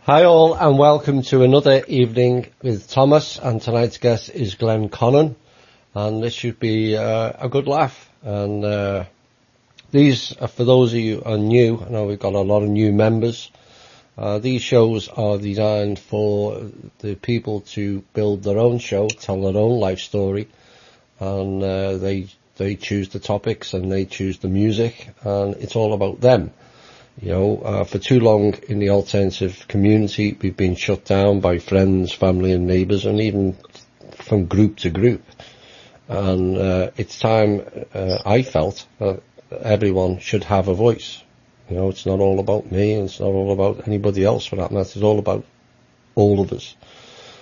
Hi all, and welcome to another evening with Thomas, and tonight's guest is Glenn Connon, and this should be a good laugh. And these are, for those of you who are new, I know we've got a lot of new members. These shows are designed for the people to build their own show, tell their own life story, and they choose the topics and they choose the music, and it's all about them. You know, for too long in the alternative community, we've been shut down by friends, family and neighbours, and even from group to group. And it's time, I felt, that everyone should have a voice. You know, it's not all about me, and it's not all about anybody else for that matter. It's all about all of us.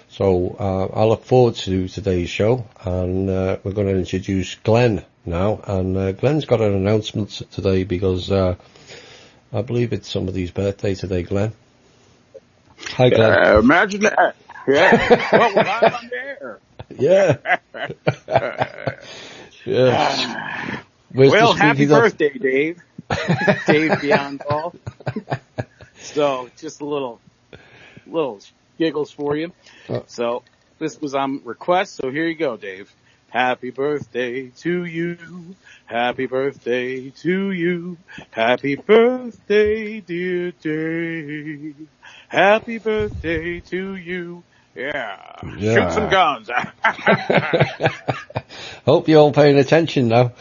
So I look forward to today's show, and we're going to introduce Glenn now. And Glenn's got an announcement today because I believe it's somebody's birthday today, Glenn. Hi, Glenn. Imagine that. Yeah. Well, I'm there. Yeah. Yeah. Well, happy birthday, Dave. Dave Beyond Golf. So, just a little giggles for you. So, this was on request, so here you go, Dave. Happy birthday to you. Happy birthday to you. Happy birthday, dear Dave. Happy birthday to you. Yeah. Shoot some guns. Hope you're all paying attention now.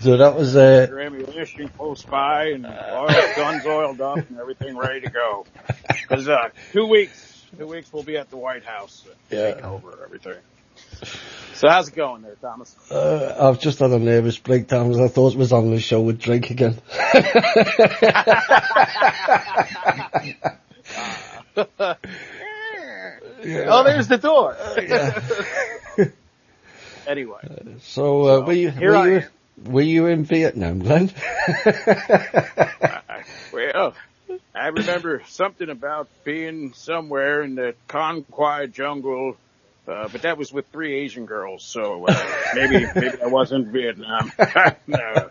So that was your ammunition close by and guns oiled up and everything ready to go. Because 2 weeks we'll be at the White House taking over everything. So how's it going there, Thomas? I've just had a nervous breakdown because I thought it was on the show with Drake again. Oh, there's the door. Yeah. Anyway. So were you in Vietnam, Glenn? Well, I remember something about being somewhere in the Conquai jungle, but that was with 3 Asian girls, so maybe I wasn't in Vietnam. No.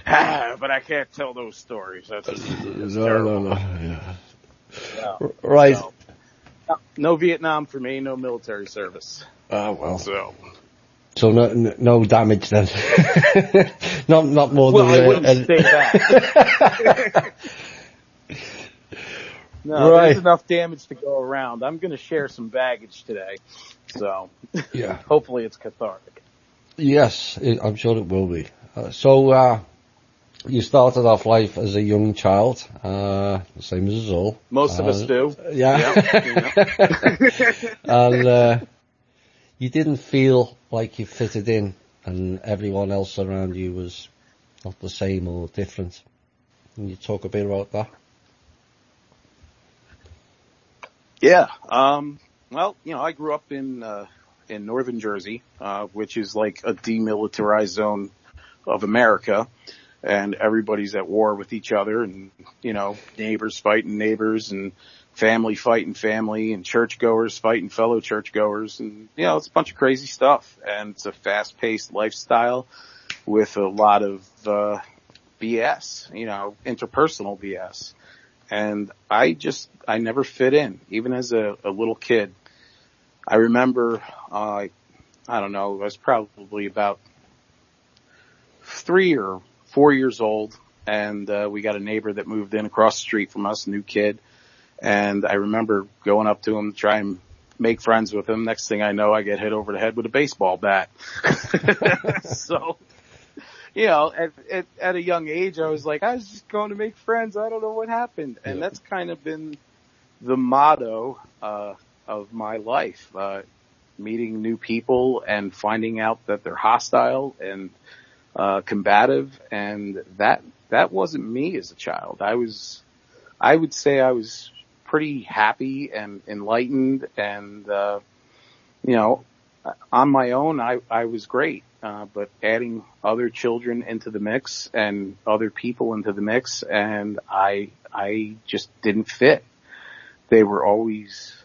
But I can't tell those stories. That's terrible. No. Yeah. No. Right. No Vietnam for me, no military service. Oh, well. So no damage then. not more than. Well, I wouldn't say that. No, right. There's enough damage to go around. I'm going to share some baggage today, so yeah. Hopefully it's cathartic. Yes, I'm sure it will be. So you started off life as a young child, same as us all. Most of us do. Yeah. And you didn't feel like you fitted in and everyone else around you was not the same or different. Can you talk a bit about that? Yeah. Well, I grew up in northern Jersey, which is like a demilitarized zone of America, and everybody's at war with each other, and, neighbors fighting neighbors, and family fighting family, and churchgoers fighting fellow churchgoers, and, it's a bunch of crazy stuff, and it's a fast-paced lifestyle with a lot of BS, interpersonal BS. And I never fit in, even as a little kid. I remember, I don't know, I was probably about 3 or 4 years old, and we got a neighbor that moved in across the street from us, new kid. And I remember going up to him to try and make friends with him. Next thing I know, I get hit over the head with a baseball bat. So, at a young age, I was like, I was just going to make friends. I don't know what happened. And that's kind of been the motto of my life, meeting new people and finding out that they're hostile and combative. And that wasn't me as a child. I would say I was pretty happy and enlightened, and on my own, I was great. But adding other children into the mix and other people into the mix, and I just didn't fit. They were always,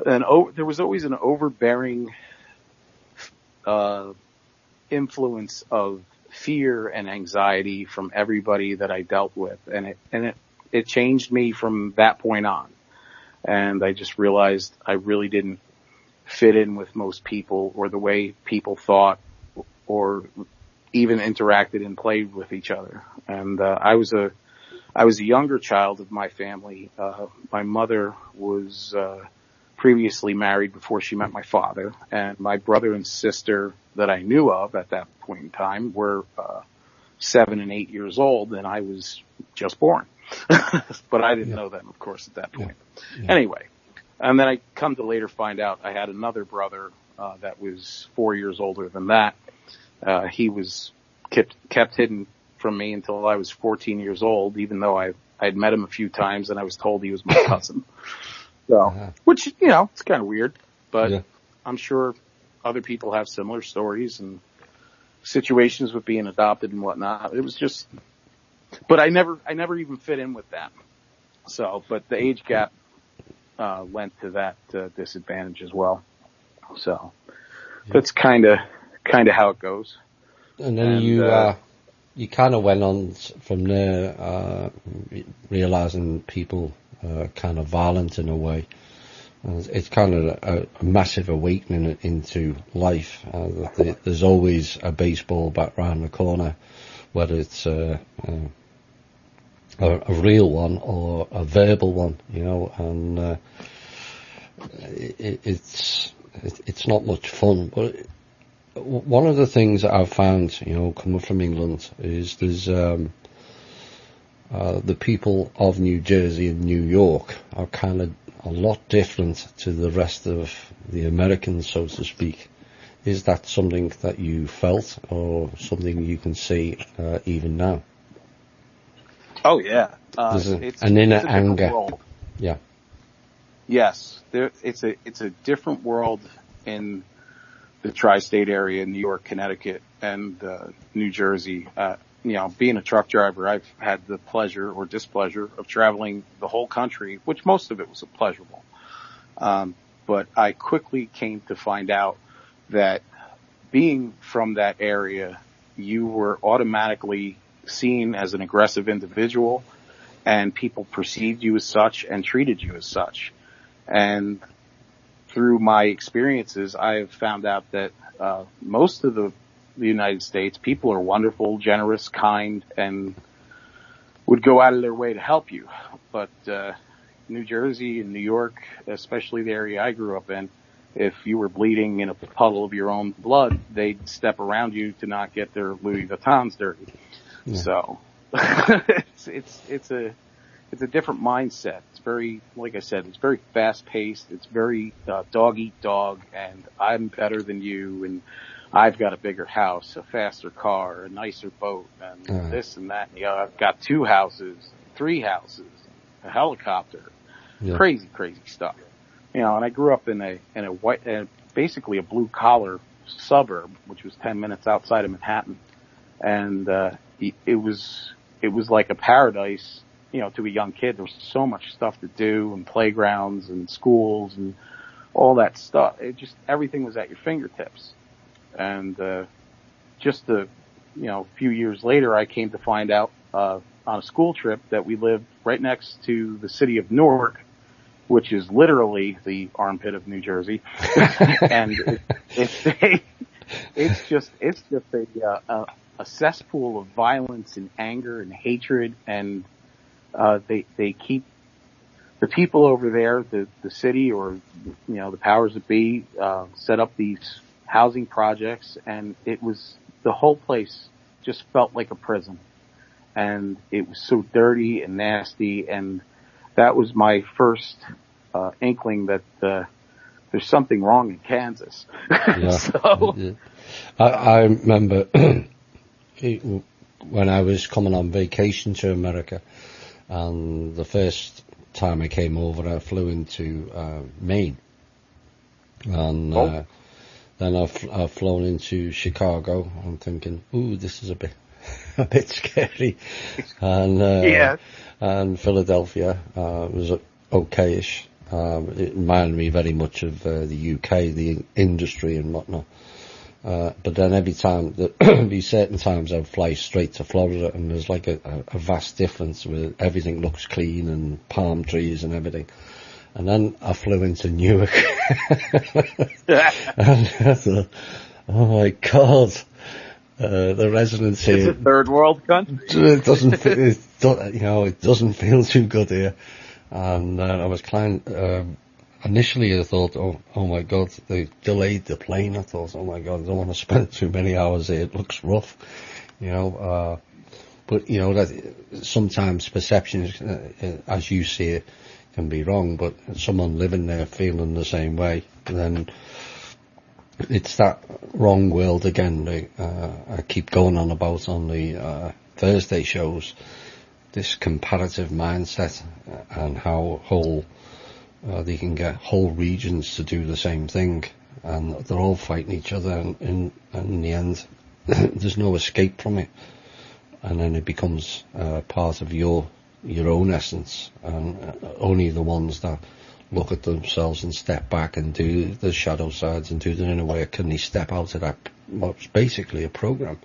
there was always an overbearing influence of fear and anxiety from everybody that I dealt with. And it changed me from that point on. And I just realized I really didn't fit in with most people or the way people thought or even interacted and played with each other. And I was a younger child of my family. My mother was previously married before she met my father, and my brother and sister that I knew of at that point in time were 7 and 8 years old, and I was just born. But I didn't know them, of course, at that point. Yeah. Anyway, and then I come to later find out I had another brother that was 4 years older than that. He was kept hidden from me until I was 14 years old, even though I'd met him a few times and I was told he was my cousin. So, which, it's kind of weird, but I'm sure other people have similar stories and situations with being adopted and whatnot. It was just, but I never even fit in with that. So, but the age gap, lent to that, disadvantage as well. So that's kind of how it goes. And then you kind of went on from there, realizing people kind of violent in a way. It's kind of a massive awakening into life. There's always a baseball bat round the corner, whether it's a real one or a verbal one, and it's not much fun. But one of the things that I've found, coming from England, is there's the people of New Jersey and New York are kind of a lot different to the rest of the Americans, so to speak. Is that something that you felt, or something you can see even now? Oh yeah, there's an inner anger. World. Yeah. Yes, it's a different world in the tri-state area, New York, Connecticut, and New Jersey. Being a truck driver, I've had the pleasure or displeasure of traveling the whole country, which most of it was pleasurable. But I quickly came to find out that being from that area, you were automatically seen as an aggressive individual, and people perceived you as such and treated you as such. And through my experiences, I have found out that most of the United States, people are wonderful, generous, kind, and would go out of their way to help you. But New Jersey and New York, especially the area I grew up in, if you were bleeding in a puddle of your own blood, they'd step around you to not get their Louis Vuittons dirty. Yeah. So it's a different mindset. It's very, like I said, it's very fast paced. It's very dog eat dog, and I'm better than you, and I've got a bigger house, a faster car, a nicer boat, and this and that. I've got 2 houses, 3 houses, a helicopter, crazy stuff. And I grew up in basically a blue collar suburb, which was 10 minutes outside of Manhattan, and it was like a paradise. To a young kid, there was so much stuff to do, and playgrounds and schools and all that stuff. Everything was at your fingertips. And just a few years later, I came to find out on a school trip that we lived right next to the city of Newark, which is literally the armpit of New Jersey, and it's just a cesspool of violence and anger and hatred, and they keep the people over there, the city or the powers that be, set up these housing projects, and the whole place just felt like a prison, and it was so dirty and nasty, and that was my first inkling that there's something wrong in Kansas. So I remember when I was coming on vacation to America, and the first time I came over, I flew into Maine, and then I've flown into Chicago. I'm thinking, ooh, this is a bit scary, and and Philadelphia was okayish. It reminded me very much of the UK, the industry and whatnot. But then every time, there'd be certain times I'd fly straight to Florida, and there's like a vast difference where everything looks clean and palm trees and everything. And then I flew into Newark. And I thought, oh my God, the residents here. It's a third world country. It doesn't feel, it doesn't feel too good here. And I was initially I thought, oh my God, they delayed the plane. I thought, oh my God, I don't want to spend too many hours here. It looks rough, but that sometimes perceptions, as you see it, can be wrong, but someone living there feeling the same way, then it's that wrong world again. I keep going on about on the Thursday shows, this comparative mindset and how they can get whole regions to do the same thing, and they're all fighting each other, and in the end there's no escape from it, and then it becomes part of your own essence, and only the ones that look at themselves and step back and do the shadow sides and do the inner work, can they step out of that, what's basically a program.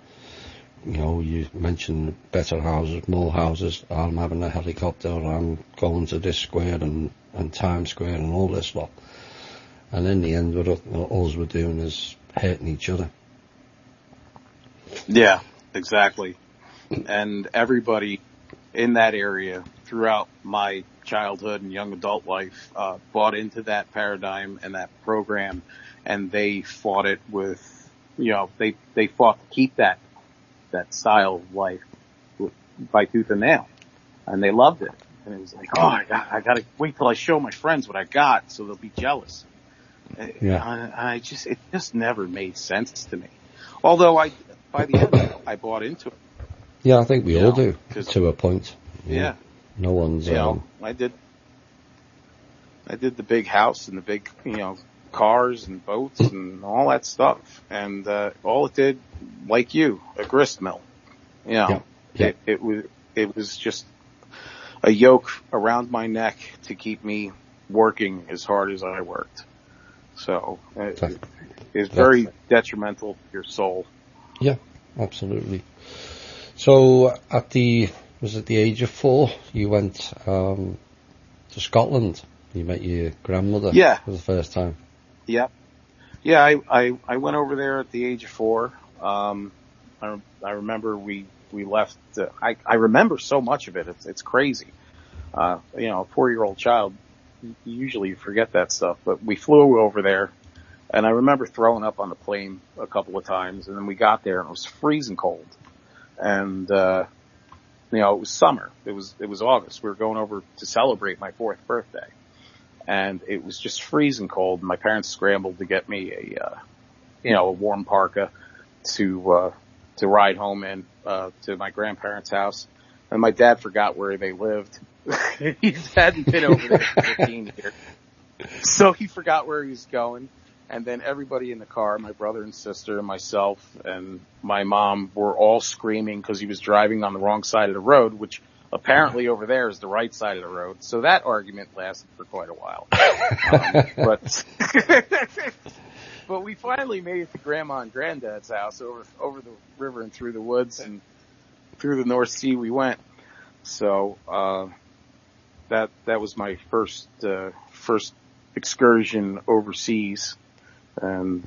You mentioned better houses, more houses, I'm having a helicopter, I'm going to this square and Times Square and all this lot. And in the end, all we're doing is hurting each other. Yeah, exactly. And everybody in that area throughout my childhood and young adult life bought into that paradigm and that program, and they fought it with, they fought to keep that style of life by tooth and nail, and they loved it. And it was like, oh, I gotta wait till I show my friends what I got, so they'll be jealous. Yeah. It just never made sense to me. Although by the end, I bought into it. Yeah, I think we all do, to a point. Yeah. No one's, I did the big house and the big, cars and boats and all that stuff. And, all it did, like you, a grist mill. It was just a yoke around my neck to keep me working as hard as I worked. So it's very detrimental to your soul. Yeah, absolutely. So at the age of 4, you went to Scotland. You met your grandmother for the first time. Yeah. Yeah, I went over there at the age of 4. I remember we left. I remember so much of it. It's crazy. A 4-year-old child, you usually forget that stuff. But we flew over there, and I remember throwing up on the plane a couple of times. And then we got there, and it was freezing cold. And it was summer. It was August. We were going over to celebrate my 4th birthday, and it was just freezing cold. My parents scrambled to get me a warm parka to ride home in to my grandparents' house. And my dad forgot where they lived. He hadn't been over there for 15 years, so he forgot where he was going. And then everybody in the car, my brother and sister and myself and my mom, were all screaming because he was driving on the wrong side of the road, which apparently over there is the right side of the road. So that argument lasted for quite a while. But we finally made it to Grandma and Granddad's house over the river and through the woods, and through the North Sea we went. So that was my first excursion overseas. And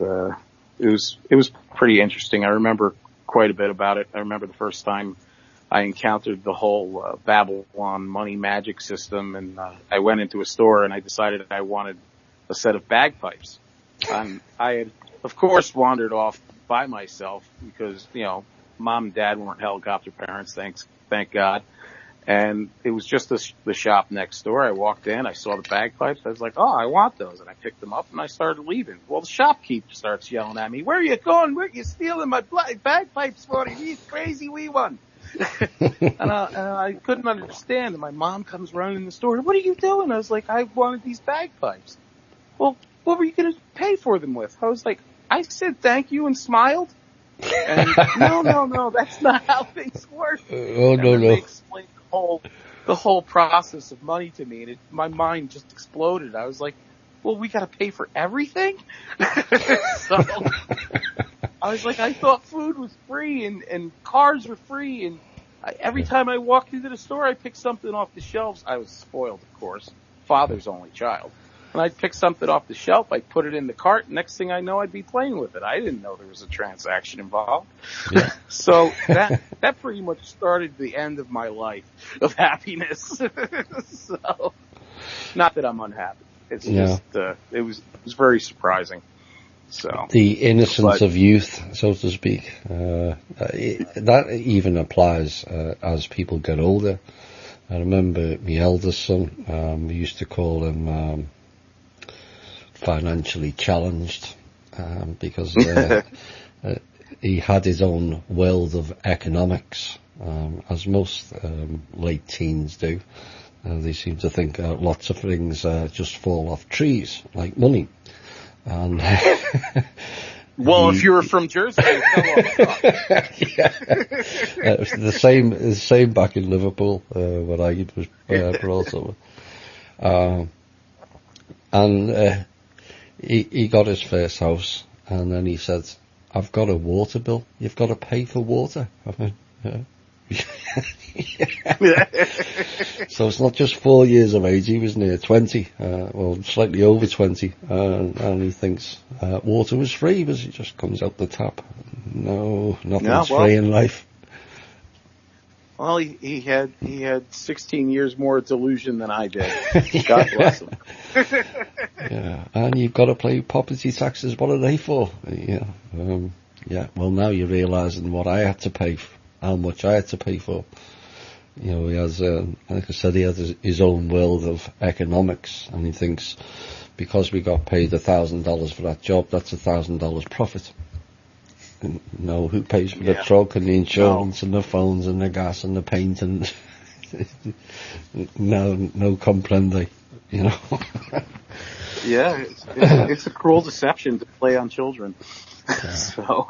it was pretty interesting. I remember quite a bit about it. I remember the first time I encountered the whole Babylon money magic system, and I went into a store and I decided I wanted a set of bagpipes. And I had, of course, wandered off by myself because Mom and Dad weren't helicopter parents, thank God. And it was just the shop next door. I walked in, I saw the bagpipes. I was like, oh, I want those. And I picked them up and I started leaving. Well, the shopkeeper starts yelling at me, where are you going? Where are you stealing my bagpipes for? These crazy wee one. and I couldn't understand. And my mom comes running in the store. What are you doing? I was like, I wanted these bagpipes. Well, what were you going to pay for them with? I was like, I said thank you and smiled. And no, that's not how things work. No. They explained the whole process of money to me, and my mind just exploded. I was like, well, we got to pay for everything? So I was like, I thought food was free and cars were free, and every time I walked into the store, I picked something off the shelves. I was spoiled, of course, father's only child. And I'd pick something off the shelf, I'd put it in the cart, next thing I know, I'd be playing with it. I didn't know there was a transaction involved. Yeah. So that pretty much started the end of my life of happiness. So, not that I'm unhappy. It's just, it was very surprising. So the innocence of youth, so to speak, that even applies as people get older. I remember my eldest son, we used to call him financially challenged, because he had his own world of economics, as most late teens do. They seem to think lots of things just fall off trees, like money. And well, if you were from Jersey, it fell off. It was the same back in Liverpool when I was brought up. And he got his first house, and then he said, "I've got a water bill. You've got to pay for water." I went, yeah. So it's not just 4 years of age, he was near 20, well, slightly over 20, and he thinks water was free because it just comes out the tap. No, nothing's free in life. Well, he had 16 years more delusion than I did. God bless him. Yeah, and you've got to pay property taxes. What are they for? Yeah, well, now you're realising what I had to pay, how much I had to pay for. You know, he has, like I said, he has his own world of economics, and he thinks because we got paid $1,000 for that job, that's $1,000 profit. And no, who pays for the truck and the insurance and the phones and the gas and the paint and no comprende, you know. Yeah, it's a cruel deception to play on children. Yeah. So,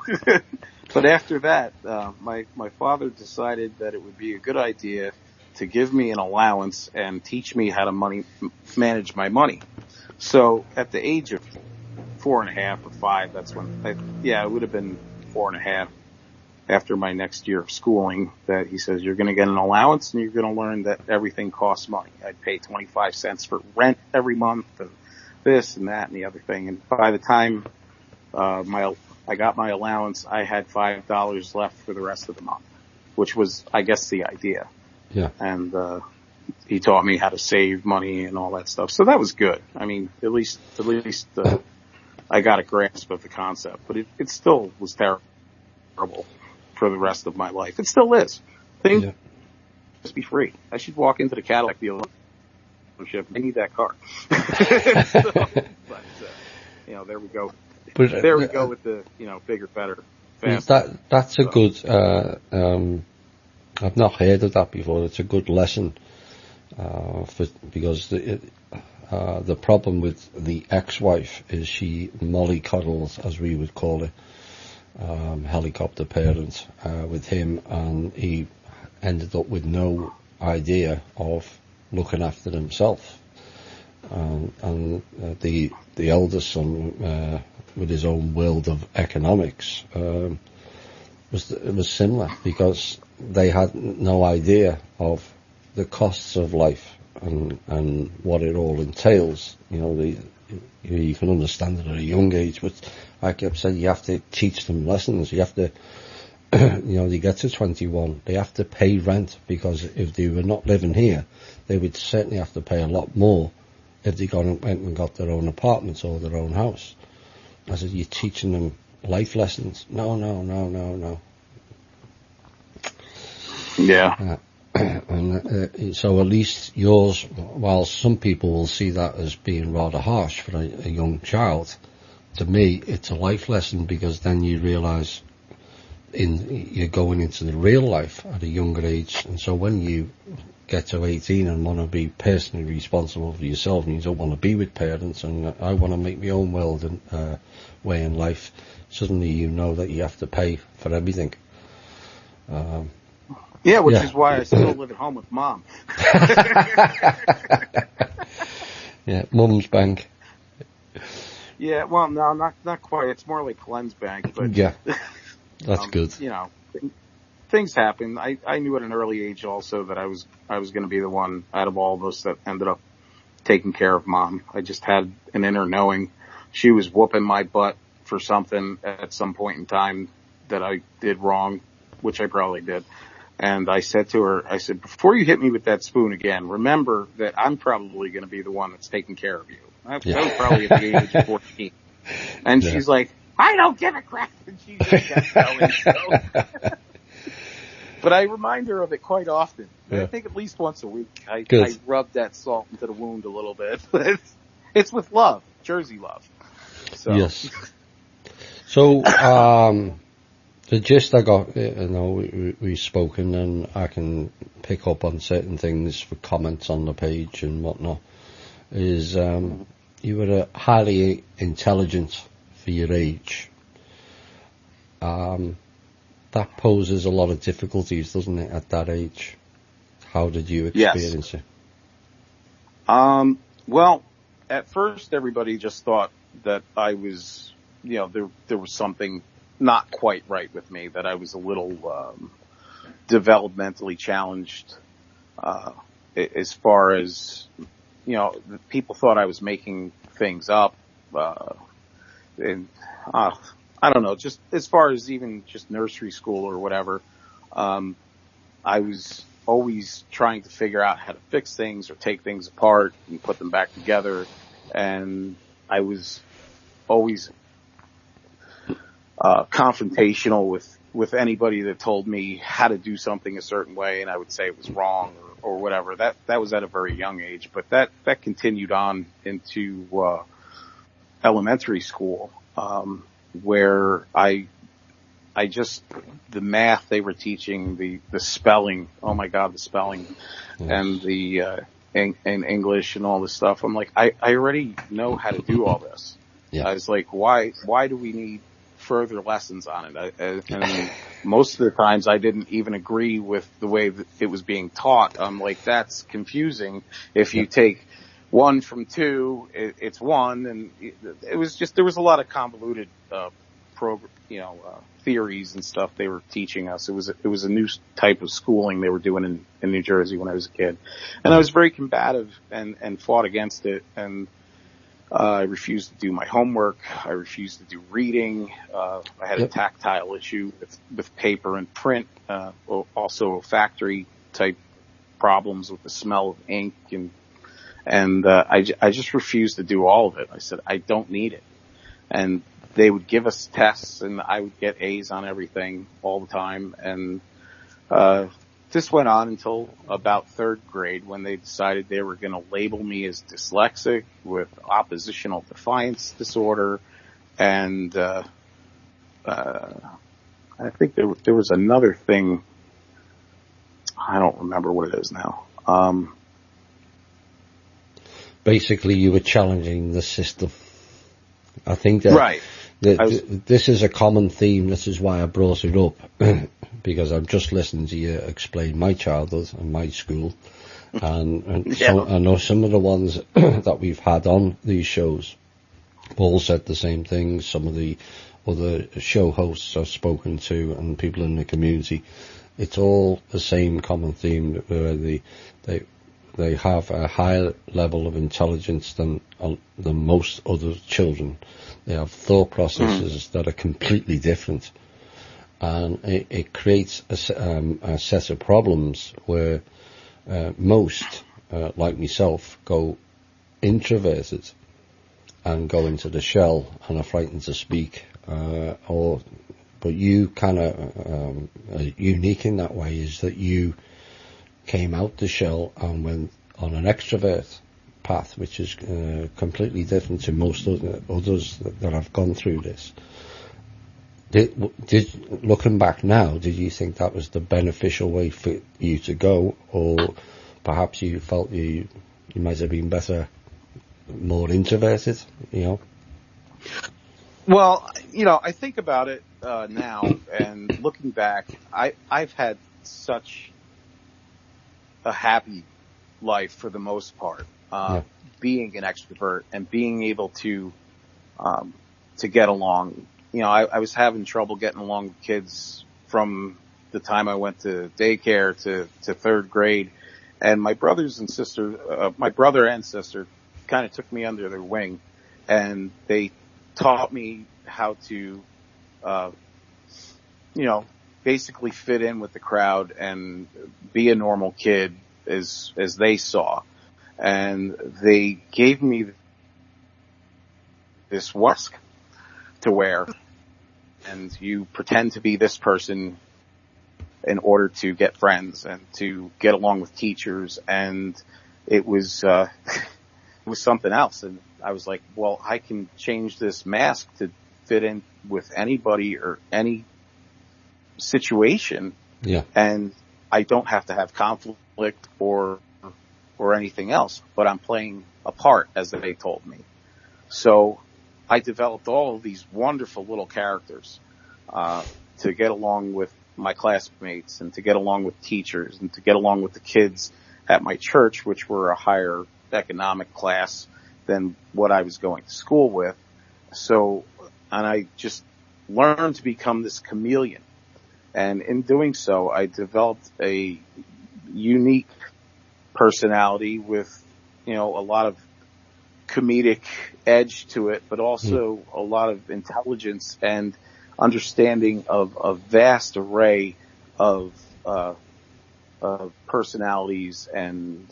but after that, my father decided that it would be a good idea to give me an allowance and teach me how to manage my money. So at the age of 4.5 or 5, that's when it would have been 4.5 after my next year of schooling, that he says, you're going to get an allowance and you're going to learn that everything costs money. I'd pay 25 cents for rent every month and this and that and the other thing. And by the time I got my allowance, I had $5 left for the rest of the month, which was, I guess, the idea. Yeah. And he taught me how to save money and all that stuff. So that was good. I mean, at least I got a grasp of the concept, but it still was terrible for the rest of my life. It still is. Things must be free. I should walk into the Cadillac dealership. I need that car. There we go. But, there we go with the, bigger, better, faster. That's a good, I've not heard of that before. It's a good lesson, because the problem with the ex-wife is she mollycoddles, as we would call it, helicopter parent, with him, and he ended up with no idea of looking after himself. And the eldest son, with his own world of economics, was similar, because they had no idea of the costs of life and what it all entails. You can understand it at a young age, but I kept saying you have to teach them lessons. You have to, they get to 21, they have to pay rent, because if they were not living here, they would certainly have to pay a lot more if they went and got their own apartments or their own house. I said, you're teaching them life lessons. No. Yeah. And so at least yours, while some people will see that as being rather harsh for a young child, to me it's a life lesson, because then you realise you're going into the real life at a younger age. And so when you get to 18 and want to be personally responsible for yourself, and you don't want to be with parents, and I want to make my own world and way in life, suddenly you know that you have to pay for everything. Which is why I still live at home with Mom. Yeah, Mum's bank. Yeah, well, no, not quite. It's more like cleanse bank, but Yeah, that's good. you know, things happen. I knew at an early age also that I was going to be the one out of all of us that ended up taking care of Mom. I just had an inner knowing. She was whooping my butt for something at some point in time that I did wrong, which I probably did. And I said to her, I said, before you hit me with that spoon again, remember that I'm probably going to be the one that's taking care of you. I was probably at the age of 14. And she's like, I don't give a crap. And she just kept going. So. But I remind her of it quite often. I think at least once a week. I rub that salt into the wound a little bit. It's with love, Jersey love. So. Yes. So, the gist I got, we've spoken, and I can pick up on certain things for comments on the page and whatnot, is you were highly intelligent for your age. That poses a lot of difficulties, doesn't it, at that age? How did you experience it? Well, at first everybody just thought that I was, there was something not quite right with me, that I was a little developmentally challenged as far as, people thought I was making things up. And I don't know, just as far as even just nursery school or whatever, I was always trying to figure out how to fix things or take things apart and put them back together. And I was always confrontational with anybody that told me how to do something a certain way, and I would say it was wrong or whatever. That was at a very young age, but that continued on into elementary school, where I just, the math they were teaching, the spelling, oh my God, the spelling, and the in English and all this stuff. I'm like, I already know how to do all this. Yeah. I was like, why do we need further lessons on it? And most of the times I didn't even agree with the way that it was being taught. I'm like, that's confusing. If you take 1 from 2, it's 1, and it was just, there was a lot of convoluted theories and stuff they were teaching us. It was a new type of schooling they were doing in New Jersey when I was a kid, and I was very combative and fought against it. And I refused to do my homework. I refused to do reading. I had a tactile issue with paper and print. Also factory type problems with the smell of ink, and I just refused to do all of it. I said, I don't need it. And they would give us tests, and I would get A's on everything all the time. And this went on until about 3rd grade, when they decided they were going to label me as dyslexic with oppositional defiance disorder. And I think there was another thing. I don't remember what it is now. Basically, you were challenging the system. I think that this is a common theme. This is why I brought it up, because I'm just listening to you explain my childhood and my school, and so I know some of the ones that we've had on these shows all said the same things. Some of the other show hosts I've spoken to and people in the community, it's all the same common theme, where they have a higher level of intelligence than most other children. They have thought processes that are completely different, and it creates a set of problems where most, like myself, go introverted and go into the shell and are frightened to speak. But you kind of are unique in that way, is that you came out the shell and went on an extrovert path, which is completely different to most others that have gone through this. Did looking back now, did you think that was the beneficial way for you to go, or perhaps you felt you might have been better, more introverted? Well, I think about it now, and looking back, I've had such a happy life for the most part, being an extrovert and being able to to get along. I was having trouble getting along with kids from the time I went to daycare to third grade. And my brother and sister kind of took me under their wing, and they taught me how to, basically fit in with the crowd and be a normal kid as they saw. And they gave me this mask to wear, and you pretend to be this person in order to get friends and to get along with teachers. And it was, it was something else. And I was like, well, I can change this mask to fit in with anybody or any situation. Yeah. And I don't have to have conflict or anything else, but I'm playing a part, as they told me. So I developed all of these wonderful little characters, to get along with my classmates and to get along with teachers and to get along with the kids at my church, which were a higher economic class than what I was going to school with. So, and I just learned to become this chameleon. And in doing so, I developed a unique personality with, a lot of comedic edge to it, but also a lot of intelligence and understanding of a vast array of personalities and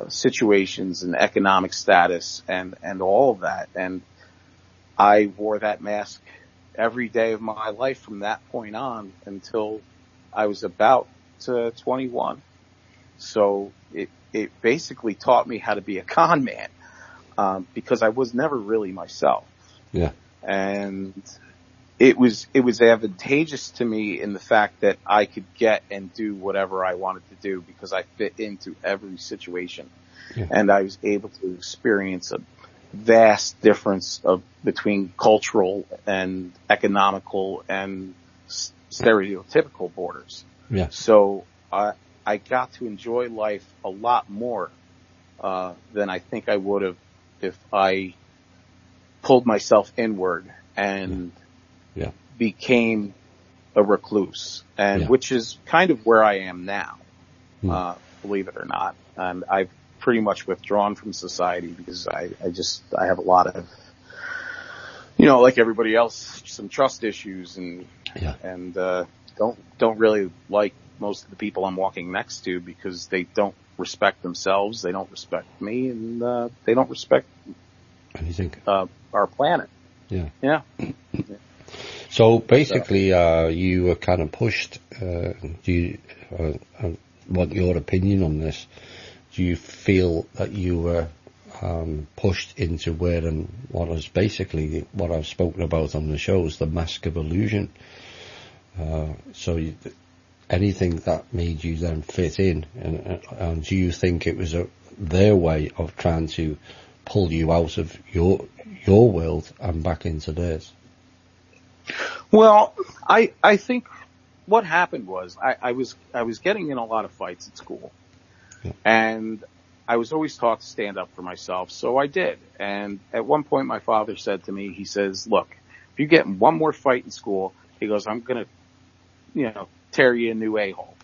situations and economic status and all of that. And I wore that mask every day of my life from that point on until I was about 21. So it basically taught me how to be a con man, because I was never really myself. Yeah. And it was advantageous to me in the fact that I could get and do whatever I wanted to do because I fit into every situation. Yeah. And I was able to experience a vast difference between cultural and economical and stereotypical borders. Yeah. So I got to enjoy life a lot more than I think I would have if I pulled myself inward and became a recluse, and which is kind of where I am now, believe it or not. And I've pretty much withdrawn from society because I have a lot of, like everybody else, some trust issues and don't really like most of the people I'm walking next to because they don't respect themselves, they don't respect me, and they don't respect anything. Our planet. Yeah. Yeah. So basically, you were kind of pushed. Do you want your opinion on this? Do you feel that you were pushed into wearing what is basically what I've spoken about on the shows, the mask of illusion? Anything that made you then fit in, and do you think it was their way of trying to pull you out of your world and back into theirs? Well, I think what happened was I was getting in a lot of fights at school, and I was always taught to stand up for myself, so I did. And at one point, my father said to me, he says, "Look, if you get in one more fight in school," he goes, "I'm gonna, tear you a new a-hole."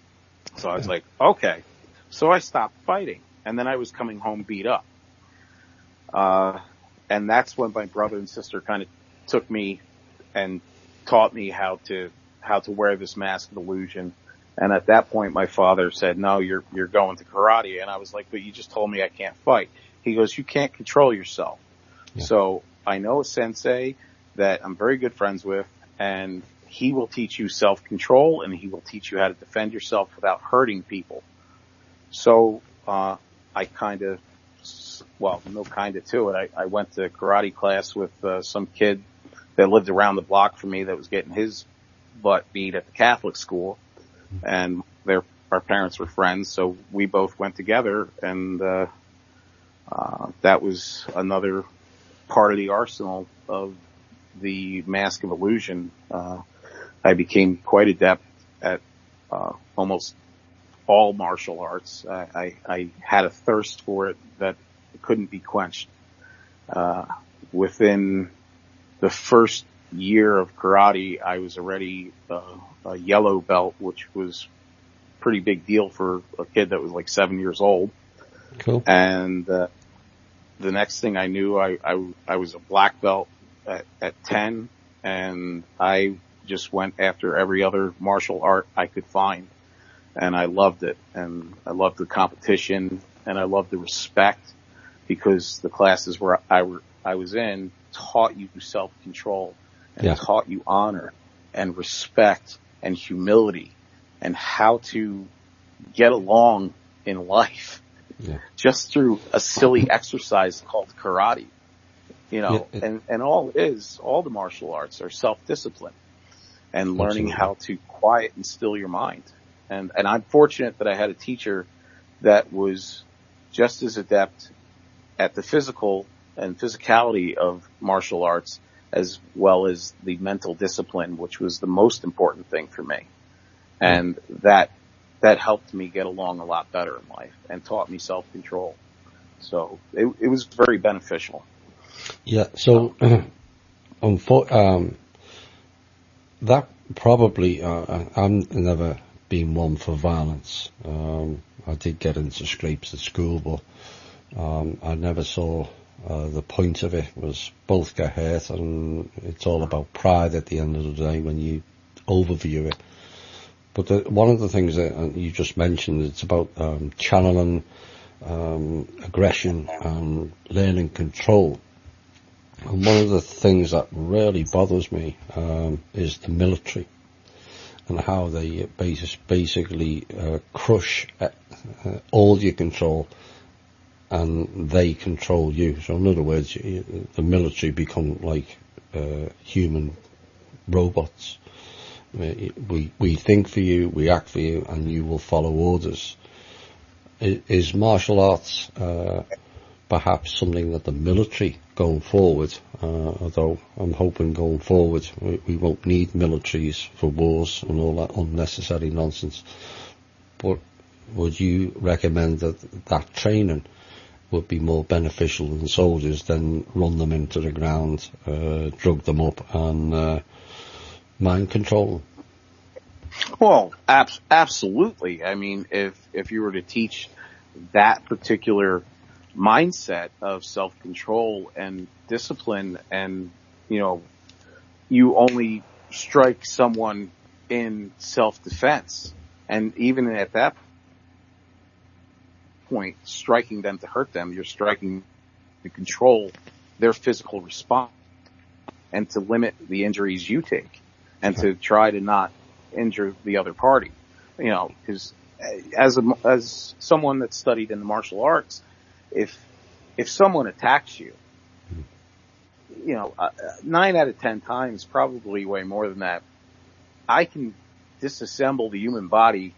So I was like, okay. So I stopped fighting, and then I was coming home beat up. And that's when my brother and sister kind of took me and taught me how to wear this mask of illusion. And at that point, my father said, "No, you're going to karate." And I was like, "But you just told me I can't fight." He goes, "You can't control yourself." Yeah. So I know a sensei that I'm very good friends with, and he will teach you self-control, and he will teach you how to defend yourself without hurting people. So I I went to karate class with some kid that lived around the block from me that was getting his butt beat at the Catholic school, and our parents were friends, so we both went together, and that was another part of the arsenal of the mask of illusion. I became quite adept at almost all martial arts. I had a thirst for it that couldn't be quenched. Within the first year of karate, I was already a yellow belt, which was a pretty big deal for a kid that was like 7 years old. Cool. And the next thing I knew, I was a black belt at 10, and I just went after every other martial art I could find. And I loved it. And I loved the competition, and I loved the respect, because the classes where I was in taught you self-control and taught you honor and respect and humility and how to get along in life just through a silly exercise called karate. You know, and all the martial arts are self-discipline and learning how to quiet and still your mind. And I'm fortunate that I had a teacher that was just as adept at the physical and physicality of martial arts as well as the mental discipline, which was the most important thing for me. And that helped me get along a lot better in life and taught me self-control. So it was very beneficial. Yeah. So, that probably, I'm never been one for violence. I did get into scrapes at school, but I never saw the point of it. Was both get hurt, and it's all about pride at the end of the day when you overview it. But one of the things that you just mentioned, it's about channeling aggression and learning control. And one of the things that really bothers me is the military and how they basically crush all your control, and they control you. So in other words, the military become like human robots. We think for you, we act for you, and you will follow orders. Is martial arts perhaps something that the military going forward, although I'm hoping going forward we won't need militaries for wars and all that unnecessary nonsense, but would you recommend that training would be more beneficial than soldiers than run them into the ground, drug them up and mind control them? Well, absolutely. I mean, if you were to teach that particular mindset of self-control and discipline, and, you know, you only strike someone in self-defense, and even at that point, striking them to hurt them, you're striking to control their physical response and to limit the injuries you take and to try to not injure the other party. You know, because as someone that's studied in the martial arts, if someone attacks you, you know, 9 out of 10 times, probably way more than that, I can disassemble the human body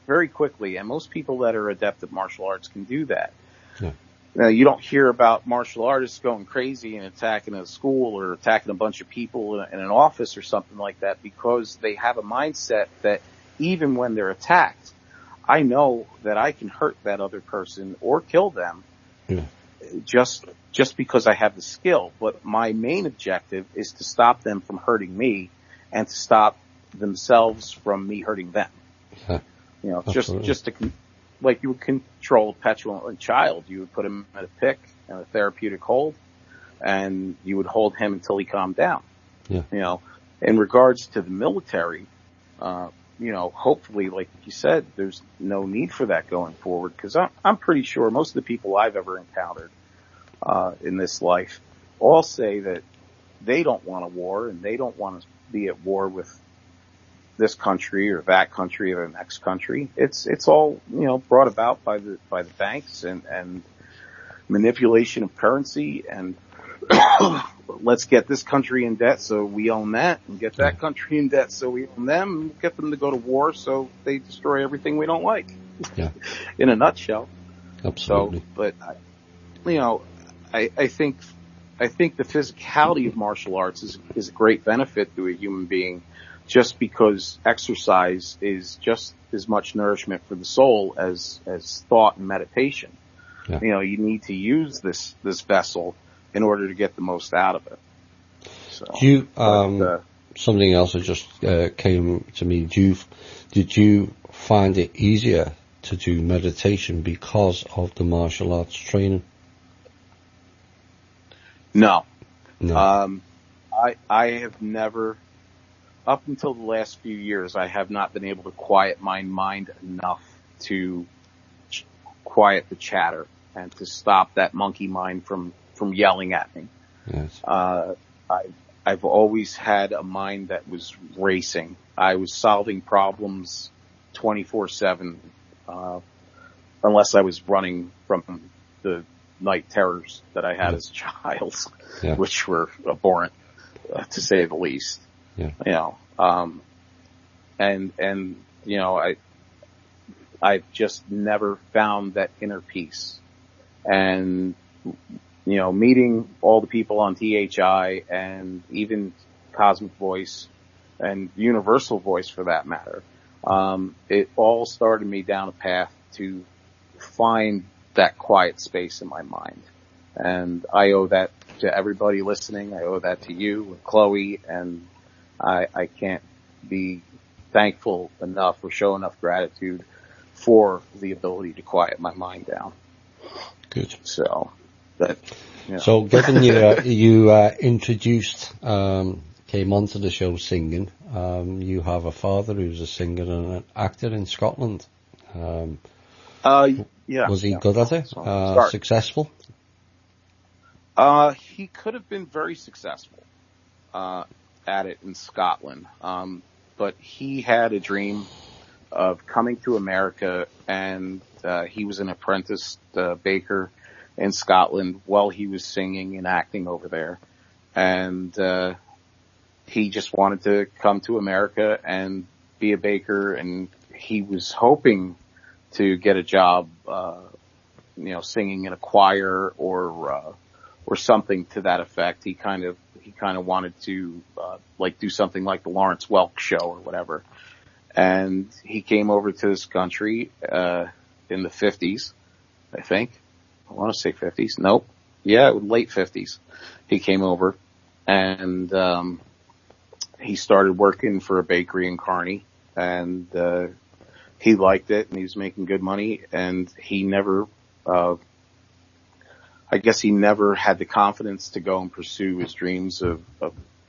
very quickly, and most people that are adept at martial arts can do that. Yeah. Now, you don't hear about martial artists going crazy and attacking a school or attacking a bunch of people in an office or something like that, because they have a mindset that even when they're attacked, I know that I can hurt that other person or kill them just because I have the skill. But my main objective is to stop them from hurting me and to stop themselves from me hurting them. Yeah. You know, just to, like you would control a petulant child, you would put him at a pick and a therapeutic hold, and you would hold him until he calmed down. Yeah. You know, in regards to the military, you know, hopefully, like you said, there's no need for that going forward, because I'm pretty sure most of the people I've ever encountered in this life all say that they don't want a war and they don't want to be at war with this country or that country or the next country. It's all, you know, brought about by the banks and manipulation of currency, and let's get this country in debt so we own that, and get that country in debt so we own them, and get them to go to war so they destroy everything we don't like. Yeah. In a nutshell. Absolutely. So, but you know, I think the physicality of martial arts is a great benefit to a human being, just because exercise is just as much nourishment for the soul as thought and meditation. Yeah. You know, you need to use this vessel in order to get the most out of it. So, Do you, something else that just came to me. Did you find it easier to do meditation because of the martial arts training? No. No. I have never, up until the last few years, I have not been able to quiet my mind enough to quiet the chatter and to stop that monkey mind from yelling at me. Yes. I've always had a mind that was racing. I was solving problems 24/7, unless I was running from the night terrors that I had as a child, which were abhorrent, to say the least. Yeah. You know, and you know, I've just never found that inner peace. And, you know, meeting all the people on THI and even Cosmic Voice and Universal Voice for that matter, it all started me down a path to find that quiet space in my mind. And I owe that to everybody listening. I owe that to you and Chloe, and I can't be thankful enough or show enough gratitude for the ability to quiet my mind down. Good. So, that, you know. So given you introduced, came onto the show singing, you have a father who's a singer and an actor in Scotland. Yeah. Was he good at it? Successful? He could have been very successful, at it in Scotland. But he had a dream of coming to America, and he was an apprentice baker in Scotland while he was singing and acting over there. And he just wanted to come to America and be a baker, and he was hoping to get a job, you know, singing in a choir or something to that effect. He kind of wanted to like do something like the Lawrence Welk show or whatever. And he came over to this country, in the 50s, I think. I want to say 50s. Nope. Yeah, late 50s. He came over and, he started working for a bakery in Kearney, and, he liked it and he was making good money, and he never, I guess he never had the confidence to go and pursue his dreams of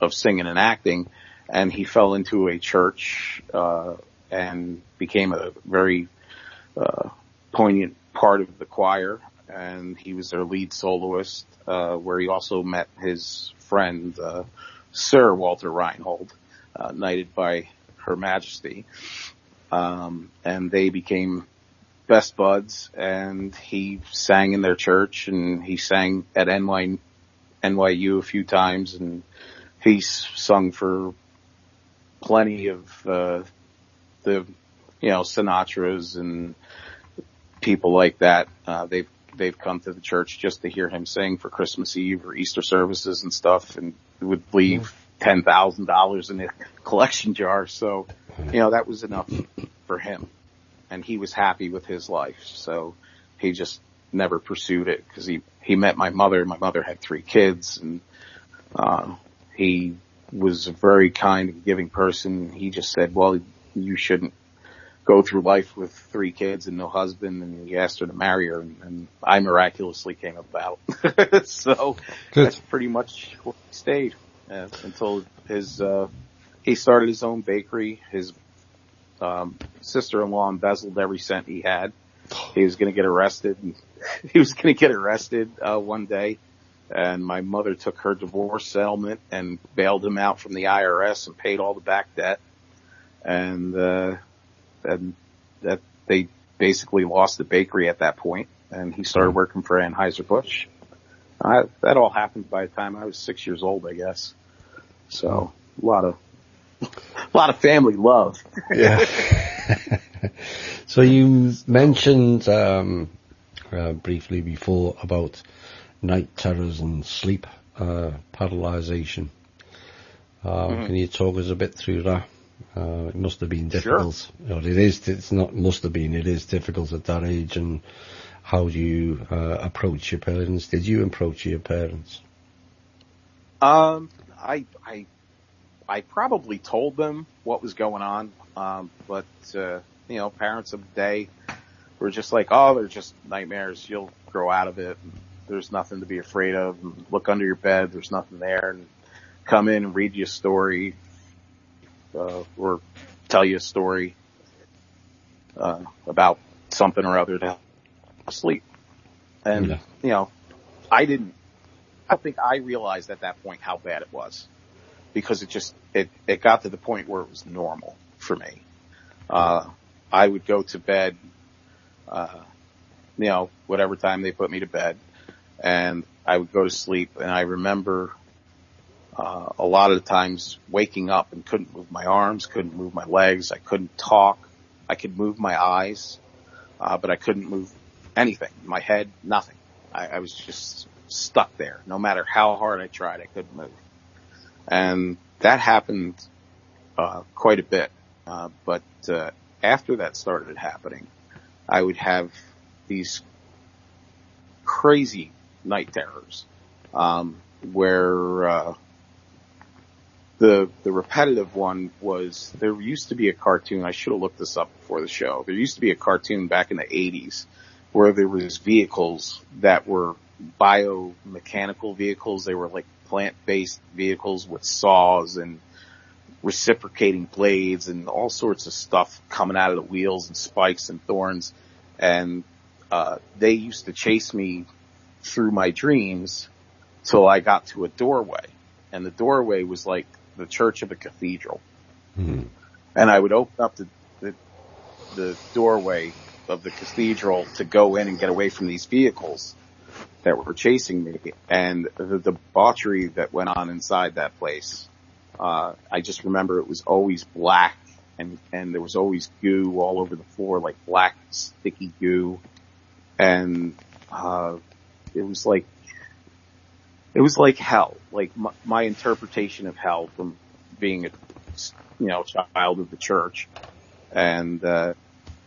singing and acting. And he fell into a church, and became a very, poignant part of the choir. And he was their lead soloist, where he also met his friend, Sir Walter Reinhold, knighted by Her Majesty. And they became best buds, and he sang in their church, and he sang at NYU a few times, and he's sung for plenty of, the, you know, Sinatras and people like that. They've come to the church just to hear him sing for Christmas Eve or Easter services and stuff, and would leave $10,000 in a collection jar. So, you know, that was enough for him, and he was happy with his life. So he just never pursued it, because he met my mother. My mother had 3 kids, and, he was a very kind and giving person. He just said, well, you shouldn't go through life with 3 kids and no husband, and he asked her to marry her, and I miraculously came about. So Good. That's pretty much where he stayed, until he started his own bakery. His, sister-in-law embezzled every cent he had. He was going to get arrested. One day, and my mother took her divorce settlement and bailed him out from the IRS and paid all the back debt. And that they basically lost the bakery at that point, and he started working for Anheuser-Busch. That all happened by the time I was 6 years old, I guess. So a lot of family love. Yeah. So you mentioned briefly before about night terrors and sleep paralyzation. Can you talk us a bit through that? It must have been difficult. Sure. Or it is. It's not. Must have been. It is difficult at that age. And how do you approach your parents? Did you approach your parents? I I probably told them what was going on, but parents of the day were just like, oh, they're just nightmares. You'll grow out of it. And there's nothing to be afraid of. And look under your bed. There's nothing there. And come in and read you a story, or tell you a story about something or other to help sleep. And I don't think I realized at that point how bad it was, because it got to the point where it was normal for me. I would go to bed, whatever time they put me to bed, and I would go to sleep. And I remember, a lot of the times waking up and couldn't move my arms, couldn't move my legs. I couldn't talk. I could move my eyes, but I couldn't move anything. My head, nothing. I was just stuck there. No matter how hard I tried, I couldn't move. And that happened quite a bit. But after that started happening, I would have these crazy night terrors, where the repetitive one was, there used to be a cartoon. I should have looked this up before the show. There used to be a cartoon back in the 80s where there was vehicles that were biomechanical vehicles. They were like plant-based vehicles with saws and reciprocating blades and all sorts of stuff coming out of the wheels and spikes and thorns. And they used to chase me through my dreams till I got to a doorway. And the doorway was like the church of a cathedral. Mm-hmm. And I would open up the doorway of the cathedral to go in and get away from these vehicles that were chasing me. And the debauchery that went on inside that place, I just remember it was always black, and there was always goo all over the floor, like black sticky goo. And it was like hell, like my interpretation of hell from being a child of the church. And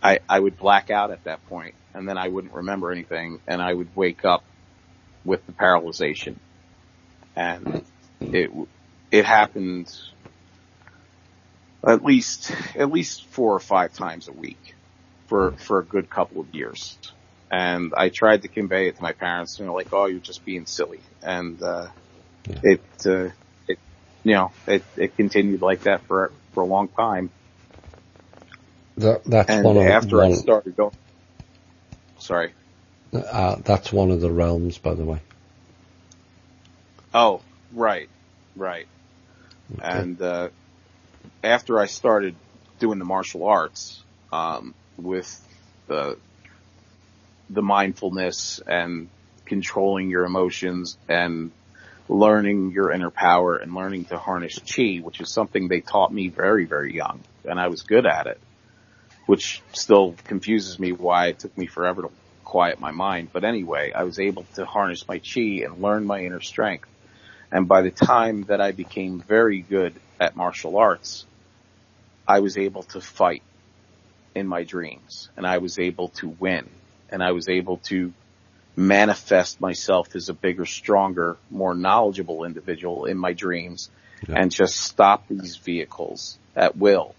I would black out at that point, and then I wouldn't remember anything, and I would wake up with the paralyzation. And it happened at least 4 or 5 times a week for a good couple of years. And I tried to convey it to my parents, like, oh, you're just being silly. And it continued like that for a long time. That's one of the realms, by the way. Oh, right. Okay. And after I started doing the martial arts, with the mindfulness and controlling your emotions and learning your inner power and learning to harness chi, which is something they taught me very, very young, and I was good at it, which still confuses me why it took me forever to quiet my mind. But anyway, I was able to harness my chi and learn my inner strength. And by the time that I became very good at martial arts, I was able to fight in my dreams, and I was able to win, and I was able to manifest myself as a bigger, stronger, more knowledgeable individual in my dreams, and just stop these vehicles at will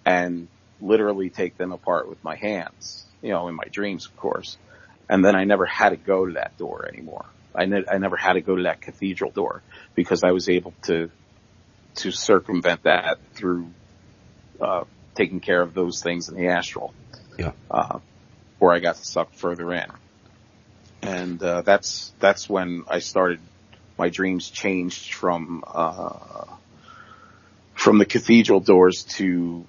and literally take them apart with my hands, in my dreams, of course. And then I never had to go to that door anymore. I never had to go to that cathedral door, because I was able to circumvent that through taking care of those things in the astral. Where I got sucked further in. And that's when I started, my dreams changed from the cathedral doors to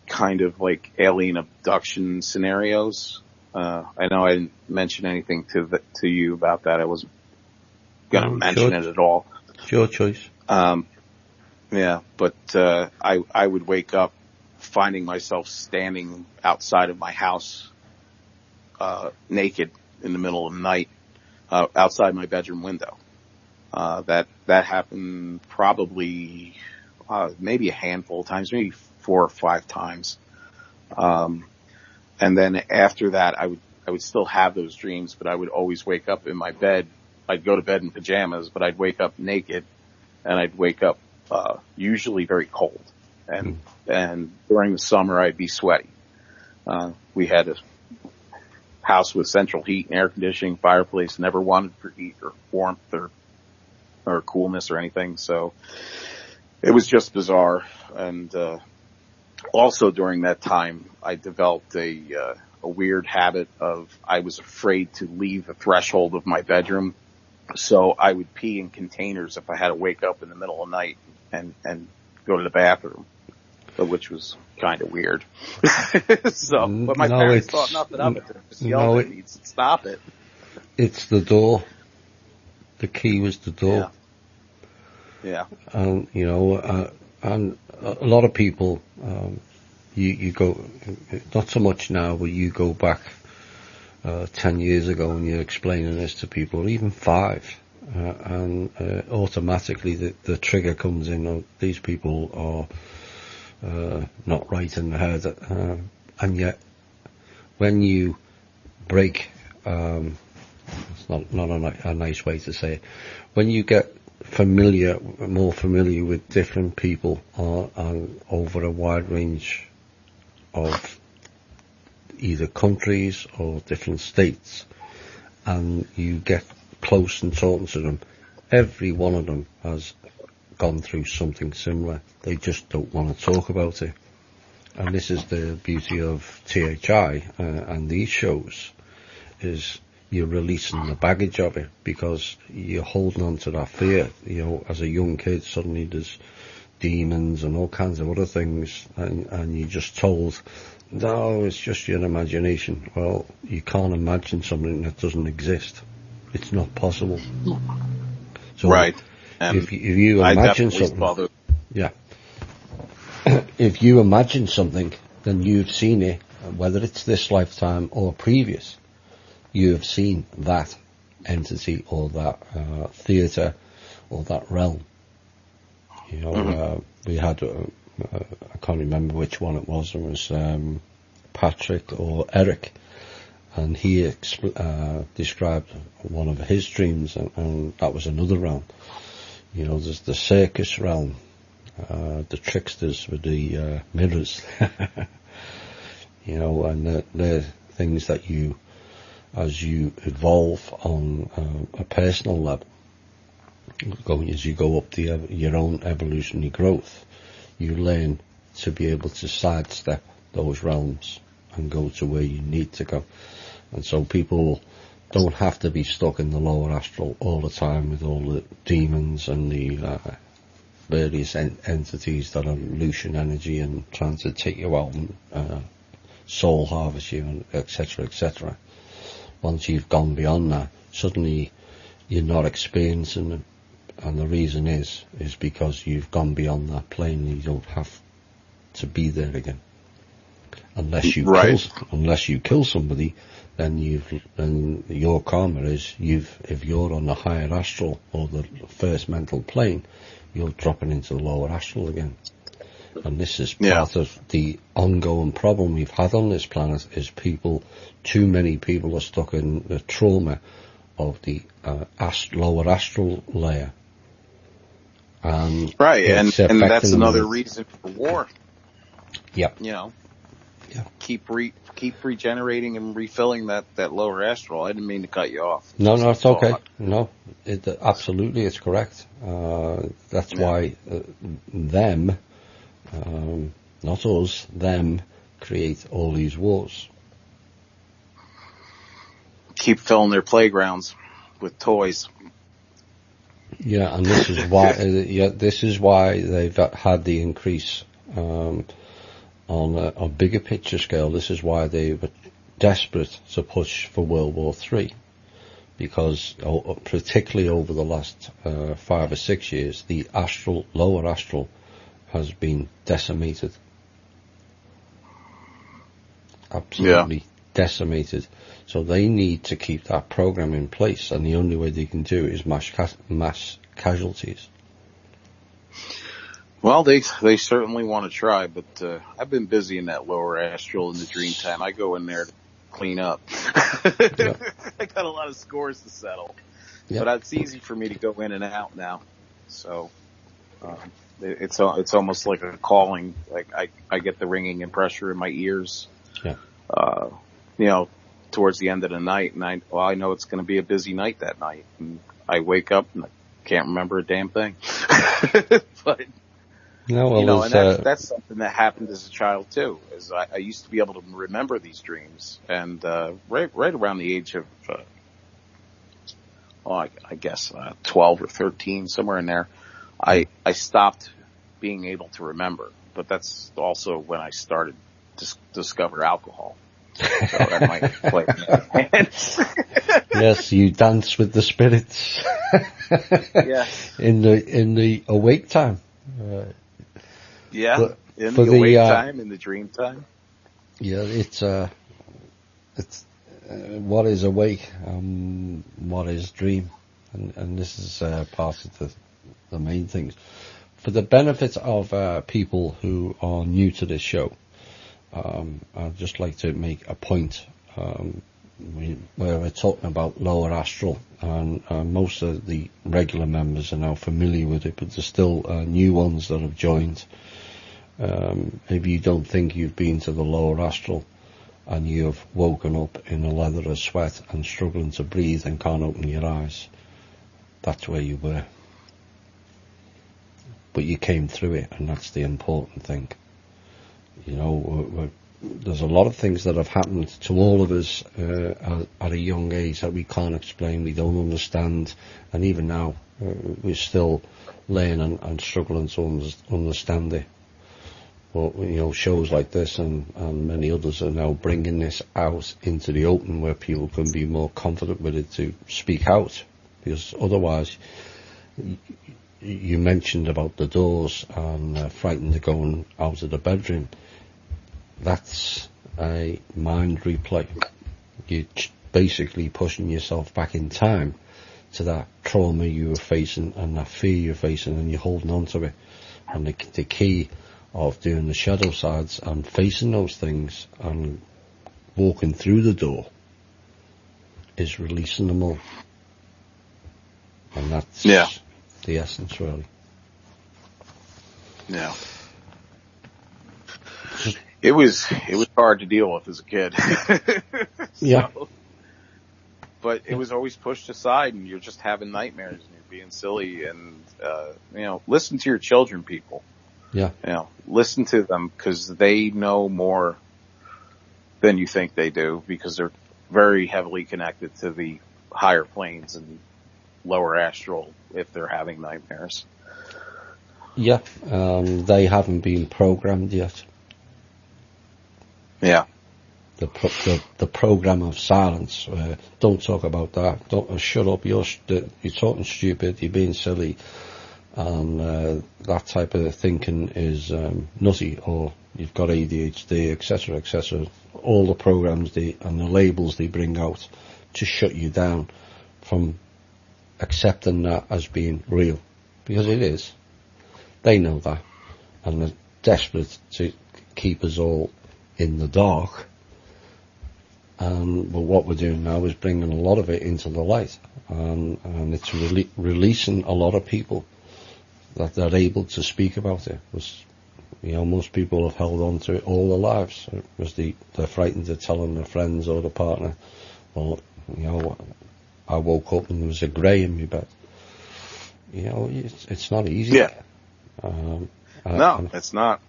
kind of like alien abduction scenarios. I know I didn't mention anything to you about that. I wasn't going to mention it at all. It's your choice. But I would wake up finding myself standing outside of my house, naked in the middle of the night, outside my bedroom window. That happened probably, maybe a handful of times, maybe 4 or 5 times. And then after that, I would still have those dreams, but I would always wake up in my bed. I'd go to bed in pajamas, but I'd wake up naked and I'd wake up usually very cold, and during the summer I'd be sweaty. We had a house with central heat and air conditioning, fireplace, never wanted for heat or warmth or coolness or anything. So it was just bizarre. And also during that time, I developed a weird habit of I was afraid to leave the threshold of my bedroom. So I would pee in containers if I had to wake up in the middle of the night and go to the bathroom, which was kind of weird. But my parents thought nothing of it. They just yelled at me, stop it. It's the door. The key was the door. Yeah. And, and a lot of people, you go, not so much now, but you go back 10 years ago and you're explaining this to people, even 5, and automatically the trigger comes in, these people are not right in the head, and yet when you break, it's not a nice way to say it, when you get more familiar with different people and over a wide range of either countries or different states, and you get close and talking to them, every one of them has gone through something similar. They just don't want to talk about it. And this is the beauty of THI and these shows, is you're releasing the baggage of it, because you're holding on to that fear. As a young kid, suddenly there's demons and all kinds of other things, and you're just told, no, it's just your imagination. Well, you can't imagine something that doesn't exist. It's not possible. So right. If you imagine something, if you imagine something, then you've seen it, whether it's this lifetime or previous. You have seen that entity or that theatre or that realm. We had, I can't remember which one it was. It was Patrick or Eric, and he described one of his dreams, and that was another realm. There's the circus realm, the tricksters with the mirrors, and they're things that you, as you evolve on a personal level, as you go up your own evolutionary growth, you learn to be able to sidestep those realms and go to where you need to go. And so people don't have to be stuck in the lower astral all the time with all the demons and the various entities that are loose energy and trying to take you out and soul harvest you, and etc., etc. Once you've gone beyond that, suddenly you're not experiencing it. And the reason is because you've gone beyond that plane, and you don't have to be there again. Unless you kill somebody, then your karma is if you're on the higher astral or the first mental plane, you're dropping into the lower astral again. And this is part of the ongoing problem we've had on this planet, is too many people are stuck in the trauma of the lower astral layer. Right, and that's another reason for war. Yep. Keep regenerating and refilling that lower astral. I didn't mean to cut you off. No, it's okay. No, absolutely, it's correct. That's why them, not us, them create all these wars. Keep filling their playgrounds with toys. Yeah, and this is why. This is why they've had the increase on a bigger picture scale. This is why they were desperate to push for World War III, because particularly over the last 5 or 6 years, the lower astral, has been decimated. Absolutely decimated. So they need to keep that program in place, and the only way they can do it is mass casualties. Well, they certainly want to try, but I've been busy in that lower astral in the dream time. I go in there to clean up. Yeah. I got a lot of scores to settle. Yep. But it's easy for me to go in and out now. So It's almost like a calling. Like I get the ringing and pressure in my ears. Yeah. You know, towards the end of the night, and I know it's going to be a busy night that night, and I wake up and I can't remember a damn thing. But No, well, you know, and that's something that happened as a child too. Is I used to be able to remember these dreams, and right around the age of I guess 12 or 13, somewhere in there, I stopped being able to remember. But that's also when I started to discover alcohol. So that might play in my hands. Yes, you dance with the spirits. Yeah. In the awake time. Yeah. In the awake time, in the dream time. Yeah, it's what is awake, what is dream, and this is part of the main things. For the benefit of people who are new to this show, I'd just like to make a point where we're talking about lower astral, and most of the regular members are now familiar with it, but there's still new ones that have joined. If you don't think you've been to the lower astral and you have woken up in a lather of sweat and struggling to breathe and can't open your eyes, that's where you were. But you came through it, and that's the important thing. You know, there's a lot of things that have happened to all of us at a young age that we can't explain, we don't understand, and even now we're still learning and struggling to understand it. But, you know, shows like this and many others are now bringing this out into the open where people can be more confident with it to speak out. Because otherwise, you mentioned about the doors and frightened of going out of the bedroom. That's a mind replay. You're basically pushing yourself back in time to that trauma you were facing and that fear you're facing, and you're holding on to it. And the key of doing the shadow sides and facing those things and walking through the door is releasing them all. And that's the essence, really. Yeah. It was hard to deal with as a kid. Yeah. But it was always pushed aside, and you're just having nightmares and you're being silly, and you know, listen to your children, people. Yeah. You know, listen to them, because they know more than you think they do, because they're very heavily connected to the higher planes and lower astral if they're having nightmares. Yeah, they haven't been programmed yet. Yeah. The program of silence. Don't talk about that. Don't shut up. You're talking stupid. You're being silly, and that type of thinking is nutty, or you've got ADHD, etc., etc. All the programs and the labels they bring out to shut you down from accepting that as being real, because it is. They know that, and they're desperate to keep us all in the dark. But what we're doing now is bringing a lot of it into the light, and it's releasing a lot of people that they're able to speak about it. Because, you know, most people have held on to it all their lives, because they're frightened of telling their friends or their partner, well, you know, I woke up and there was a grey in my bed. You know, it's not easy. Yeah. No, it's not.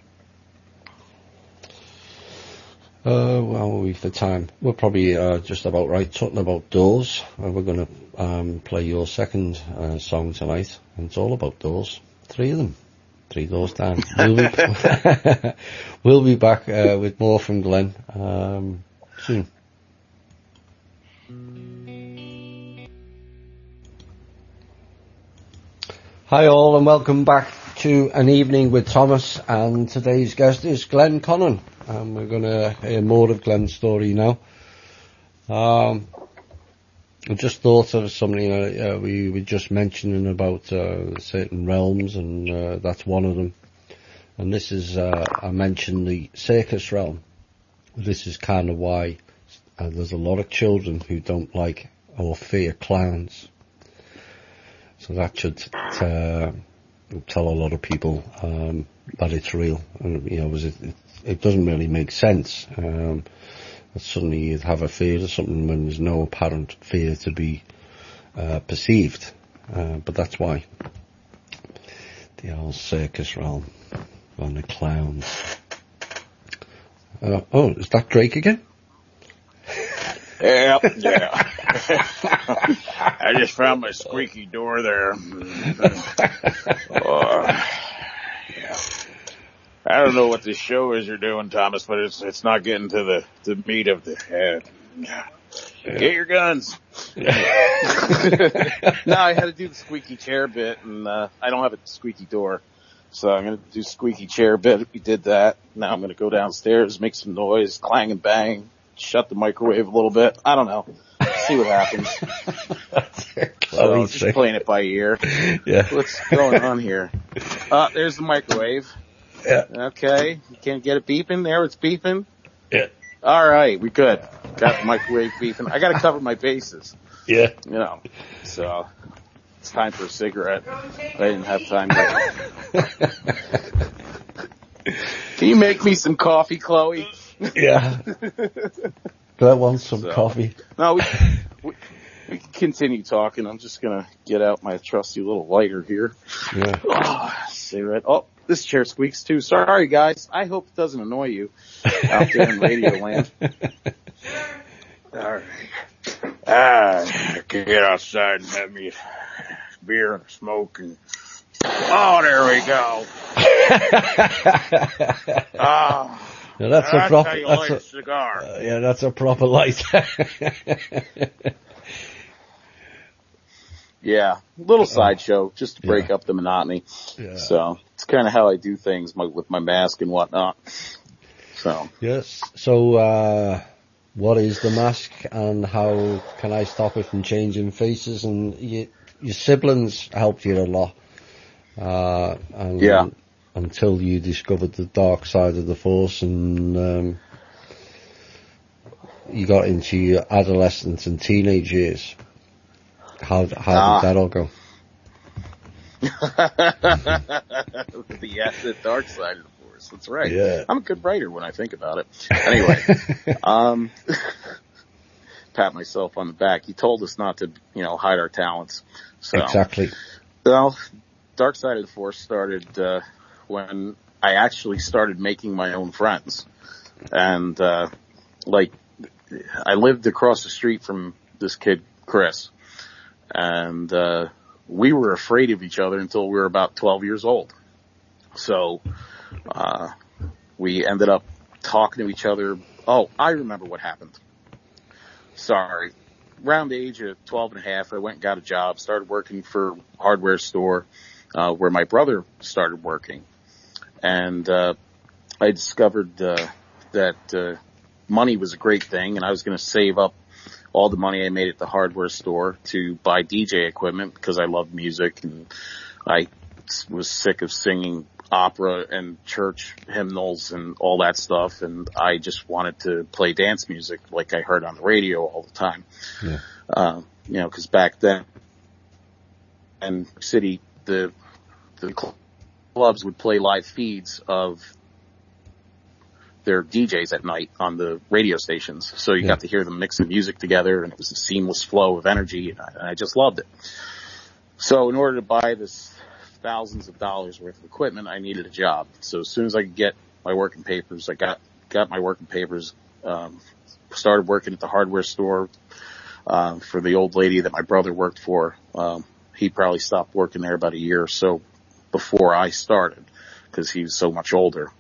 Well, we for time. We're probably just about right talking about doors. We're going to play your second song tonight, and it's all about doors. 3 of them. 3 doors down. We'll be back with more from Glenn soon. Hi all, and welcome back to An Evening with Thomas, and today's guest is Glenn Connon, and we're going to hear more of Glenn's story now. I just thought of something we were just mentioning about certain realms, and that's one of them. And this is, I mentioned the circus realm. This is kind of why there's a lot of children who don't like or fear clowns. So that should tell a lot of people that it's real, and it doesn't really make sense. That suddenly you'd have a fear of something when there's no apparent fear to be perceived, but that's why the old circus realm and the clowns. Oh, is that Drake again? Yeah. I just found my squeaky door there. Yeah. I don't know what this show is you're doing, Thomas, but it's not getting to the meat of the head. Get your guns. No, I had to do the squeaky chair bit, and I don't have a squeaky door. So I'm going to do squeaky chair bit. We did that. Now I'm going to go downstairs, make some noise, clang and bang, shut the microwave a little bit. I don't know. See what happens. So just playing it by ear. Yeah. What's going on here? There's the microwave. Yeah. Okay. You can't get it beeping there. It's beeping. Yeah. All right. We good. Got the microwave beeping. I got to cover my bases. Yeah. So it's time for a cigarette. I didn't have time yet. Can you make me some coffee, Chloe? Yeah. Glenn wants some coffee. No, we can continue talking. I'm just going to get out my trusty little lighter here. Yeah. Cigarette. Oh, this chair squeaks too. Sorry, guys. I hope it doesn't annoy you out there in radio land. All right. Get outside and have me a beer and a smoke. And oh, there we go. Now that's a proper. How you light a cigar. Yeah, that's a proper light. Yeah, little sideshow just to break up the monotony. Yeah. So it's kind of how I do things with my mask and whatnot. So yes. So what is the mask, and how can I stop it from changing faces? And your siblings helped you a lot. And yeah. Until you discovered the dark side of the Force, and you got into your adolescence and teenage years. How did that all go? The dark side of the Force. That's right. Yeah. I'm a good writer when I think about it. Anyway, pat myself on the back. You told us not to, hide our talents. So, exactly. Well, dark side of the Force started when I actually started making my own friends, and I lived across the street from this kid Chris. And we were afraid of each other until we were about 12 years old. So we ended up talking to each other. Oh, I remember what happened. Sorry. Around the age of 12 and a half, I went and got a job, started working for a hardware store where my brother started working. And I discovered that money was a great thing, and I was going to save up all the money I made at the hardware store to buy DJ equipment because I loved music, and I was sick of singing opera and church hymnals and all that stuff, and I just wanted to play dance music like I heard on the radio all the time. Yeah. Because back then in city, the clubs would play live feeds of their DJs at night on the radio stations. So you got to hear them mix the music together, and it was a seamless flow of energy, and I just loved it. So in order to buy this thousands of dollars worth of equipment, I needed a job. So as soon as I could get my working papers, I got my working papers, started working at the hardware store, for the old lady that my brother worked for. He probably stopped working there about a year or so before I started because he was so much older.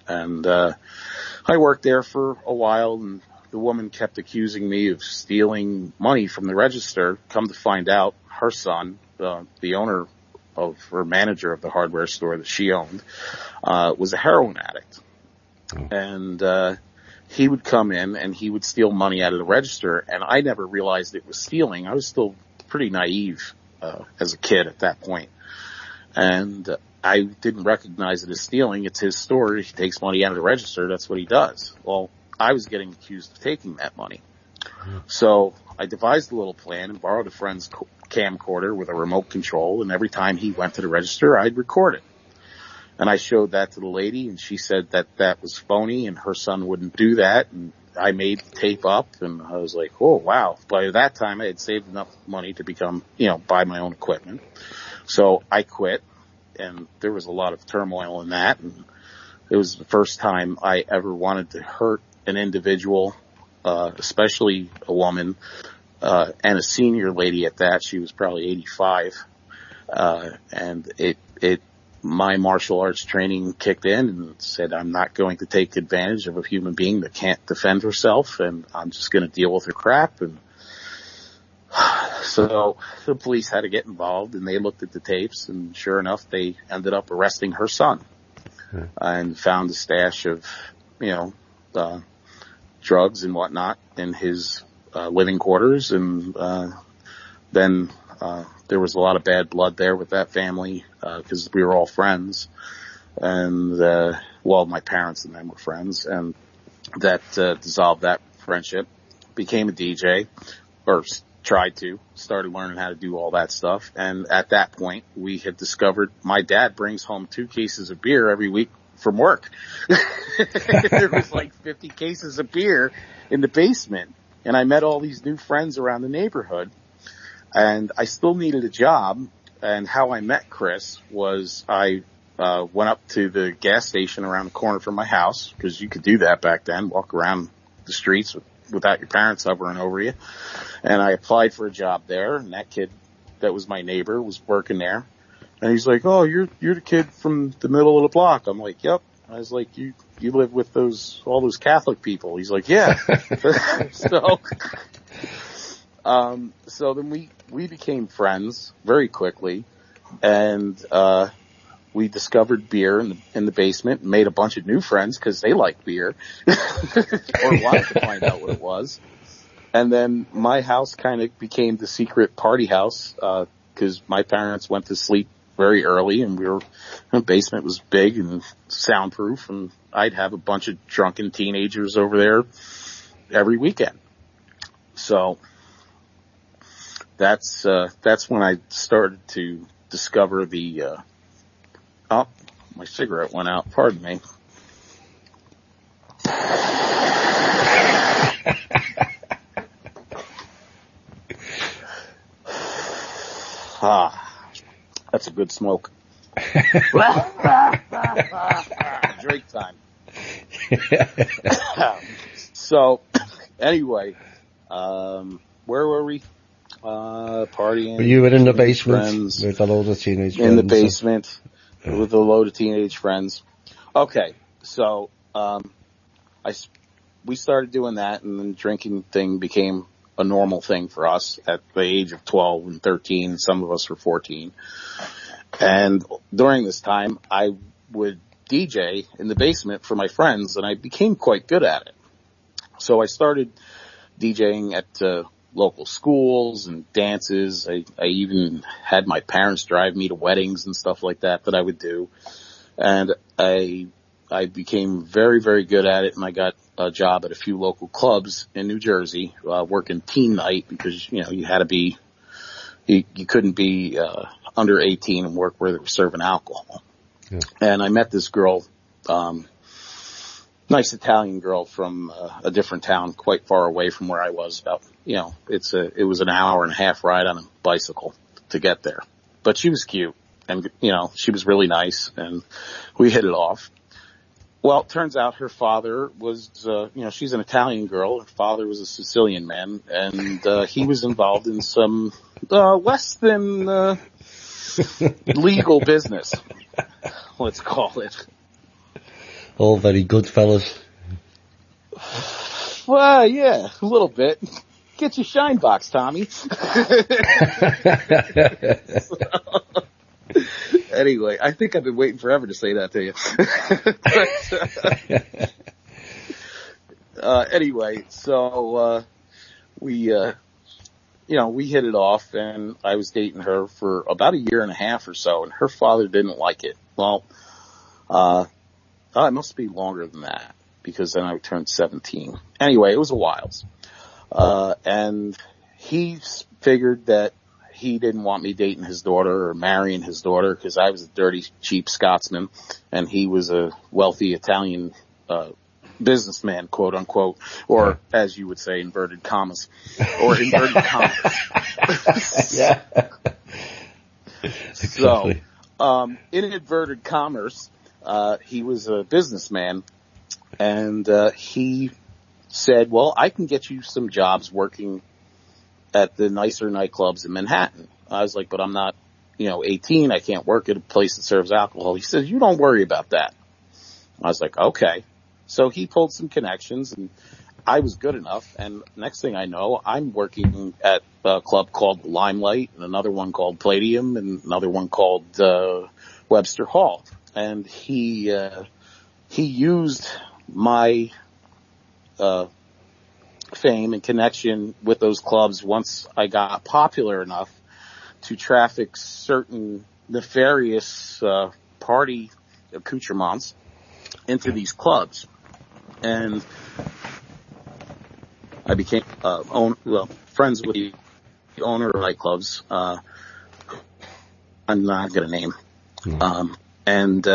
And I worked there for a while, and the woman kept accusing me of stealing money from the register. Come to find out, her son, the owner of, or manager of the hardware store that she owned, was a heroin addict. And he would come in and he would steal money out of the register, and I never realized it was stealing. I was still pretty naive as a kid at that point. And I didn't recognize it as stealing. It's his store. He takes money out of the register. That's what he does. Well, I was getting accused of taking that money. So I devised a little plan and borrowed a friend's camcorder with a remote control, and every time he went to the register, I'd record it. And I showed that to the lady, and she said that that was phony, and her son wouldn't do that, and I made the tape up, and I was like, oh, wow. By that time, I had saved enough money to buy my own equipment. So I quit, and there was a lot of turmoil in that, and it was the first time I ever wanted to hurt an individual, especially a woman, and a senior lady at that. She was probably 85. And my martial arts training kicked in and said, I'm not going to take advantage of a human being that can't defend herself, and I'm just going to deal with her crap. And so the police had to get involved, and they looked at the tapes, and sure enough, they ended up arresting her son and found a stash of, drugs and whatnot in his living quarters. And then there was a lot of bad blood there with that family because we were all friends. And, my parents and them were friends, and that dissolved that friendship. Became a DJ, or started learning how to do all that stuff. And at that point, we had discovered my dad brings home 2 cases of beer every week from work. There was like 50 cases of beer in the basement. And I met all these new friends around the neighborhood, and I still needed a job. And how I met Chris was I went up to the gas station around the corner from my house, because you could do that back then, walk around the streets without your parents hovering over you. And I applied for a job there, and that kid that was my neighbor was working there. And he's like, oh, you're the kid from the middle of the block. I'm like, yep. I was like, you live with all those Catholic people. He's like, yeah. So then we became friends very quickly, and we discovered beer in the basement and made a bunch of new friends because they liked beer or wanted to find out what it was. And then my house kind of became the secret party house because my parents went to sleep very early, and the basement was big and soundproof, and I'd have a bunch of drunken teenagers over there every weekend. So that's when I started to discover my cigarette went out. Pardon me. That's a good smoke. Drink time. So, anyway, where were we? Partying. You were in the basement friends, with a load of teenage friends. In the basement with a load of teenage friends. Okay, so we started doing that, and then drinking thing became a normal thing for us at the age of 12 and 13. Some of us were 14. And during this time, I would DJ in the basement for my friends, and I became quite good at it. So I started DJing at local schools and dances. I even had my parents drive me to weddings and stuff like that I would do. And I became very, very good at it, and I got a job at a few local clubs in New Jersey, working teen night, because, you had to be, you couldn't be, under 18 and work where they were serving alcohol. Yeah. And I met this girl, nice Italian girl from a different town, quite far away from where I was. About, it was an hour and a half ride on a bicycle to get there. But she was cute, and she was really nice, and we hit it off. Well, it turns out her father was, she's an Italian girl. Her father was a Sicilian man, and he was involved in some less than legal business, let's call it. All very good fellas. Well, yeah, a little bit. Get your shine box, Tommy. Anyway, I think I've been waiting forever to say that to you. Anyway, so we hit it off, and I was dating her for about a year and a half or so, and her father didn't like it. Well, it must be longer than that, because then I turned 17. Anyway, it was a while. And he figured that he didn't want me dating his daughter or marrying his daughter because I was a dirty, cheap Scotsman and he was a wealthy Italian businessman, quote unquote, or as you would say, inverted commas, or inverted commas. Yeah. So, in inverted commas, he was a businessman, and he said, well, I can get you some jobs working at the nicer nightclubs in Manhattan. I was like, but I'm not, 18. I can't work at a place that serves alcohol. He says, you don't worry about that. I was like, okay. So he pulled some connections, and I was good enough. And next thing I know, I'm working at a club called Limelight, and another one called Palladium, and another one called Webster Hall. And he used my fame and connection with those clubs once I got popular enough to traffic certain nefarious party accoutrements into these clubs. And I became friends with the owner of nightclubs. I'm not going to name. And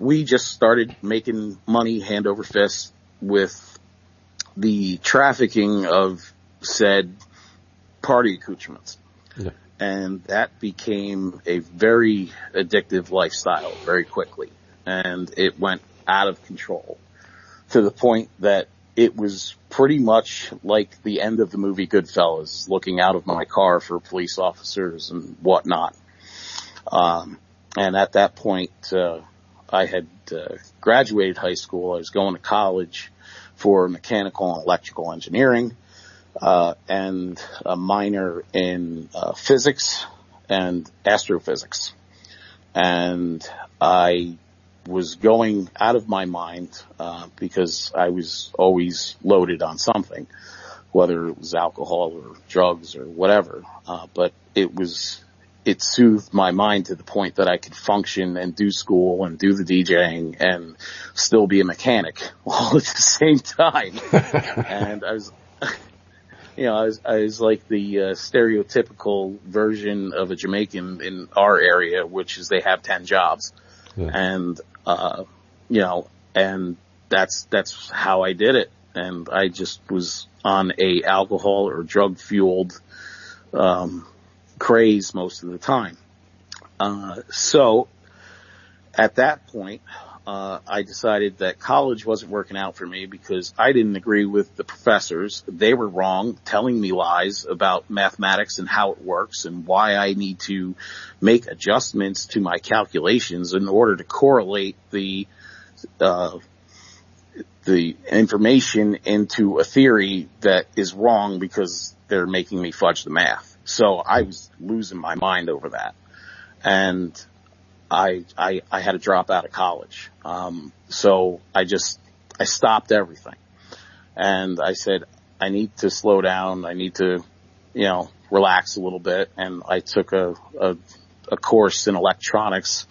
we just started making money hand over fist with the trafficking of said party accoutrements. Yeah. And that became a very addictive lifestyle very quickly. And it went out of control to the point that it was pretty much like the end of the movie Goodfellas, looking out of my car for police officers and whatnot. And at that point, I had graduated high school. I was going to college for mechanical and electrical engineering, and a minor in physics and astrophysics. And I was going out of my mind because I was always loaded on something, whether it was alcohol or drugs or whatever. But it soothed my mind to the point that I could function and do school and do the DJing and still be a mechanic all at the same time. And I was, I was like the stereotypical version of a Jamaican in our area, which is they have 10 jobs. Yeah. And, and that's how I did it. And I just was on a alcohol or drug fueled, craze most of the time. So at that point, I decided that college wasn't working out for me because I didn't agree with the professors. They were wrong, telling me lies about mathematics and how it works and why I need to make adjustments to my calculations in order to correlate the information into a theory that is wrong because they're making me fudge the math. So I was losing my mind over that. And I had to drop out of college. So I stopped everything. And I said, I need to slow down. I need to, relax a little bit. And I took a course in electronics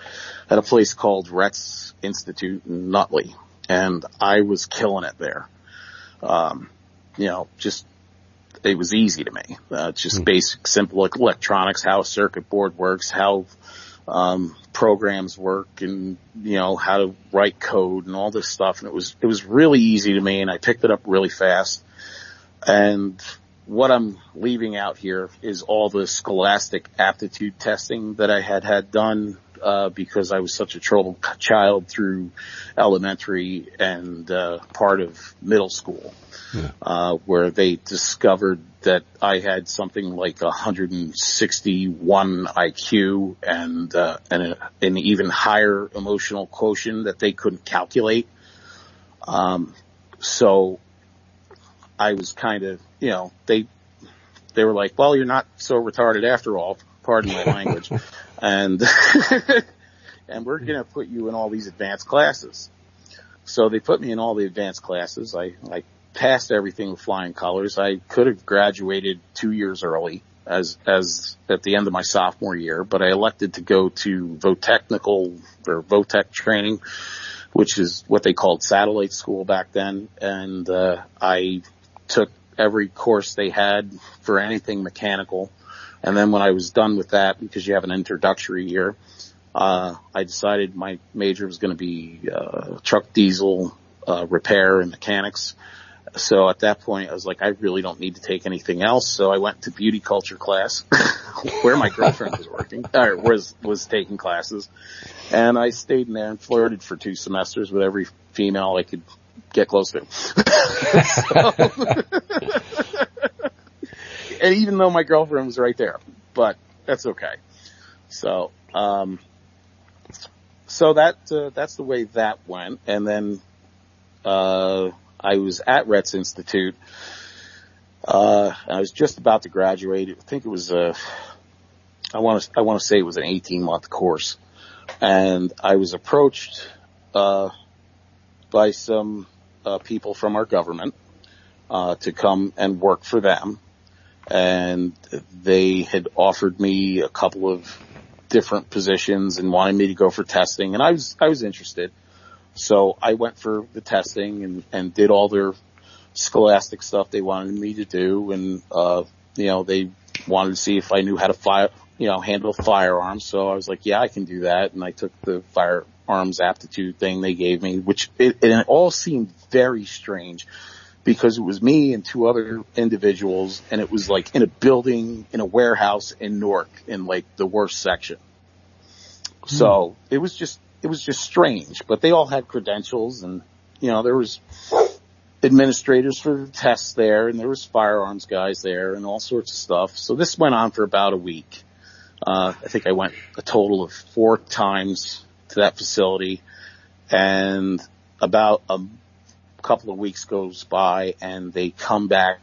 at a place called Retz Institute in Nutley. And I was killing it there. It was easy to me. Just basic, simple electronics, how a circuit board works, how programs work, and how to write code and all this stuff. And it was really easy to me, and I picked it up really fast. And what I'm leaving out here is all the scholastic aptitude testing that I had done because I was such a troubled child through elementary and part of middle school. Yeah. Where they discovered that I had something like 161 IQ and an even higher emotional quotient that they couldn't calculate. So I was kind of, they were like, well, you're not so retarded after all, pardon my language. And we're going to put you in all these advanced classes. So they put me in all the advanced classes. I passed everything with flying colors. I could have graduated 2 years early as at the end of my sophomore year, but I elected to go to VOTech training, which is what they called satellite school back then. And I took every course they had for anything mechanical. And then when I was done with that, because you have an introductory year, I decided my major was going to be truck diesel repair and mechanics. So at that point, I was like, I really don't need to take anything else. So I went to beauty culture class, where my girlfriend was working, or was taking classes, and I stayed in there and flirted for 2 semesters with every female I could get close to. And even though my girlfriend was right there, but that's okay. So, that's the way that went. And then, I was at Rhett's Institute. I was just about to graduate. I think it was I want to say it was an 18-month course. And I was approached, by some, people from our government, to come and work for them. And they had offered me a couple of different positions and wanted me to go for testing. And I was interested. So I went for the testing and did all their scholastic stuff they wanted me to do. And, they wanted to see if I knew how to handle firearms. So I was like, yeah, I can do that. And I took the firearms aptitude thing they gave me, which it all seemed very strange because it was me and 2 other individuals. And it was like in a building, in a warehouse in Newark in like the worst section. So it was just strange, but they all had credentials and, there was administrators for the tests there and there was firearms guys there and all sorts of stuff. So this went on for about a week. I think I went a total of 4 times to that facility, and about a couple of weeks goes by and they come back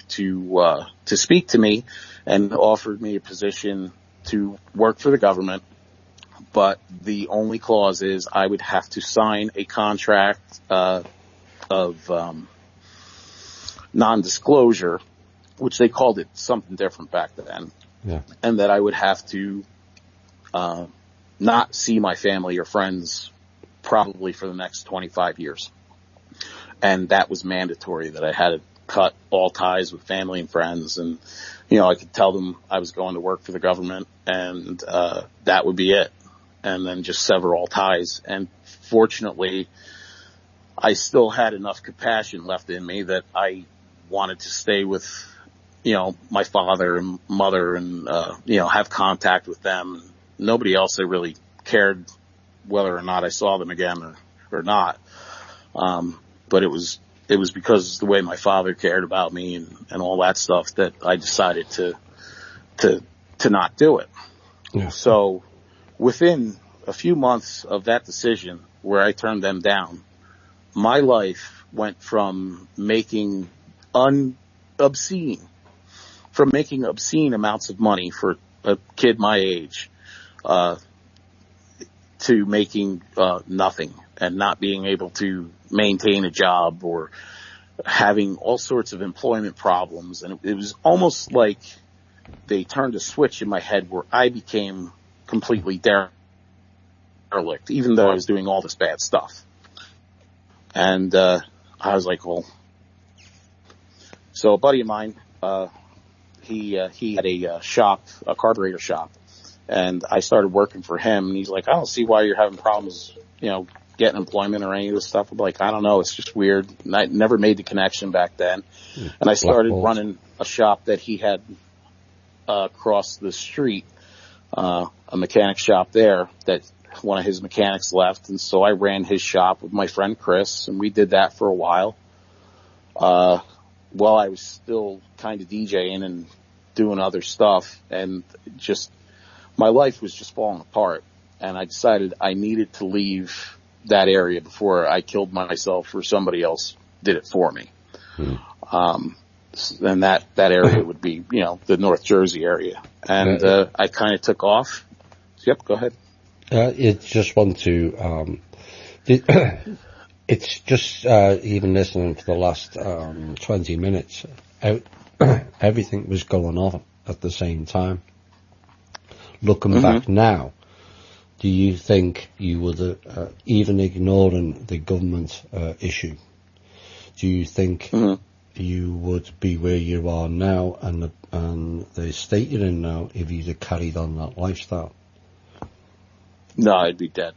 to speak to me and offered me a position to work for the government. But the only clause is I would have to sign a contract of non-disclosure, which they called it something different back then. Yeah. And that I would have to not see my family or friends probably for the next 25 years. And that was mandatory, that I had to cut all ties with family and friends. And, I could tell them I was going to work for the government and that would be it. And then just sever all ties. And fortunately, I still had enough compassion left in me that I wanted to stay with, my father and mother and, have contact with them. Nobody else that really cared whether or not I saw them again or not. But it was because the way my father cared about me and all that stuff that I decided to not do it. Yeah. So, within a few months of that decision where I turned them down, my life went from making obscene amounts of money for a kid my age, to making nothing and not being able to maintain a job or having all sorts of employment problems. And it was almost like they turned a switch in my head where I became completely derelict, even though I was doing all this bad stuff. And I was like, well, so a buddy of mine, he had a carburetor shop, and I started working for him. And he's like, I don't see why you're having problems, getting employment or any of this stuff. I'm like, I don't know, it's just weird. And I never made the connection back then. And I started running a shop that he had across the street. A mechanic shop there that one of his mechanics left. And so I ran his shop with my friend Chris, and we did that for a while. While I was still kind of DJing and doing other stuff, and just, my life was just falling apart. And I decided I needed to leave that area before I killed myself or somebody else did it for me. And that area would be, the North Jersey area. And, I kind of took off. Yep, go ahead. I just want to, it's just, even listening for the last, 20 minutes, everything was going on at the same time. Looking back now, do you think you would, even ignoring the government, issue, do you think you would be where you are now and the state you're in now if you'd have carried on that lifestyle? No, I'd be dead.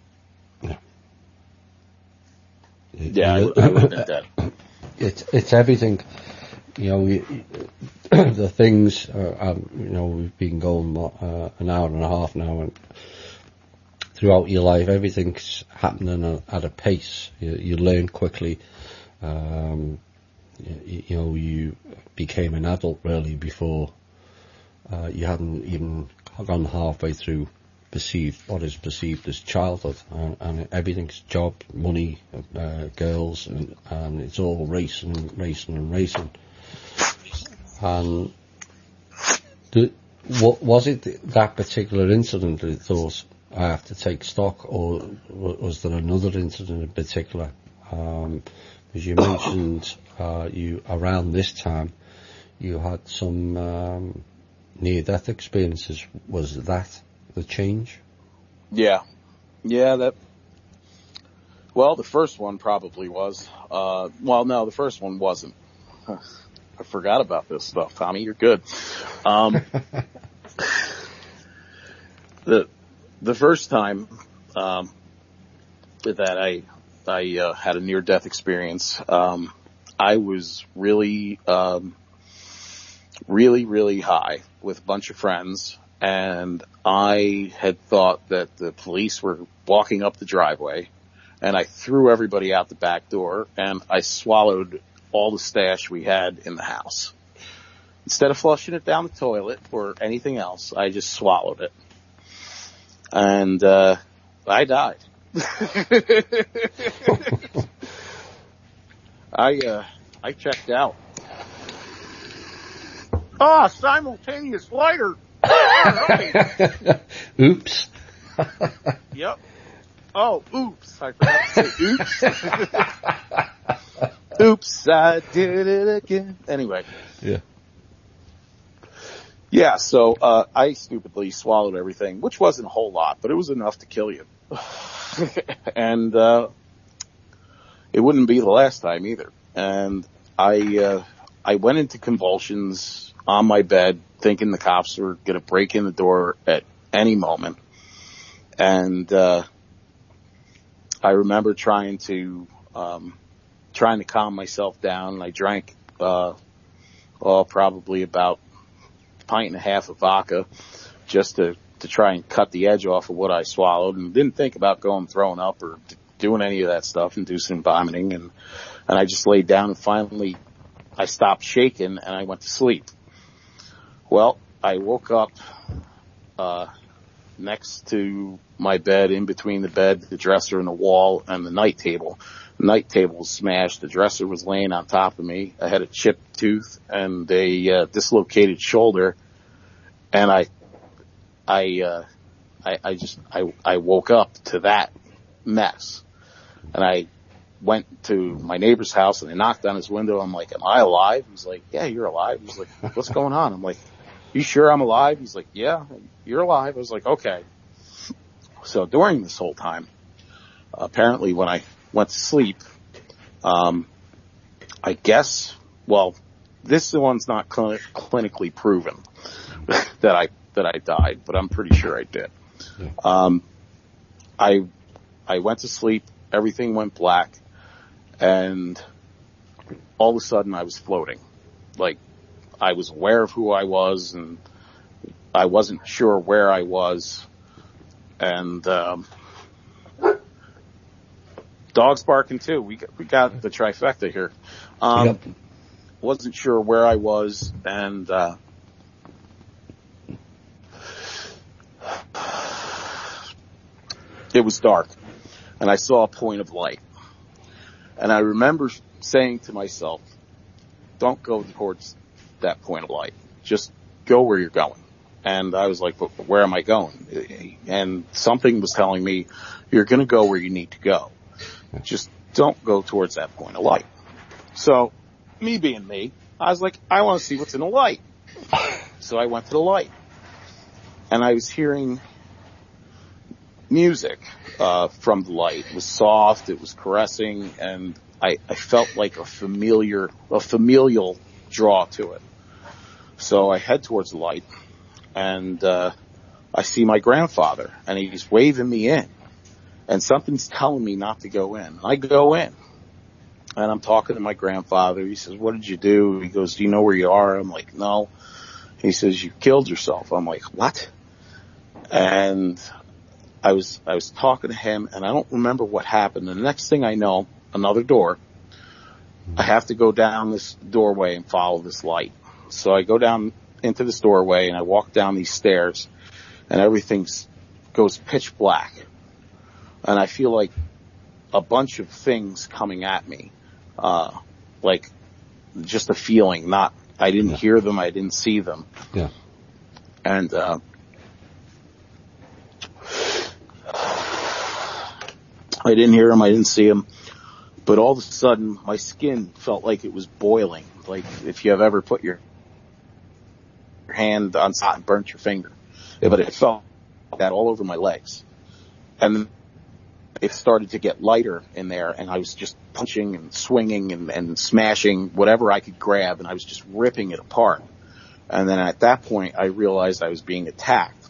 Yeah. I would have been dead. It's everything. The things, we've been going an hour and a half now, and throughout your life, everything's happening at a pace. You learn quickly. You became an adult really before you hadn't even gone halfway through what is perceived as childhood, and everything's job, money, girls, and it's all racing. And what was it that particular incident that thought I have to take stock, or was there another incident in particular? As you mentioned, you around this time you had some near-death experiences. Was that the change? Yeah. The first one probably was. No, the first one wasn't. I forgot about this stuff, Tommy. You're good. The first time that I had a near-death experience, I was really high with a bunch of friends, and I had thought that the police were walking up the driveway, and I threw everybody out the back door, and I swallowed all the stash we had in the house. Instead of flushing it down the toilet or anything else, I just swallowed it. And I died. I checked out. Simultaneous lighter. Right. Oops. Yep. Oh, oops. I forgot to say oops. Oops, I did it again. Anyway. Yeah. Yeah, so I stupidly swallowed everything, which wasn't a whole lot, but it was enough to kill you. And it wouldn't be the last time either. And I went into convulsions on my bed, thinking the cops were going to break in the door at any moment. And I remember trying to calm myself down. I drank probably about a pint and a half of vodka just to try and cut the edge off of what I swallowed, and didn't think about throwing up or doing any of that stuff, inducing vomiting. And I just laid down, and finally I stopped shaking and I went to sleep. Well, I woke up next to my bed, in between the bed, the dresser, and the wall, and the night table. The night table was smashed. The dresser was laying on top of me. I had a chipped tooth and a dislocated shoulder, and I woke up to that mess. And I went to my neighbor's house and I knocked on his window. I'm like, "Am I alive?" He's like, "Yeah, you're alive." He's like, "What's going on?" I'm like, "You sure I'm alive?" He's like, "Yeah, you're alive." I was like, "Okay." So during this whole time, apparently when I went to sleep, I guess, this one's not clinically proven that I died, but I'm pretty sure I did. I went to sleep, everything went black, and all of a sudden I was floating. Like, I was aware of who I was, and I wasn't sure where I was, and dogs barking too. We got the trifecta here. Yep. Wasn't sure where I was, and it was dark, and I saw a point of light. And I remember saying to myself, "Don't go towards that point of light. Just go where you're going." And I was like, "But where am I going?" And something was telling me, "You're going to go where you need to go. Just don't go towards that point of light." So, me being me, I was like, "I want to see what's in the light." So I went to the light, and I was hearing music from the light. It was soft, it was caressing, and I felt like a familial draw to it. So I head towards the light, and I see my grandfather, and he's waving me in, and something's telling me not to go in. I go in, and I'm talking to my grandfather. He says, "What did you do?" He goes, "Do you know where you are?" I'm like, "No." He says, "You killed yourself." I'm like, "What?" And I was talking to him, and I don't remember what happened. And the next thing I know, another door. I have to go down this doorway and follow this light. So I go down into this doorway, and I walk down these stairs, and everything goes pitch black. And I feel like a bunch of things coming at me, like just a feeling. I didn't hear them, I didn't see them. Yeah. And I didn't hear them, I didn't see them. But all of a sudden, my skin felt like it was boiling. Like if you have ever put your hand on something and burnt your finger. Yeah. But it felt like that all over my legs. And then it started to get lighter in there, and I was just punching and swinging and smashing whatever I could grab, and I was just ripping it apart. And then at that point, I realized I was being attacked.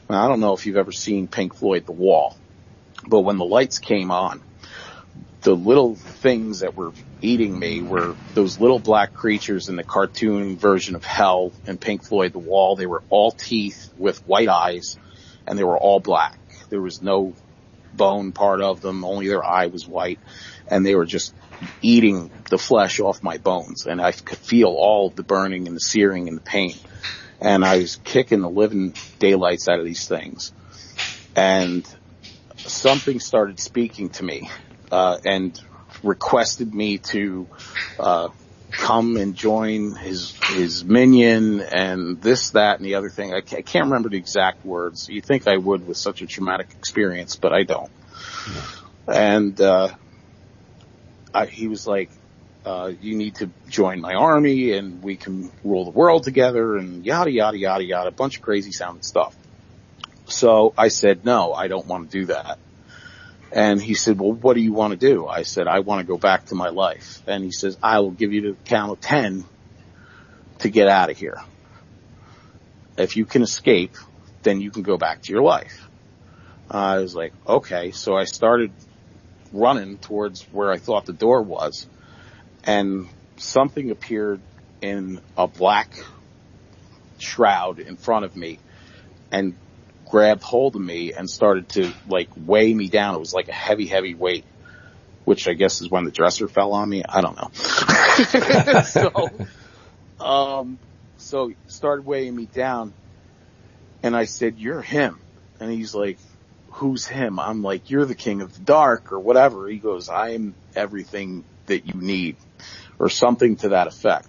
Now, I don't know if you've ever seen Pink Floyd, The Wall, but when the lights came on, the little things that were eating me were those little black creatures in the cartoon version of Hell and Pink Floyd, The Wall. They were all teeth with white eyes, and they were all black. There was no bone part of them, only their eye was white, and they were just eating the flesh off my bones, and I could feel all the burning and the searing and the pain. And I was kicking the living daylights out of these things. And something started speaking to me, and requested me to come and join his minion and this, that, and the other thing. I can't remember the exact words. You'd think I would with such a traumatic experience, but I don't. And he was like, you need to join my army and we can rule the world together and yada, yada, yada, yada, a bunch of crazy sounding stuff. So I said, no, I don't want to do that. And he said, well, what do you want to do? I said, I want to go back to my life. And he says, I will give you the count of 10 to get out of here. If you can escape, then you can go back to your life. I was like, okay. So I started running towards where I thought the door was, and something appeared in a black shroud in front of me and grabbed hold of me and started to like weigh me down. It was like a heavy, heavy weight, which I guess is when the dresser fell on me. I don't know. So started weighing me down, and I said, you're him. And he's like, who's him? I'm like, you're the king of the dark or whatever. He goes, I am everything that you need, or something to that effect.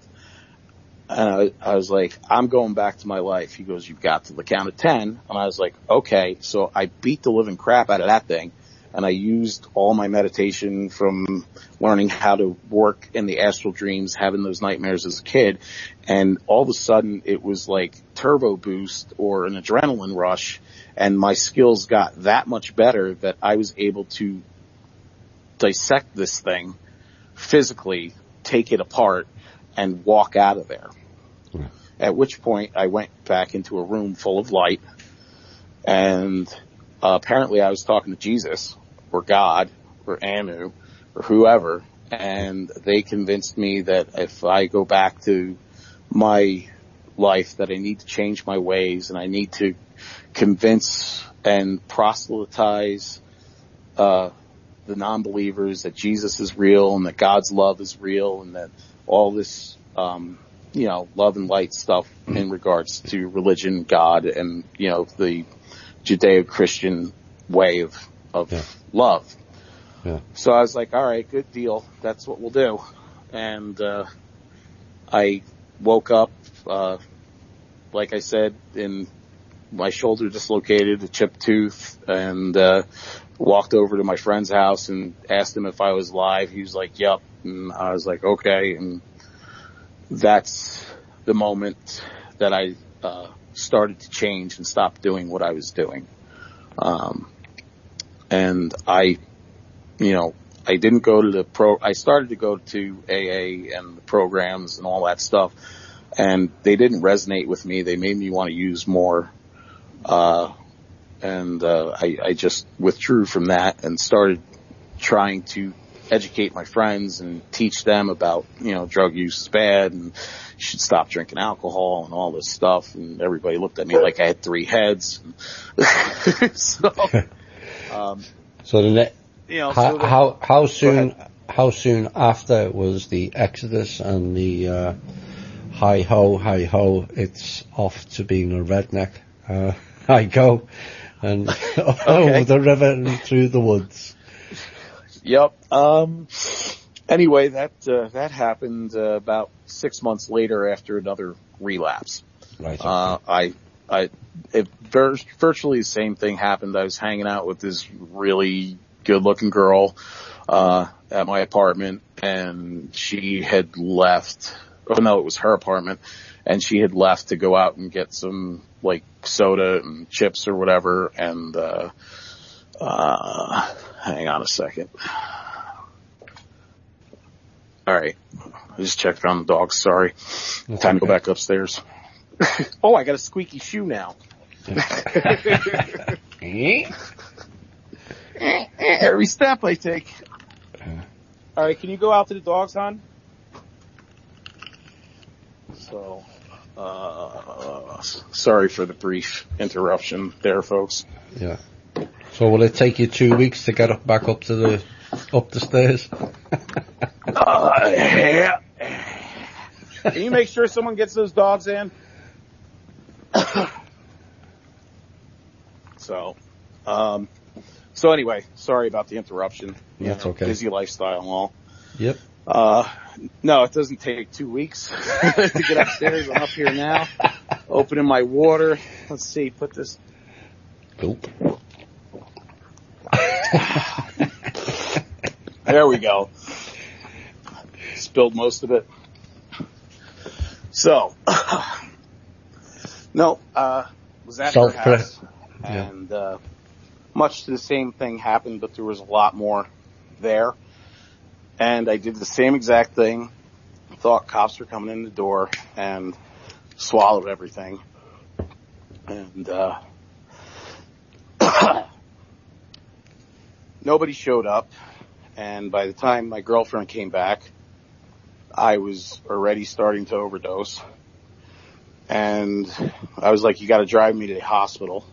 And I was like, I'm going back to my life. He goes, you've got to the count of 10. And I was like, okay. So I beat the living crap out of that thing. And I used all my meditation from learning how to work in the astral dreams, having those nightmares as a kid. And all of a sudden it was like turbo boost or an adrenaline rush. And my skills got that much better that I was able to dissect this thing physically, take it apart, and walk out of there. Yeah. At which point I went back into a room full of light, and apparently I was talking to Jesus or God or Anu or whoever, and they convinced me that if I go back to my life that I need to change my ways and I need to convince and proselytize the non-believers that Jesus is real and that God's love is real and that all this, love and light stuff in regards to religion, God, and, the Judeo-Christian way of love. Yeah. So I was like, all right, good deal. That's what we'll do. And, I woke up, like I said, in my shoulder dislocated, a chipped tooth, and, walked over to my friend's house and asked him if I was alive. He was like, yep. And I was like, okay. And that's the moment that I started to change and stop doing what I was doing. And I I didn't go to I started to go to AA and the programs and all that stuff, and they didn't resonate with me. They made me want to use more. I just withdrew from that and started trying to educate my friends and teach them about, drug use is bad and you should stop drinking alcohol and all this stuff. And everybody looked at me like I had 3 heads. So, how soon after was the exodus and the, hi ho, it's off to being a redneck, I go and over the river and through the woods. Yep. Anyway, that happened about 6 months later after another relapse. Right. Okay. Virtually the same thing happened. I was hanging out with this really good-looking girl at my apartment, and she had left. Oh no, it was her apartment, and she had left to go out and get some like soda and chips or whatever. And hang on a second. All right, I just checked on the dogs. Sorry, time to go back upstairs. Oh, I got a squeaky shoe now. Every step I take. All right, can you go out to the dogs, hon? So, sorry for the brief interruption there, folks. Yeah. So will it take you 2 weeks to get back up the stairs? Yeah. Can you make sure someone gets those dogs in? So anyway, sorry about the interruption. That's okay. Busy lifestyle and all. Yep. No, it doesn't take 2 weeks to get upstairs. I'm up here now, opening my water. Let's see, put this. Oop. There we go. Spilled most of it. So, was at her house, and much the same thing happened, but there was a lot more there. And I did the same exact thing. Thought cops were coming in the door, and swallowed everything. And nobody showed up. And by the time my girlfriend came back, I was already starting to overdose. And I was like, you got to drive me to the hospital.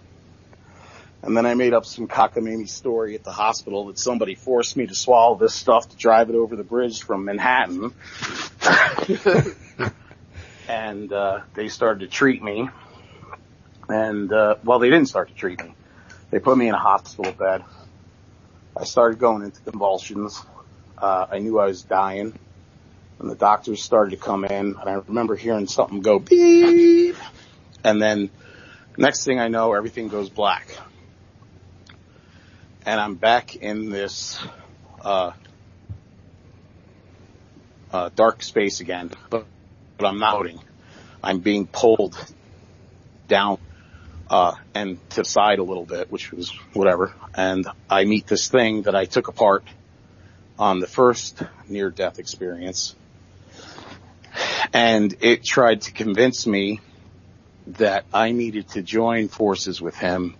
And then I made up some cockamamie story at the hospital that somebody forced me to swallow this stuff to drive it over the bridge from Manhattan. And they started to treat me. And, they didn't start to treat me. They put me in a hospital bed. I started going into convulsions. I knew I was dying. And the doctors started to come in. And I remember hearing something go beep. And then next thing I know, everything goes black. And I'm back in this dark space again, but I'm not floating. I'm being pulled down and to the side a little bit, which was whatever. And I meet this thing that I took apart on the first near-death experience, and it tried to convince me that I needed to join forces with him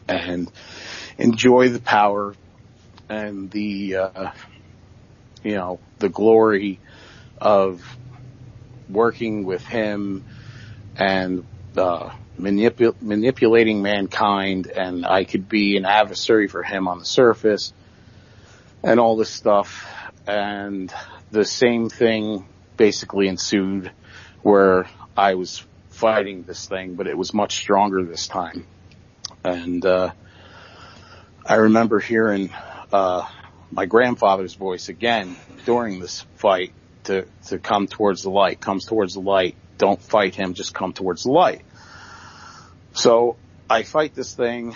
and enjoy the power and the glory of working with him and manipulating mankind, and I could be an adversary for him on the surface and all this stuff. And the same thing basically ensued, where I was fighting this thing, but it was much stronger this time. And I remember hearing my grandfather's voice again during this fight to come towards the light. Comes towards the light. Don't fight him. Just come towards the light. So I fight this thing.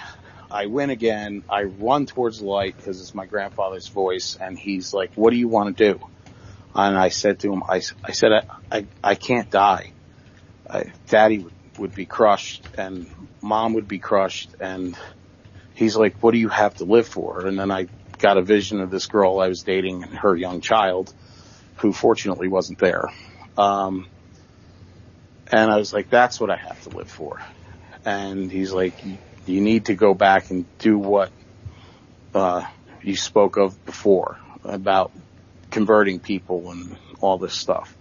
I win again. I run towards the light because it's my grandfather's voice, and he's like, "What do you want to do?" And I said to him, I said, I can't die. Daddy would be crushed, and Mom would be crushed, and he's like, "What do you have to live for?" And then I got a vision of this girl I was dating and her young child, who fortunately wasn't there. And I was like, that's what I have to live for. And he's like, you need to go back and do what you spoke of before about converting people and all this stuff.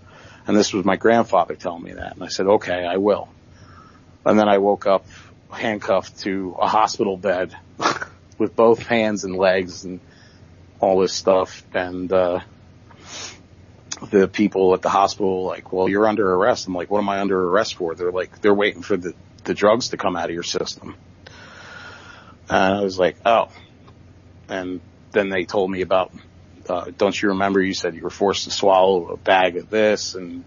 And this was my grandfather telling me that. And I said, okay, I will. And then I woke up handcuffed to a hospital bed with both hands and legs and all this stuff. And the people at the hospital were like, well, you're under arrest. I'm like, what am I under arrest for? They're like, they're waiting for the drugs to come out of your system. And I was like, oh. And then they told me about, don't you remember you said you were forced to swallow a bag of this and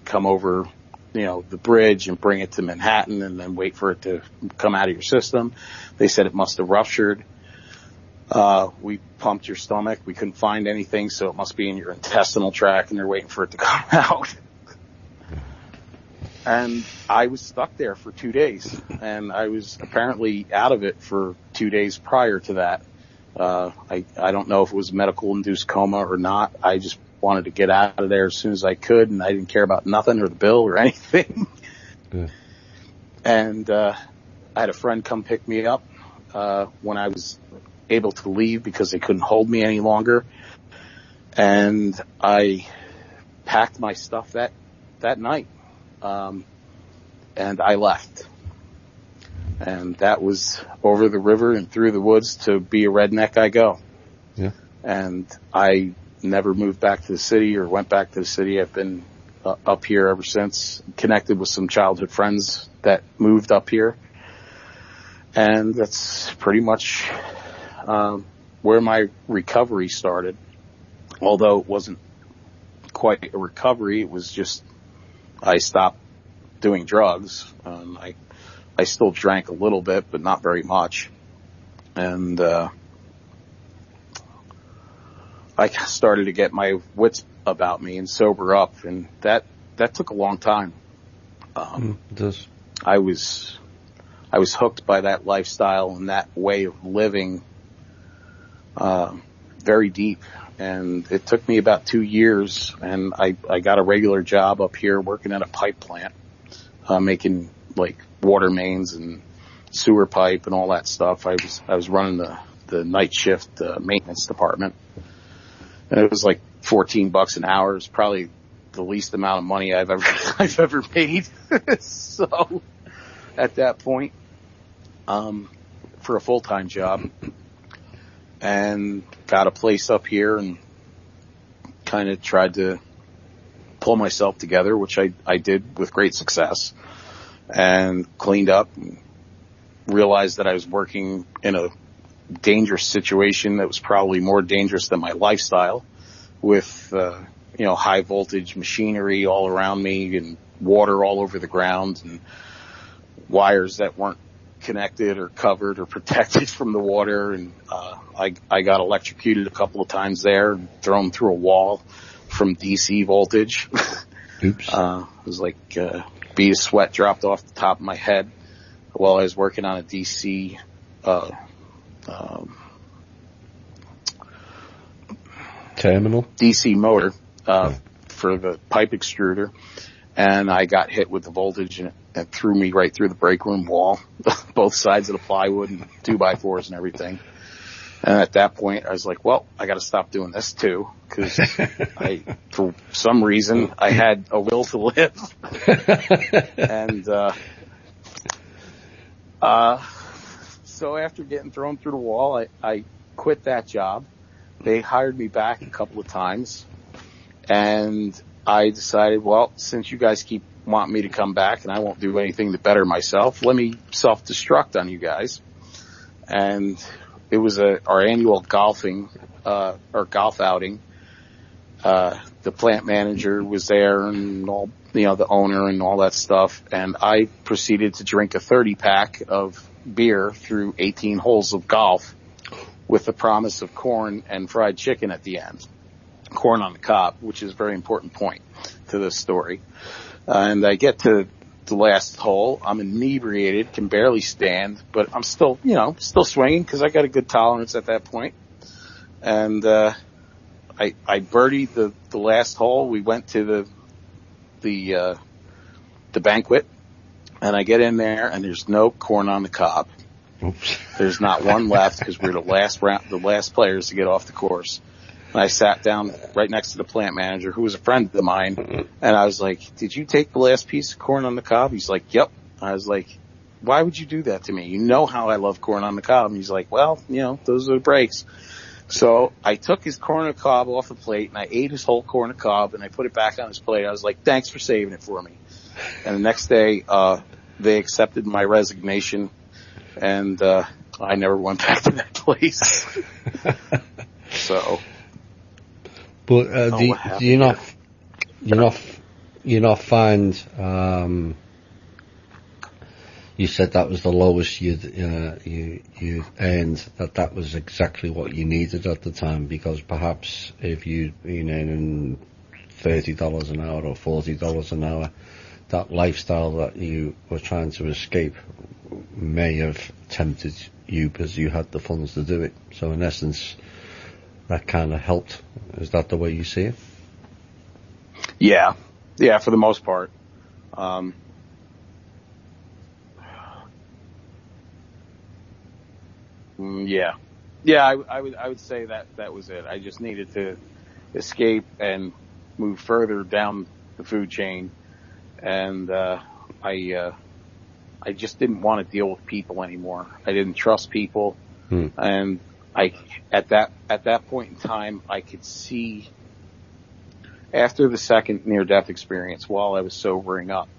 come over, the bridge and bring it to Manhattan and then wait for it to come out of your system. They said it must have ruptured. We pumped your stomach. We couldn't find anything, so it must be in your intestinal tract and they're waiting for it to come out. And I was stuck there for 2 days, and I was apparently out of it for 2 days prior to that. I don't know if it was medical induced coma or not. I just wanted to get out of there as soon as I could, and I didn't care about nothing or the bill or anything. Yeah. And I had a friend come pick me up when I was able to leave because they couldn't hold me any longer. And I packed my stuff that night. And I left. And that was over the river and through the woods to be a redneck I go. Yeah. And I never moved back to the city or went back to the city. I've been up here ever since, connected with some childhood friends that moved up here. And that's pretty much where my recovery started. Although it wasn't quite a recovery, it was just I stopped doing drugs. I still drank a little bit, but not very much. And I started to get my wits about me and sober up, and that took a long time. It does. I was hooked by that lifestyle and that way of living very deep. And it took me about 2 years, and I got a regular job up here working at a pipe plant, making like water mains and sewer pipe and all that stuff. I was running the night shift maintenance department, and it was like $14 an hour. It's probably the least amount of money I've ever made. So at that point, for a full-time job, and got a place up here and kind of tried to pull myself together, which I did with great success, and cleaned up and realized that I was working in a dangerous situation that was probably more dangerous than my lifestyle, with high voltage machinery all around me and water all over the ground and wires that weren't connected or covered or protected from the water. And I got electrocuted a couple of times there and thrown through a wall from DC voltage. Oops. It was like a bead of sweat dropped off the top of my head while I was working on a DC terminal DC motor for the pipe extruder, and I got hit with the voltage and it threw me right through the break room wall, both sides of the plywood and 2x4s and everything. And at that point, I was like, well, I got to stop doing this too, because for some reason, I had a will to live. And so after getting thrown through the wall, I quit that job. They hired me back a couple of times, and I decided, well, since you guys keep wanting me to come back and I won't do anything to better myself, let me self-destruct on you guys. And it was our annual golf outing. The plant manager was there and all, the owner and all that stuff. And I proceeded to drink a 30-pack of beer through 18 holes of golf with the promise of corn and fried chicken at the end. Corn on the cob, which is a very important point to this story. And I get to the last hole. I'm inebriated, can barely stand, but I'm still, still swinging because I got a good tolerance at that point. and I birdied the last hole. We went to the banquet, and I get in there, and there's no corn on the cob. Oops. There's not one left because we're the last players to get off the course. And I sat down right next to the plant manager, who was a friend of mine, and I was like, "Did you take the last piece of corn on the cob?" He's like, "Yep." I was like, "Why would you do that to me? You know how I love corn on the cob." And he's like, "Well, those are the breaks." So I took his corn on the cob off the plate, and I ate his whole corn on the cob, and I put it back on his plate. I was like, "Thanks for saving it for me." And the next day, they accepted my resignation, and I never went back to that place. So. But do you not find? You said that was the lowest you earned. That was exactly what you needed at the time, because perhaps if you'd been earning $30 an hour or $40 an hour, that lifestyle that you were trying to escape may have tempted you because you had the funds to do it. So in essence, that kind of helped. Is that the way you see it? Yeah, for the most part. I would say that was it. I just needed to escape and move further down the food chain, and I just didn't want to deal with people anymore. I didn't trust people, and at that point in time, I could see, after the second near-death experience, while I was sobering up,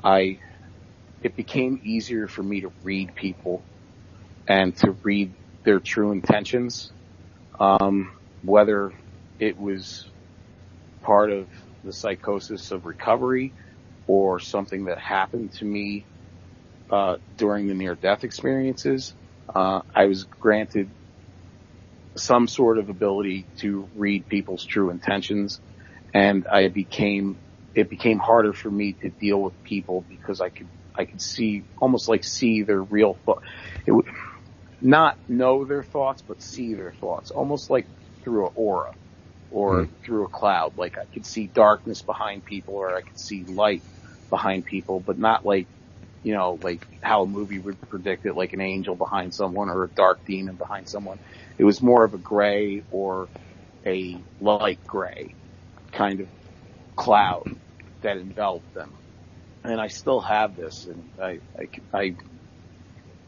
it became easier for me to read people and to read their true intentions, whether it was part of the psychosis of recovery or something that happened to me during the near-death experiences. I was granted some sort of ability to read people's true intentions, and it became harder for me to deal with people because I could see, almost like see their real thought. It would not know their thoughts, but see their thoughts, almost like through an aura or through a cloud. Like I could see darkness behind people, or I could see light behind people, but not like, like how a movie would predict it, like an angel behind someone or a dark demon behind someone. It was more of a gray or a light gray kind of cloud that enveloped them. And I still have this, and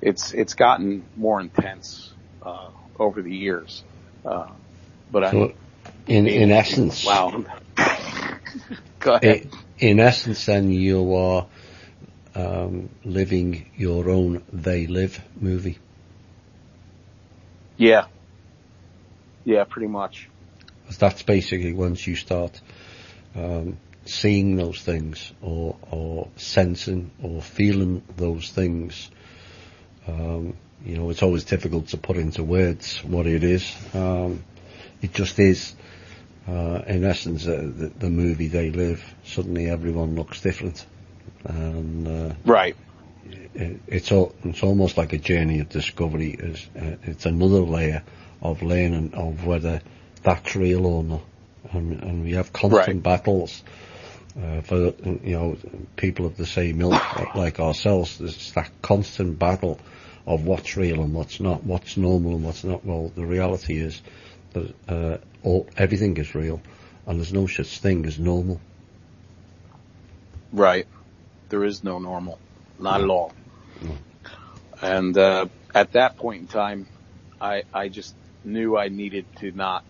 it's gotten more intense over the years. But so in essence, wow. Go ahead. In essence, then you are living your own They Live movie. Yeah, pretty much. That's basically once you start seeing those things or sensing or feeling those things. It's always difficult to put into words what it is. It just is. In essence, the movie They Live, suddenly everyone looks different. And right. It's almost like a journey of discovery. It's another layer of learning of whether that's real or not. And we have constant battles for people of the same ilk like ourselves. There's that constant battle of what's real and what's not, what's normal and what's not. Well, the reality is that everything is real, and there's no such thing as normal. Right. There is no normal, not at all. No. And at that point in time, I just knew I needed to not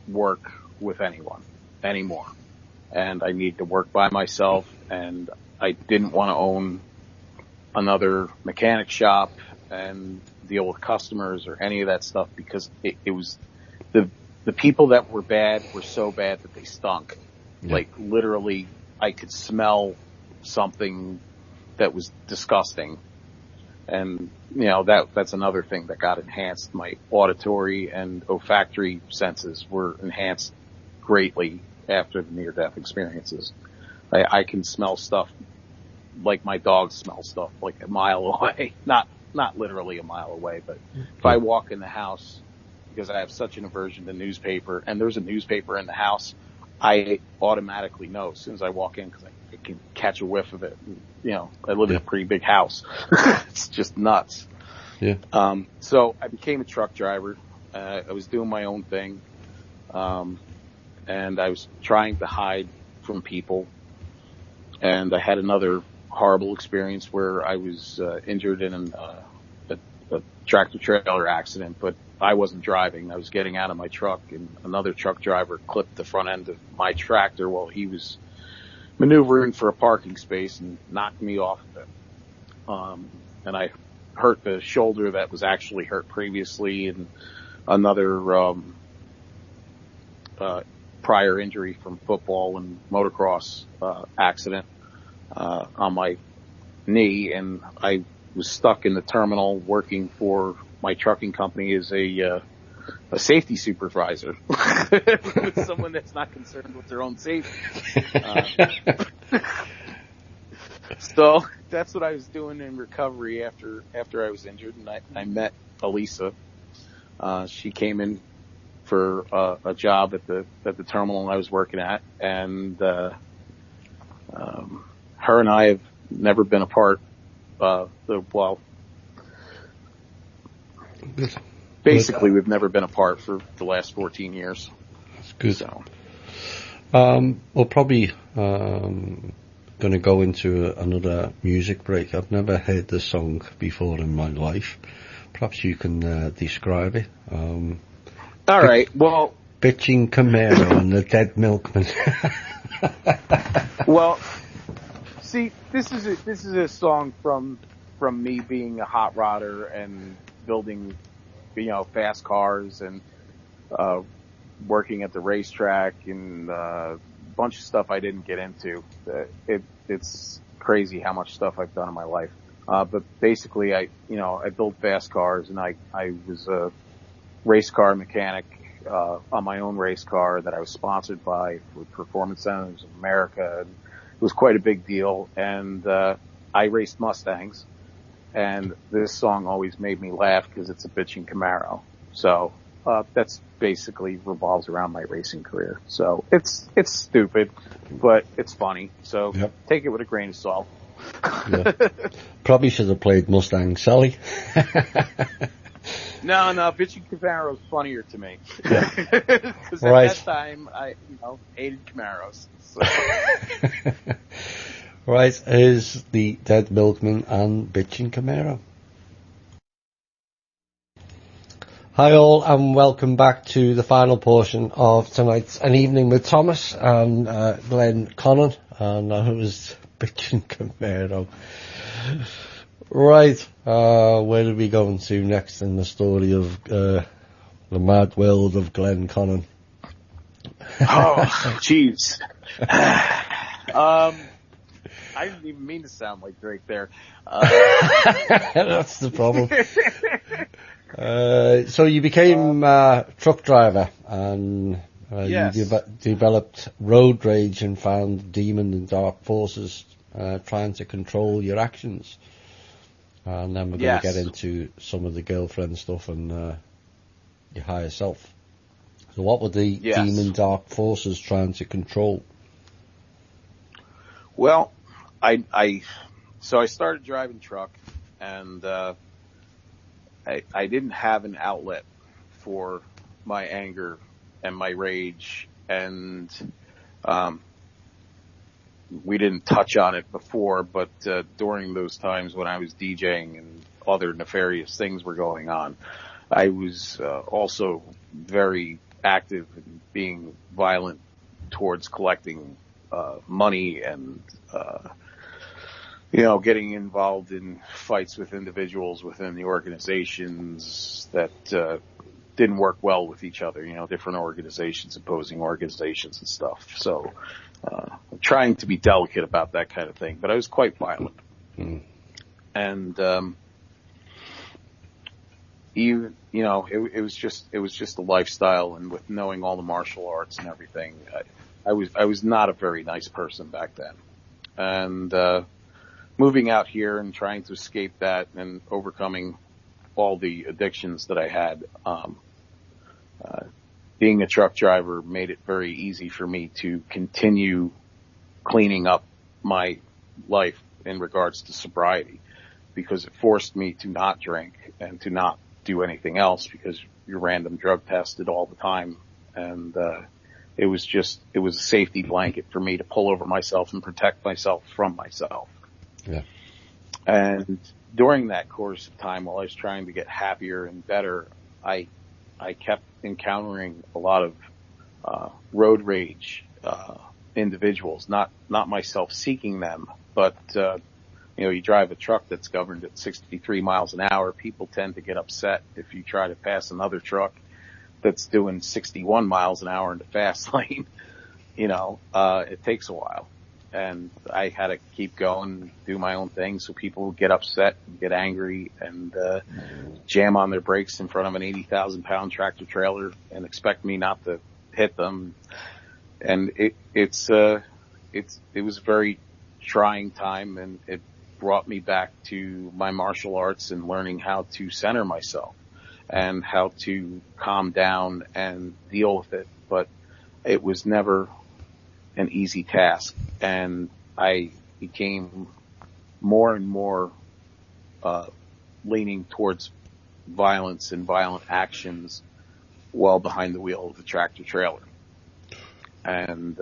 work with anyone anymore, and I needed to work by myself, and I didn't want to own another mechanic shop and deal with customers or any of that stuff, because it was the people that were bad were so bad that they stunk. Yeah. Like literally, I could smell something that was disgusting, and that's another thing that got enhanced. My auditory and olfactory senses were enhanced greatly after the near-death experiences. I can smell stuff like my dogs smell stuff, like a mile away. Not literally a mile away, but if I walk in the house because I have such an aversion to newspaper, and there's a newspaper in the house, I automatically know as soon as I walk in because I can catch a whiff of it. And, I live in a pretty big house. It's just nuts. Yeah. So I became a truck driver. I was doing my own thing. And I was trying to hide from people. And I had another horrible experience where I was injured in a tractor trailer accident, but I wasn't driving. I was getting out of my truck, and another truck driver clipped the front end of my tractor while he was maneuvering for a parking space and knocked me off of it. And I hurt the shoulder that was actually hurt previously, and another prior injury from football and motocross accident on my knee, and I was stuck in the terminal working for my trucking company as a safety supervisor with someone that's not concerned with their own safety. So that's what I was doing in recovery after I was injured, and I met Elisa. She came in for a job at the terminal I was working at, and her and I have never been apart. Basically, we've never been apart for the last 14 years. That's good. So, we're probably going to go into another music break. I've never heard this song before in my life. Perhaps you can describe it. All right. Well, Bitching Camaro and the Dead Milkman. Well, see, this is a song from me being a hot rodder and building, fast cars and working at the racetrack and a bunch of stuff I didn't get into. It's crazy how much stuff I've done in my life. But basically, I built fast cars, and I was a race car mechanic on my own race car that I was sponsored by for Performance Centers of America. And it was quite a big deal, and I raced Mustangs, and this song always made me laugh because it's a bitching Camaro. So that's basically revolves around my racing career. So it's stupid, but it's funny. So Take it with a grain of salt. Yeah. Probably should have played Mustang Sally. No, bitching Camaro is funnier to me. Yeah. Because at that time, I hated Camaros. So. Right, here's the Dead Milkman and Bitching Camaro. Hi all, and welcome back to the final portion of tonight's An Evening with Thomas and Glenn Connon, and it was Bitching Camaro. Right, where are we going to next in the story of the mad world of Glenn Connon? Oh, jeez. I didn't even mean to sound like Drake there. That's the problem. So you became a truck driver, and yes. you developed road rage and found demon and dark forces trying to control your actions. And then we're going to get into some of the girlfriend stuff and your higher self. So what were the demon dark forces trying to control? Well, I started driving truck, and I didn't have an outlet for my anger and my rage, and we didn't touch on it before, but during those times when I was DJing and other nefarious things were going on, I was also very active in being violent towards collecting money and getting involved in fights with individuals within the organizations that didn't work well with each other, different organizations, opposing organizations and stuff. So trying to be delicate about that kind of thing, but I was quite violent. And even it was just a lifestyle, and with knowing all the martial arts and everything, I was not a very nice person back then. And moving out here and trying to escape that and overcoming all the addictions that I had, being a truck driver made it very easy for me to continue cleaning up my life in regards to sobriety, because it forced me to not drink and to not do anything else, because you're random drug tested all the time. And, it was a safety blanket for me to pull over myself and protect myself from myself. Yeah. And during that course of time, while I was trying to get happier and better, I kept encountering a lot of, road rage, individuals, not myself seeking them, but, you drive a truck that's governed at 63 miles an hour. People tend to get upset if you try to pass another truck that's doing 61 miles an hour in the fast lane. It takes a while. And I had to keep going, do my own thing, so people would get upset, get angry, and jam on their brakes in front of an 80,000-pound tractor trailer and expect me not to hit them. And it was a very trying time, and it brought me back to my martial arts and learning how to center myself and how to calm down and deal with it. But it was never an easy task, and I became more and more leaning towards violence and violent actions while behind the wheel of the tractor trailer. And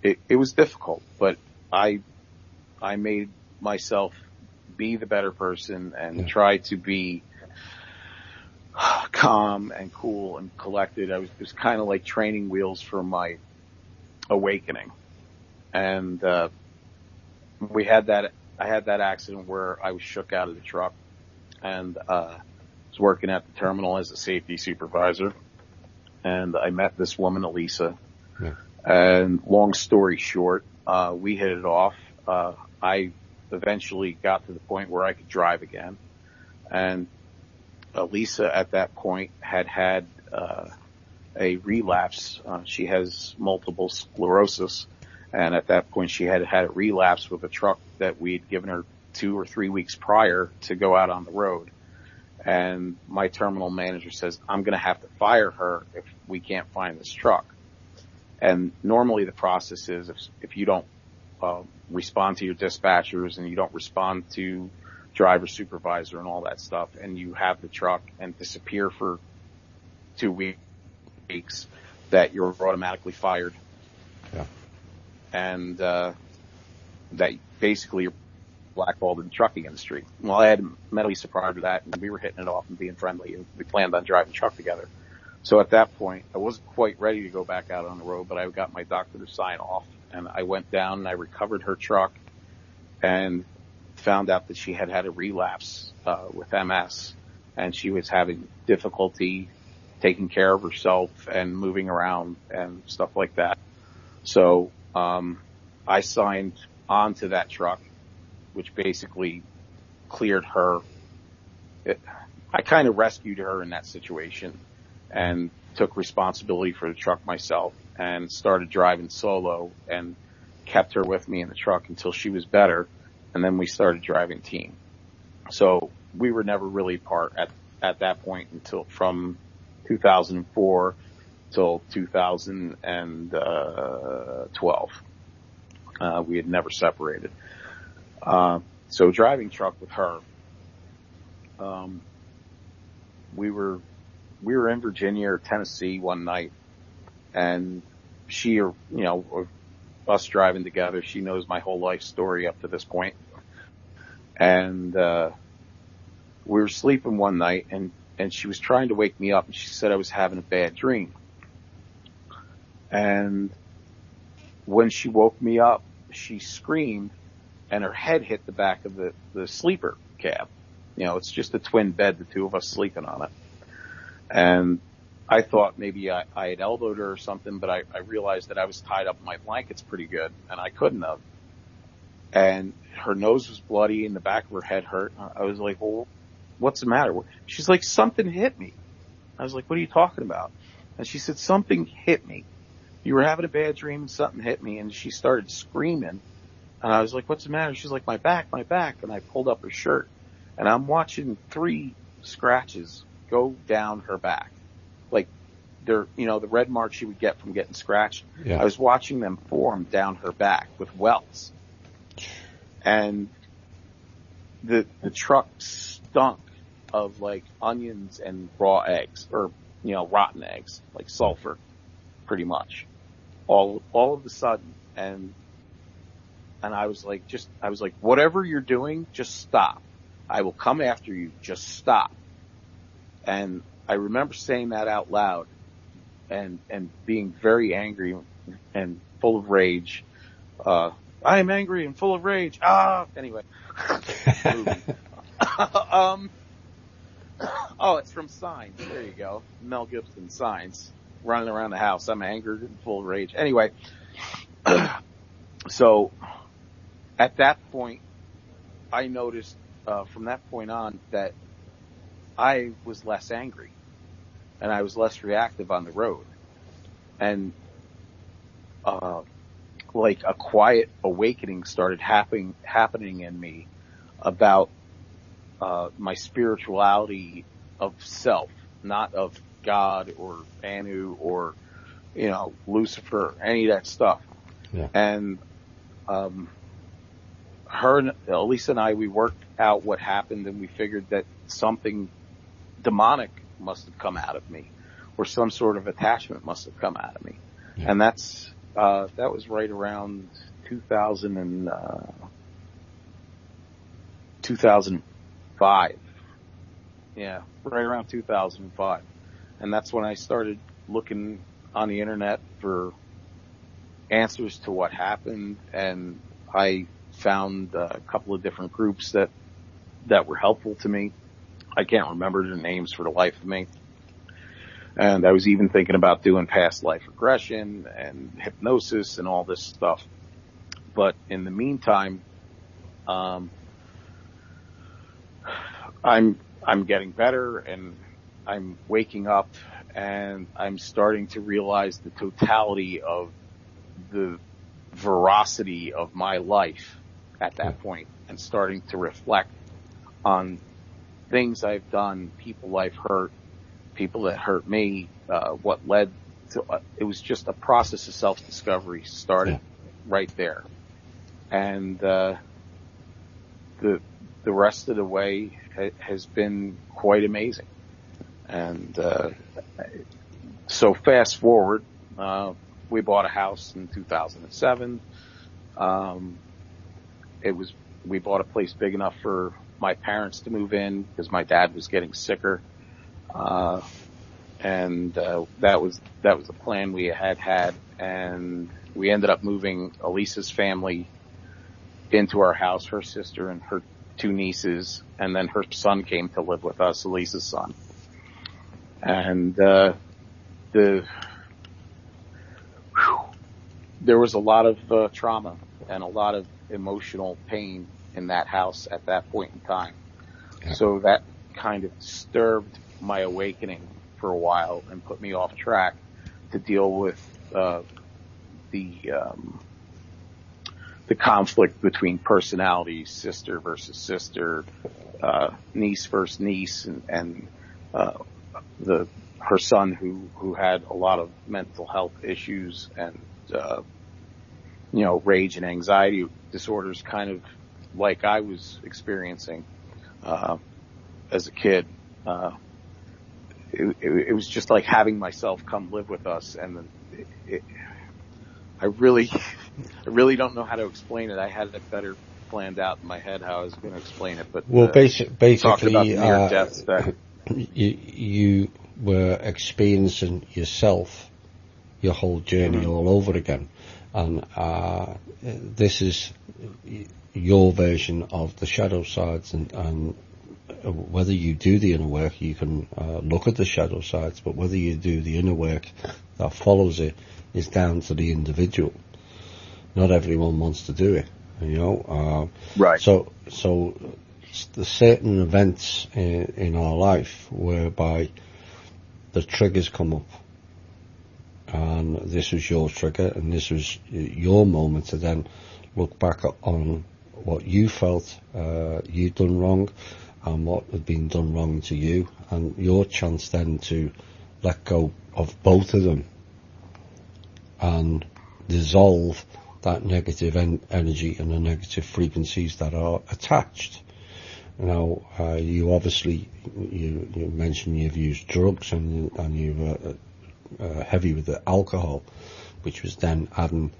it was difficult, but I made myself be the better person and try to be calm and cool and collected. It was kind of like training wheels for my awakening. And I had that accident where I was shook out of the truck, and was working at the terminal as a safety supervisor, and I met this woman, Elisa. Yeah. And long story short, we hit it off. I eventually got to the point where I could drive again, and Elisa at that point had a relapse. She has multiple sclerosis, and at that point she had a relapse with a truck that we'd given her 2 or 3 weeks prior to go out on the road. And my terminal manager says, I'm going to have to fire her if we can't find this truck. And normally the process is if you don't respond to your dispatchers and you don't respond to driver supervisor and all that stuff, and you have the truck and disappear for 2 weeks, that you're automatically fired. Yeah. And that basically you're blackballed in the trucking industry. Well, I had met Lisa prior to that, and we were hitting it off and being friendly, and we planned on driving the truck together. So at that point, I wasn't quite ready to go back out on the road, but I got my doctor to sign off, and I went down and I recovered her truck and found out that she had a relapse with MS, and she was having difficulty taking care of herself and moving around and stuff like that. So I signed onto that truck, which basically cleared her. I kind of rescued her in that situation and took responsibility for the truck myself and started driving solo and kept her with me in the truck until she was better. And then we started driving team. So we were never really apart at that point until from 2004 till 2012. We had never separated. So driving truck with her, we were in Virginia or Tennessee one night, and she, us driving together, she knows my whole life story up to this point. And, we were sleeping one night, and she was trying to wake me up, and she said I was having a bad dream. And when she woke me up, she screamed, and her head hit the back of the sleeper cab. It's just a twin bed, the two of us sleeping on it. And I thought maybe I had elbowed her or something, but I realized that I was tied up in my blankets pretty good, and I couldn't have. And her nose was bloody and the back of her head hurt. I was like, well, what's the matter? She's like, something hit me. I was like, what are you talking about? And she said, something hit me. You were having a bad dream and something hit me. And she started screaming. And I was like, what's the matter? She's like, my back. And I pulled up her shirt, and I'm watching 3 scratches go down her back, like the red marks she would get from getting scratched. Yeah. I was watching them form down her back with welts. And the truck stunk of like onions and raw eggs, or, rotten eggs, like sulfur, pretty much. All of a sudden. And I was like, whatever you're doing, just stop. I will come after you. Just stop. And I remember saying that out loud and being very angry and full of rage. I am angry and full of rage. Anyway. It's from Signs. There you go. Mel Gibson, Signs. Running around the house. I'm angry and full of rage. Anyway. So at that point, I noticed from that point on that I was less angry and I was less reactive on the road. And like a quiet awakening started happening in me about my spirituality of self, not of God or Anu or, Lucifer, any of that stuff. Yeah. And Elisa and I, we worked out what happened, and we figured that something demonic must have come out of me, or some sort of attachment must have come out of me. Yeah. And that was right around 2005. Yeah, right around 2005. And that's when I started looking on the internet for answers to what happened, and I found a couple of different groups that were helpful to me. I can't remember the names for the life of me. And I was even thinking about doing past life regression and hypnosis and all this stuff. But in the meantime, I'm getting better, and I'm waking up, and I'm starting to realize the totality of the veracity of my life at that point, and starting to reflect on things I've done, people I've hurt, people that hurt me, what led to, it was just a process of self-discovery started right there. And, the rest of the way has been quite amazing. And, so fast forward, we bought a house in 2007. We bought a place big enough for my parents to move in because my dad was getting sicker. And that was the plan we had. And we ended up moving Elisa's family into our house, her sister and her two nieces. And then her son came to live with us, Elisa's son. And, there was a lot of trauma and a lot of emotional pain in that house at that point in time. Yeah. So that kind of disturbed my awakening for a while and put me off track to deal with the conflict between personalities, sister versus sister, niece versus niece, and her son who had a lot of mental health issues and rage and anxiety disorders, kind of like I was experiencing as a kid. It was just like having myself come live with us, and I really don't know how to explain it. I had it better planned out in my head how I was going to explain it, but basically, talking about the near-death stuff. You were experiencing yourself, your whole journey all over again, and this is your version of the shadow sides, and whether you do the inner work, you can look at the shadow sides, but whether you do the inner work that follows it is down to the individual. Not everyone wants to do it, right. So the certain events in our life whereby the triggers come up, and this was your trigger, and this was your moment to then look back on what you felt you'd done wrong and what had been done wrong to you, and your chance then to let go of both of them and dissolve that negative energy and the negative frequencies that are attached. Now, you obviously, you mentioned you've used drugs and you were heavy with the alcohol, which was then adding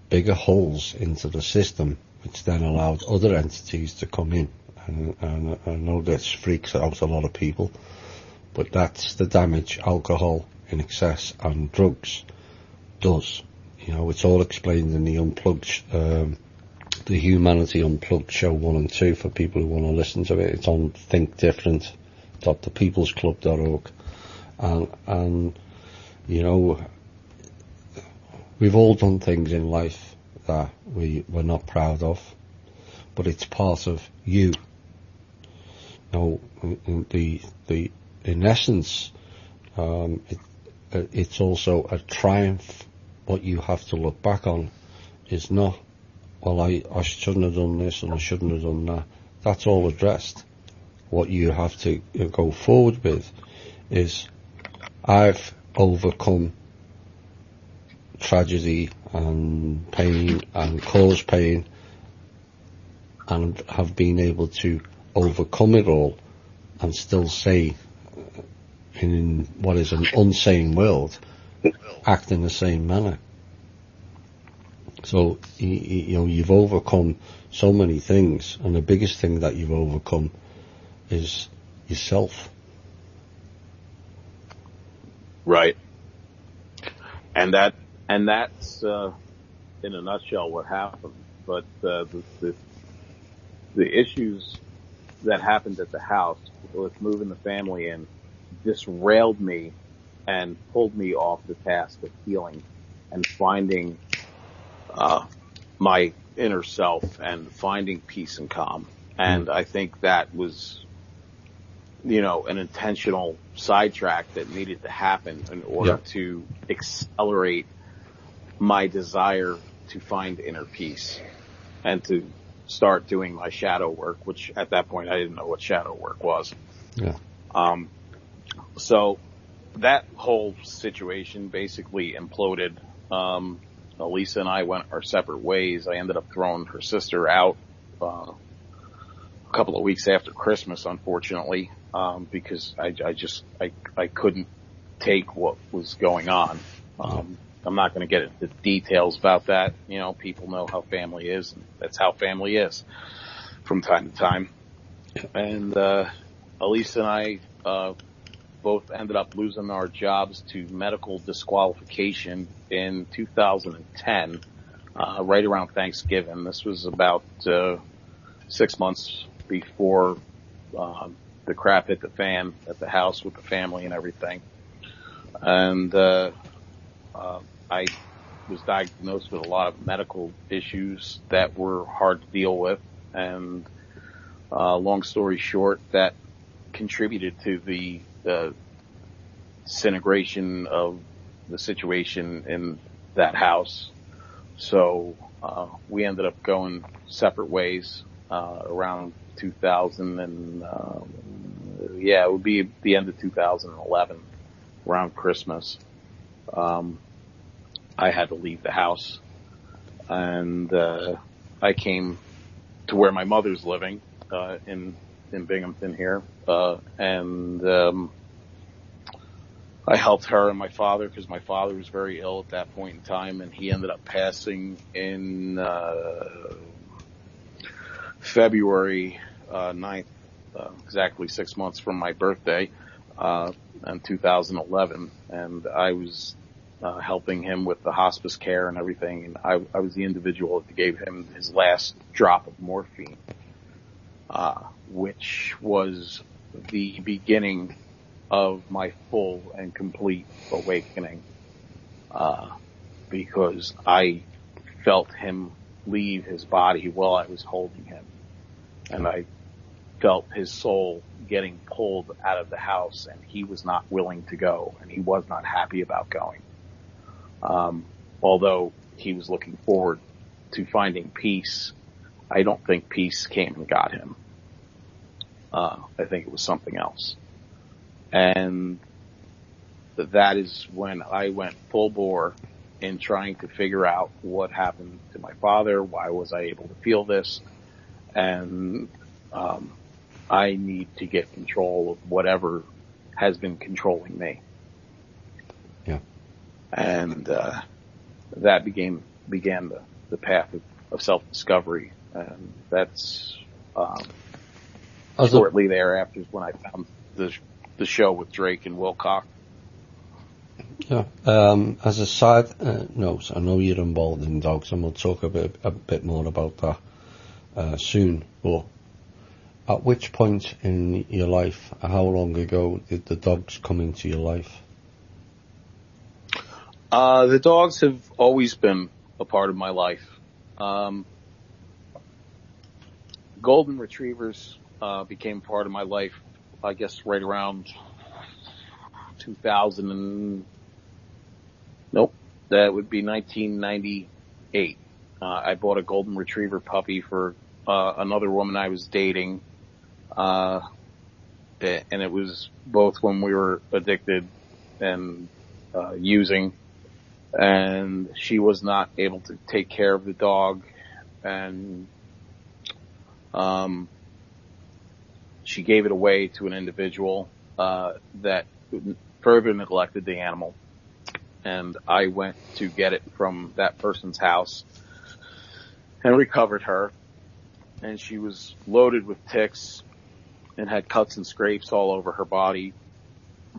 bigger holes into the system, which then allowed other entities to come in. And I know this freaks out a lot of people, but that's the damage alcohol in excess and drugs does. You know, it's all explained in the Unplugged, the Humanity Unplugged show 1 and 2 for people who want to listen to it. It's on thinkdifferent.thepeoplesclub.org. And, you know, we've all done things in life that we're not proud of, but it's part of you. Now, in essence, it's also a triumph. What you have to look back on is not, well, I shouldn't have done this and I shouldn't have done that. That's all addressed. What you have to go forward with is, I've overcome tragedy and pain and caused pain and have been able to overcome it all and still say, in what is an unsane world, act in the same manner. So, you know, you've overcome so many things, and the biggest thing that you've overcome is yourself. Right. And that's in a nutshell what happened. But the issues that happened at the house with moving the family in disrailed me and pulled me off the task of healing and finding my inner self and finding peace and calm. And I think that was, you know, an intentional sidetrack that needed to happen in order to accelerate my desire to find inner peace and to start doing my shadow work, which at that point I didn't know what shadow work was. Yeah. So that whole situation basically imploded. Elisa and I went our separate ways. I ended up throwing her sister out a couple of weeks after Christmas, unfortunately, because I couldn't take what was going on. I'm not going to get into details about that. You know, people know how family is, and that's how family is from time to time. And Elisa and I both ended up losing our jobs to medical disqualification in 2010, right around Thanksgiving. This was about 6 months before the crap hit the fan at the house with the family and everything. And I was diagnosed with a lot of medical issues that were hard to deal with. And long story short, that contributed to the disintegration of the situation in that house. So we ended up going separate ways around 2000 and it would be the end of 2011, around Christmas. I had to leave the house, and I came to where my mother's living in Binghamton here, and I helped her and my father because my father was very ill at that point in time, and he ended up passing in February 9th, exactly 6 months from my birthday, in 2011, and I was helping him with the hospice care and everything, and I was the individual that gave him his last drop of morphine, which was the beginning of my full and complete awakening, because I felt him leave his body while I was holding him, and I felt his soul getting pulled out of the house, and he was not willing to go, and he was not happy about going. Although he was looking forward to finding peace, I don't think peace came and got him. I think it was something else. And that is when I went full bore in trying to figure out what happened to my father. Why was I able to feel this? And I need to get control of whatever has been controlling me. Yeah. And that began the path of self-discovery. And that's shortly thereafter is when I found the show with Drake and Wilcock. Yeah. As a side note, I know you're involved in dogs, and we'll talk a bit more about that soon. But at which point in your life, how long ago did the dogs come into your life? The dogs have always been a part of my life. Golden Retrievers became part of my life, I guess, right around 2000 and... Nope, that would be 1998. I bought a Golden Retriever puppy for another woman I was dating. And it was both when we were addicted and using. And she was not able to take care of the dog. And she gave it away to an individual that further neglected the animal. And I went to get it from that person's house and recovered her. And she was loaded with ticks and had cuts and scrapes all over her body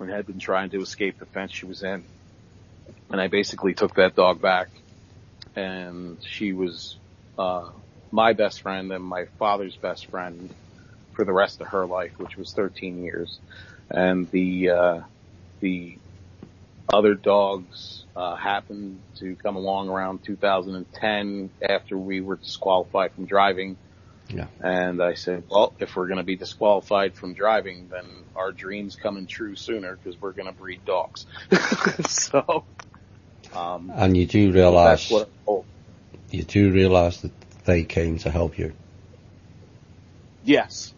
and had been trying to escape the fence she was in. And I basically took that dog back, and she was my best friend and my father's best friend for the rest of her life, which was 13 years. And the other dogs happened to come along around 2010 after we were disqualified from driving. Yeah. And I said, well, if we're going to be disqualified from driving, then our dream's coming true sooner because we're going to breed dogs. So, and you do realize that they came to help you. Yes.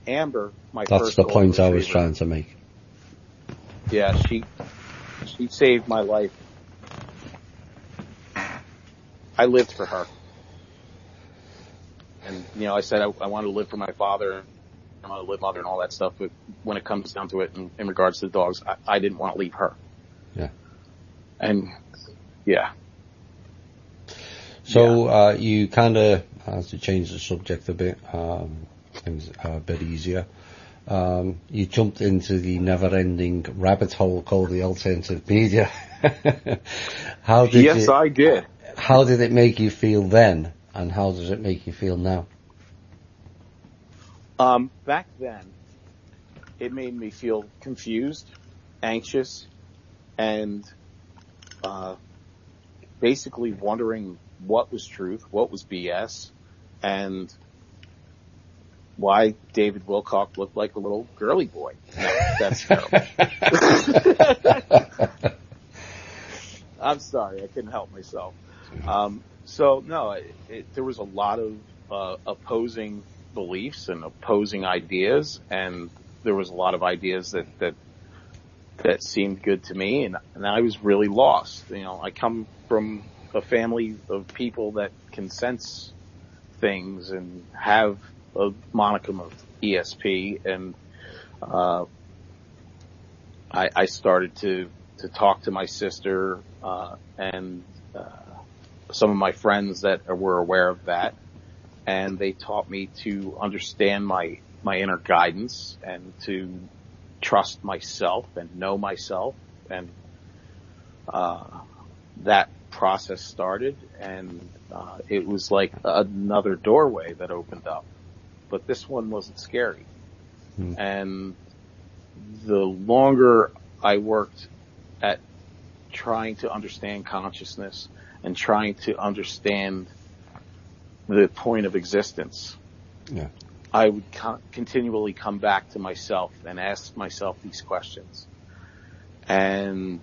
Amber, my That's first the point I was retriever, trying to make. Yeah, she saved my life. I lived for her. And, I said I wanted to live for my father, I wanted to live mother and all that stuff, but when it comes down to it, in regards to the dogs, I didn't want to leave her. Yeah. And, yeah. So, you kind of, as to change the subject a bit, things are a bit easier. You jumped into the never-ending rabbit hole called the alternative media. Yes, I did. How did it make you feel then, and how does it make you feel now? Back then, it made me feel confused, anxious, and basically wondering what was truth, what was BS, and why David Wilcock looked like a little girly boy. No, that's terrible. I'm sorry, I couldn't help myself. There was a lot of opposing beliefs and opposing ideas, and there was a lot of ideas that seemed good to me, and I was really lost. I come from a family of people that can sense things and have a monicum of ESP, and I started to talk to my sister and some of my friends that were aware of that, and they taught me to understand my inner guidance and to trust myself and know myself, and that process started, and it was like another doorway that opened up. But this one wasn't scary. And the longer I worked at trying to understand consciousness and trying to understand the point of existence, I would continually come back to myself and ask myself these questions. And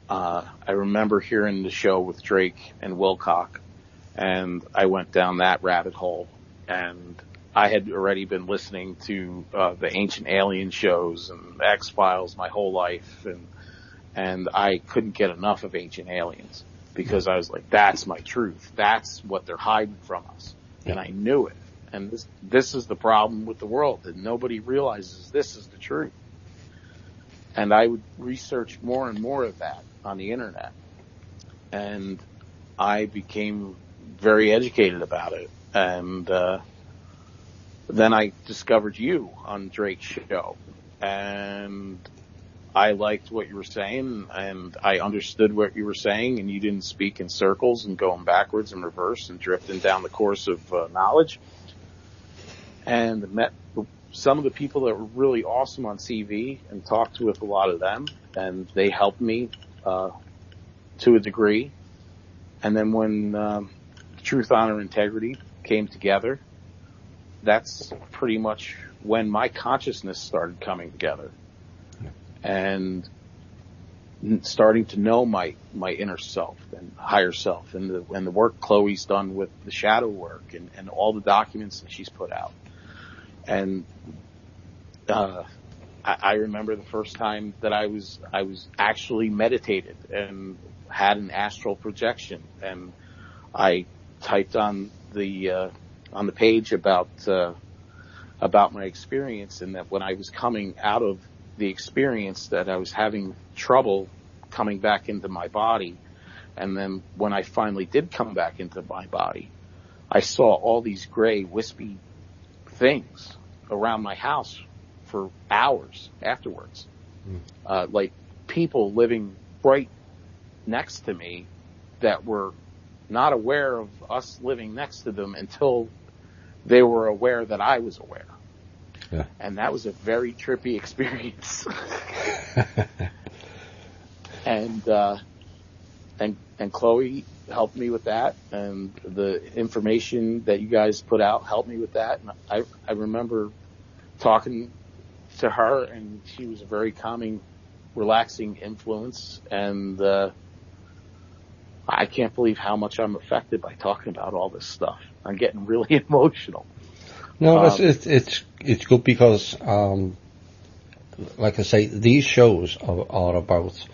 I remember hearing the show with Drake and Wilcock, and I went down that rabbit hole, and I had already been listening to the Ancient Alien shows and X-Files my whole life, and I couldn't get enough of Ancient Aliens because I was like, that's my truth. That's what they're hiding from us. And I knew it. And this is the problem with the world, that nobody realizes this is the truth. And I would research more and more of that on the internet. And I became very educated about it. And then I discovered you on Drake's show. And I liked what you were saying, and I understood what you were saying, and you didn't speak in circles and going backwards and reverse and drifting down the course of knowledge. And met some of the people that were really awesome on TV and talked with a lot of them, and they helped me to a degree. And then when Truth, Honor, Integrity came together, that's pretty much when my consciousness started coming together. And starting to know my inner self and higher self, and the work Chloe's done with the shadow work and all the documents that she's put out. And I remember the first time that I was actually meditated and had an astral projection, and I typed on the page about my experience, and that when I was coming out of the experience, that I was having trouble coming back into my body. And then when I finally did come back into my body, I saw all these gray, wispy things around my house for hours afterwards. Like people living right next to me that were not aware of us living next to them until they were aware that I was aware. Yeah. And that was a very trippy experience. And Chloe helped me with that, and the information that you guys put out helped me with that. And I remember talking to her, and she was a very calming, relaxing influence. And I can't believe how much I'm affected by talking about all this stuff. I'm getting really emotional. No, it's good because, like I say, these shows are about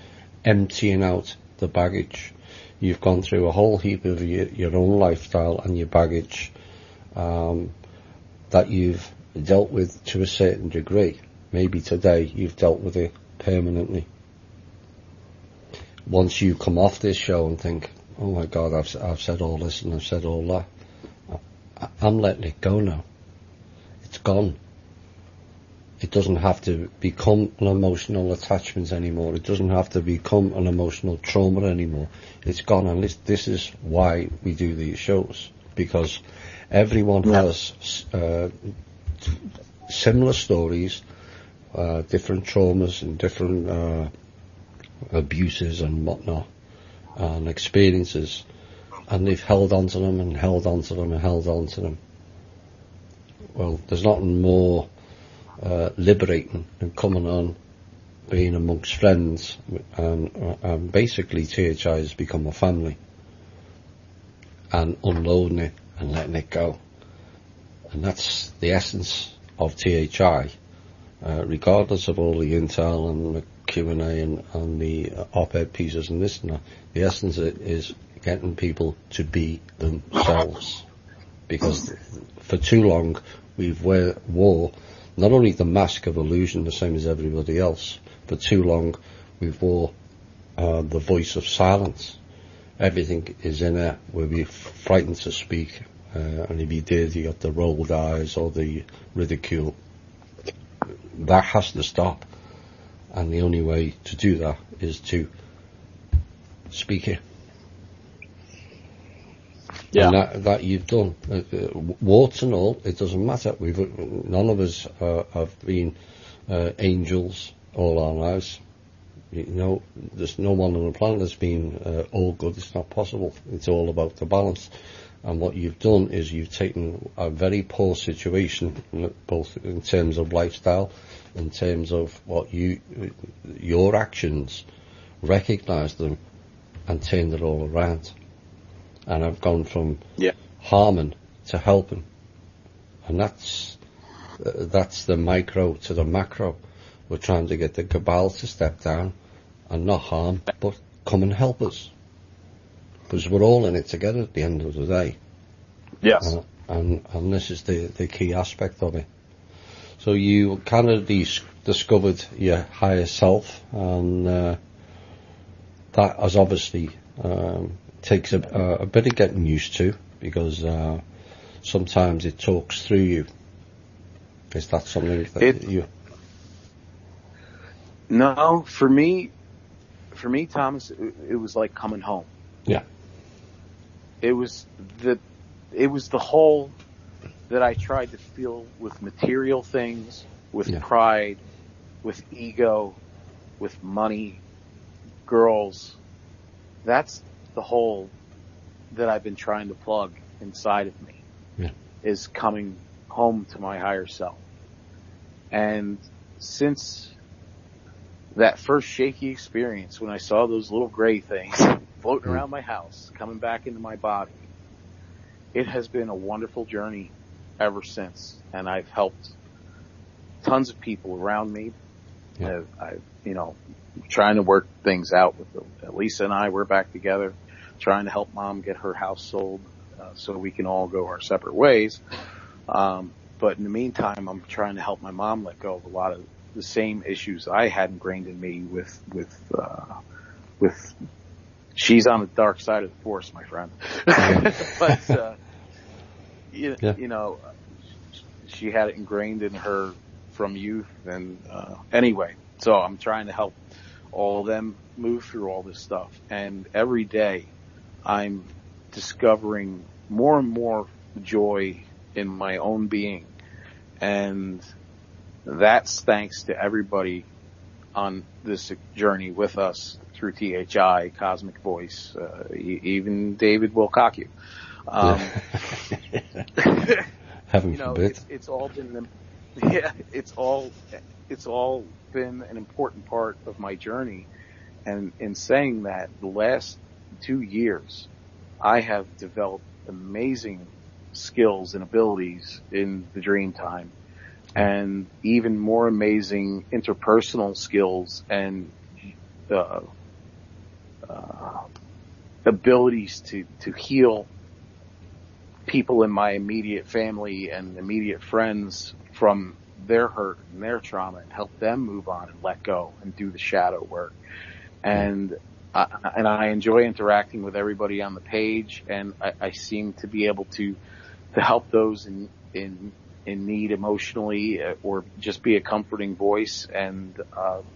emptying out the baggage. You've gone through a whole heap of your own lifestyle and your baggage that you've dealt with to a certain degree. Maybe today you've dealt with it permanently. Once you come off this show and think, oh my God, I've said all this and I've said all that, I'm letting it go now. It's gone. It doesn't have to become an emotional attachment anymore. It doesn't have to become an emotional trauma anymore. It's gone, and this is why we do these shows, because everyone has similar stories, different traumas and different abuses and whatnot, and experiences, and they've held on to them and held on to them and held on to them. Well, there's nothing more liberating than coming on, being amongst friends, and basically THI has become a family, and unloading it and letting it go. And that's the essence of THI, regardless of all the intel and the Q&A and the op-ed pieces and this and that. The essence of it is getting people to be themselves, because for too long we've wore not only the mask of illusion, the same as everybody else, for too long we've wore the voice of silence. Everything is in there. We'll be frightened to speak, and if you did, you got the rolled eyes or the ridicule. That has to stop, and the only way to do that is to speak it. Yeah. And that you've done. Warts and all, it doesn't matter. None of us have been angels all our lives. You know, there's no one on the planet that's been all good. It's not possible. It's all about the balance. And what you've done is you've taken a very poor situation, both in terms of lifestyle, in terms of what your actions, recognised them, and turned it all around. And I've gone from harming to helping. And that's the micro to the macro. We're trying to get the cabal to step down and not harm, but come and help us. Because we're all in it together at the end of the day. Yes. And this is the key aspect of it. So you kind of discovered your higher self, and that has obviously takes a bit of getting used to, because sometimes it talks through you. Is that something that you... No, for me, Thomas, it was like coming home. Yeah. It was the hole that I tried to fill with material things, with pride, with ego, with money, girls. That's the hole that I've been trying to plug inside of me. Yeah. Is coming home to my higher self. And since that first shaky experience when I saw those little gray things floating around my house, coming back into my body, it has been a wonderful journey ever since. And I've helped tons of people around me. Yeah. I've trying to work things out with Lisa and I. We're back together, trying to help Mom get her house sold so we can all go our separate ways. But in the meantime, I'm trying to help my mom let go of a lot of the same issues I had ingrained in me with she's on the dark side of the force, my friend. But, you know, she had it ingrained in her from youth. And, anyway, so I'm trying to help all of them move through all this stuff. And every day I'm discovering more and more joy in my own being. And that's thanks to everybody on this journey with us through THI, Cosmic Voice, even David Wilcock. Heaven forbid. It's all been it's all been an important part of my journey. And in saying that, the last 2 years, I have developed amazing skills and abilities in the dream time, and even more amazing interpersonal skills and abilities to heal people in my immediate family and immediate friends from their hurt and their trauma, and help them move on and let go and do the shadow work. And I enjoy interacting with everybody on the page, and I seem to be able to help those in need emotionally, or just be a comforting voice. And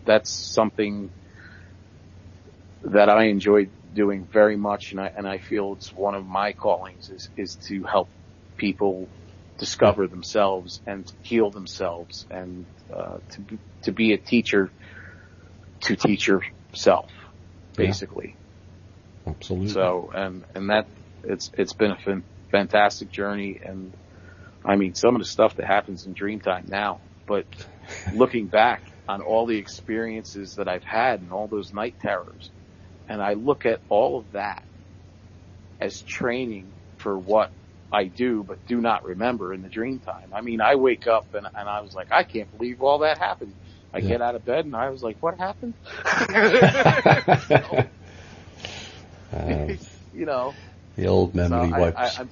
that's something that I enjoy doing very much, and I feel it's one of my callings is to help people discover themselves and heal themselves, and to be a teacher to teach yourself, basically. Yeah. Absolutely. So and that it's been a fantastic journey. And I mean, some of the stuff that happens in Dreamtime now, but looking back on all the experiences that I've had and all those night terrors, and I look at all of that as training for what I do, but do not remember in the dream time. I mean, I wake up and I was like, I can't believe all that happened. I get out of bed and I was like, what happened? You know, the old memory wipes. I'm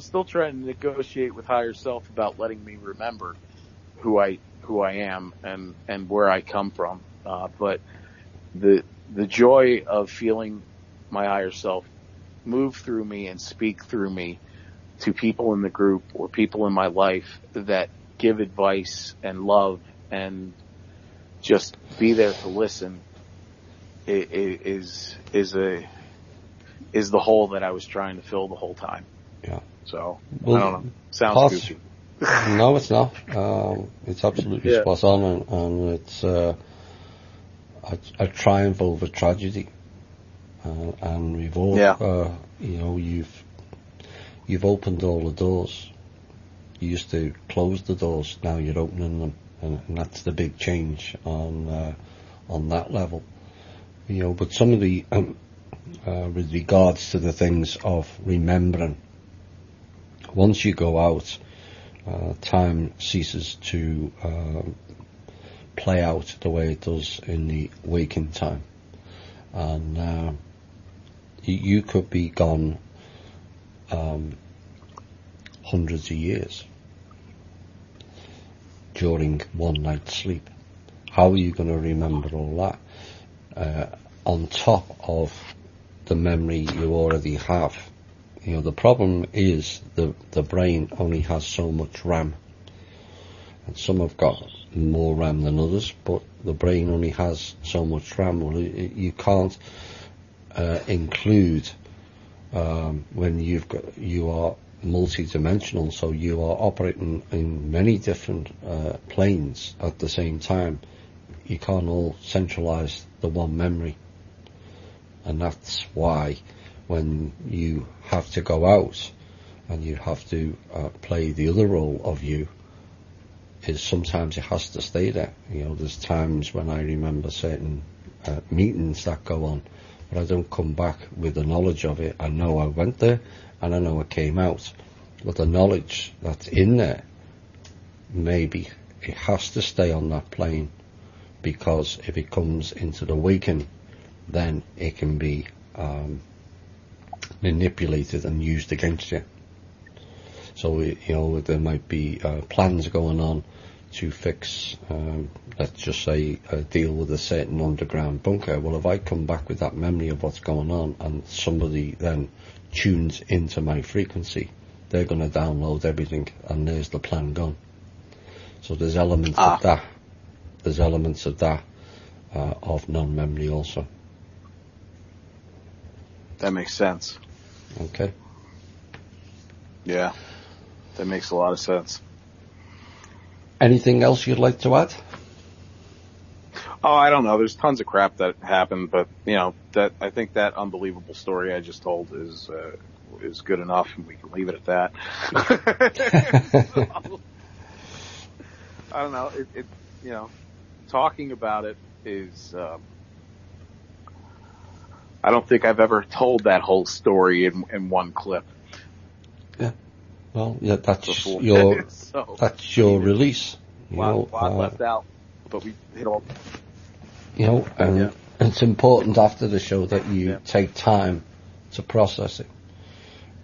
still trying to negotiate with higher self about letting me remember who I am and where I come from. But the joy of feeling my higher self move through me and speak through me to people in the group or people in my life that give advice and love and just be there to listen is the hole that I was trying to fill the whole time. Yeah. So, well, I don't know. Sounds goofy. No, it's not. It's absolutely spot on, and it's a triumph over tragedy. And we've all, you know, you've opened all the doors. You used to close the doors, now you're opening them, and that's the big change on that level. You know, but some of the with regards to the things of remembering, once you go out, time ceases to play out the way it does in the waking time. And you could be gone hundreds of years during one night's sleep. How are you going to remember all that on top of the memory you already have? You know, the problem is the brain only has so much RAM, and some have got more RAM than others, but the brain only has so much RAM. Well, you can't include when you are multi-dimensional, so you are operating in many different planes at the same time. You can't all centralize the one memory, and that's why when you have to go out and you have to play the other role of you, is sometimes it has to stay there. You know, there's times when I remember certain meetings that go on, but I don't come back with the knowledge of it. I know I went there and I know I came out, but the knowledge that's in there, maybe it has to stay on that plane, because if it comes into the waking, then it can be manipulated and used against you. So, you know, there might be plans going on to fix, let's just say, deal with a certain underground bunker. Well, if I come back with that memory of what's going on and somebody then tunes into my frequency, they're going to download everything, and there's the plan gone. So there's elements of that. There's elements of that of non-memory also. That makes sense. Okay. Yeah, that makes a lot of sense. Anything else you'd like to add? Oh, I don't know. There's tons of crap that happened, but you know, that I think that unbelievable story I just told is good enough, and we can leave it at that. So, I don't know. It you know, talking about it is. I don't think I've ever told that whole story in one clip. Yeah. Well, yeah, that's before. your So, that's your release. A lot left out, but we hit all. You know, and it's important after the show that you take time to process it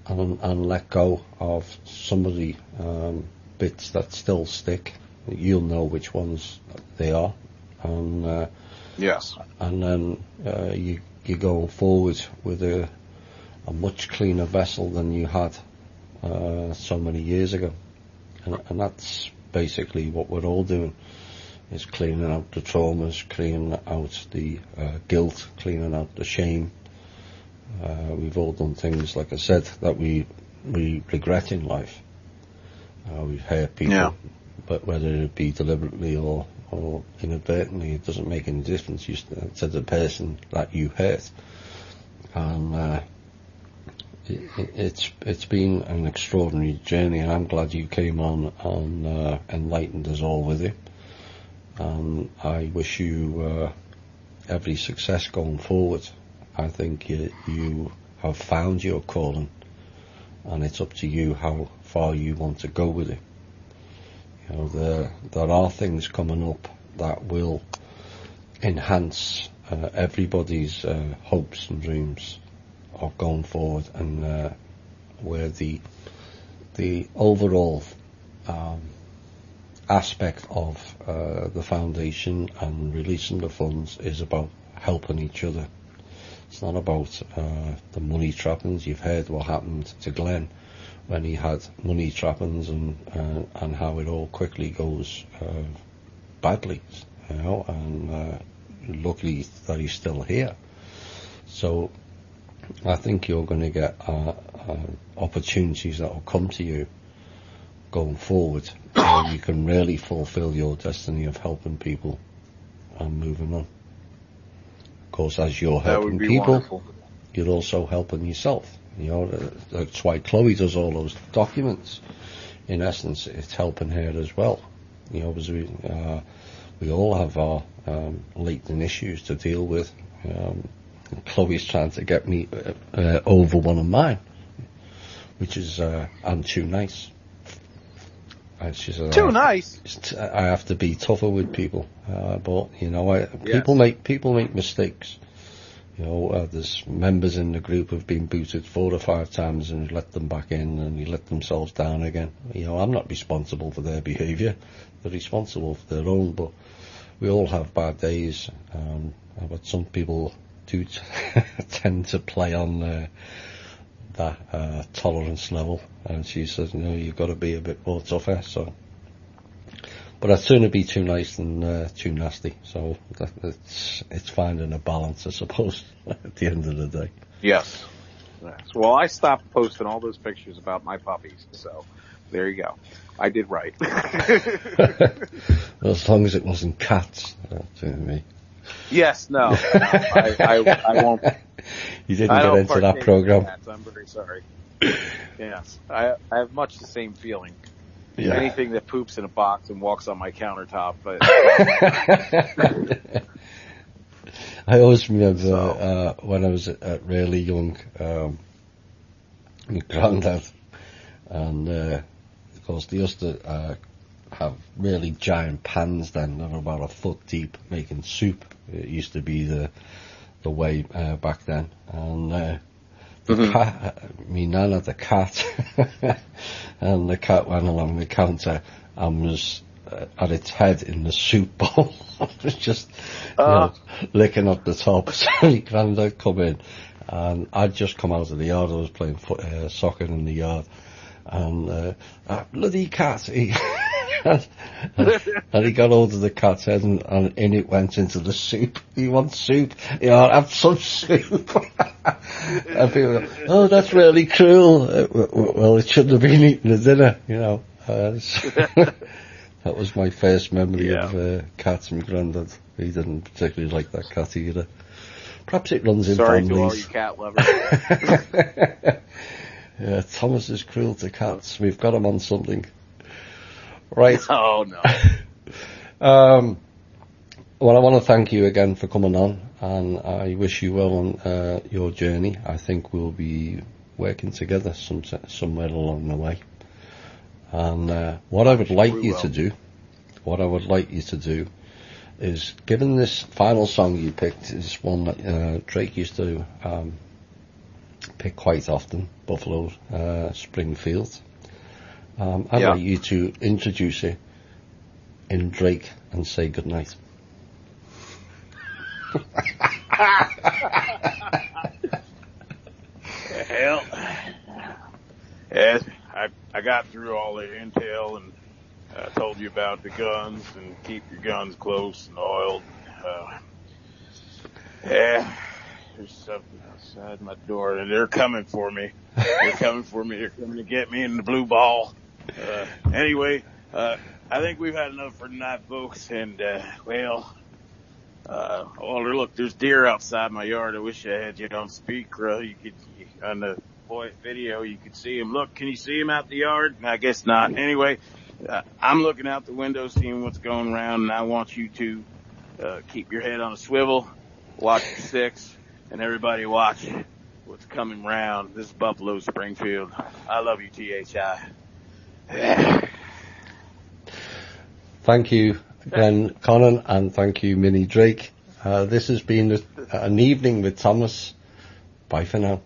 and let go of some of the bits that still stick. You'll know which ones they are, and yes, and then you go forward with a much cleaner vessel than you had so many years ago, and that's basically what we're all doing, is cleaning out the traumas, cleaning out the guilt, cleaning out the shame. We've all done things, like I said, that we regret in life. We've hurt people, but whether it be deliberately or inadvertently, it doesn't make any difference to the person that you hurt. And it's been an extraordinary journey, and I'm glad you came on and enlightened us all with it. And I wish you every success going forward. I think you have found your calling, and it's up to you how far you want to go with it. You know, there are things coming up that will enhance everybody's hopes and dreams of going forward, and where the overall aspect of the foundation and releasing the funds is about helping each other. It's not about the money trappings. You've heard what happened to Glenn when he had money trappings, and how it all quickly goes badly, you know, and luckily that he's still here. So I think you're going to get opportunities that will come to you going forward, where you can really fulfill your destiny of helping people and moving on. Of course, as you're helping people, wonderful. You're also helping yourself. You know, that's why Chloe does all those documents. In essence, it's helping her as well. You know, because we all have our latent issues to deal with. Chloe's trying to get me over one of mine, which is I'm too nice. And she said, Too nice. I have to be tougher with people. But, you know, Yes. people make mistakes. You know, there's members in the group who've been booted 4 or 5 times and you let them back in and you let themselves down again. You know, I'm not responsible for their behaviour. They're responsible for their own, but we all have bad days. But some people do tend to play on that tolerance level. And she says, you know, you've got to be a bit more tougher. So, but I'd sooner be too nice than too nasty. So it's finding a balance, I suppose, at the end of the day. Yes. Well, I stopped posting all those pictures about my puppies, so there you go. I did right. Well, as long as it wasn't cats, to me. Yes, no, I won't. You didn't get into that program. I'm very sorry. Yes, I have much the same feeling. Yeah. Anything that poops in a box and walks on my countertop. But I always remember when I was really young, my granddad, and of course they used to have really giant pans then, that were about a foot deep, making soup. It used to be the way back then, and the cat, me nan had a cat, and the cat went along the counter and was at its head in the soup bowl. It was just you know, licking up the top. So my granddad come in, and I'd just come out of the yard. I was playing soccer in the yard, and that bloody cat. And he got hold of the cat's head and in it went into the soup. You want soup? You know, have some soup. And people go, oh, that's really cruel. Well, it shouldn't have been eaten at dinner, you know. That was my first memory of cats. My granddad, he didn't particularly like that cat either. Perhaps it runs in sorry families. To all you cat lovers. Yeah, Thomas is cruel to cats. We've got him on something. Right. Oh, no. Well, I want to thank you again for coming on, and I wish you well on your journey. I think we'll be working together somewhere along the way. And what I would like you to do is, given this final song you picked is one that Drake used to pick quite often, Buffalo Springfield. I'd like you to introduce it in Drake and say goodnight. Hell, yes, I got through all the intel and told you about the guns and keep your guns close and oiled. Yeah, there's something outside my door and they're coming for me. They're coming to get me in the blue ball. Anyway, I think we've had enough for tonight, folks. And, Walter, look, there's deer outside my yard. I wish I had you on speaker. You could, on the video, you could see him. Look, can you see him out the yard? I guess not. Anyway, I'm looking out the window, seeing what's going around, and I want you to keep your head on a swivel, watch your six, and everybody watch what's coming round. This is Buffalo Springfield. I love you, THI. Thank you, Glenn Connon, and thank you, Minnie Drake. This has been an evening with Thomas. Bye for now.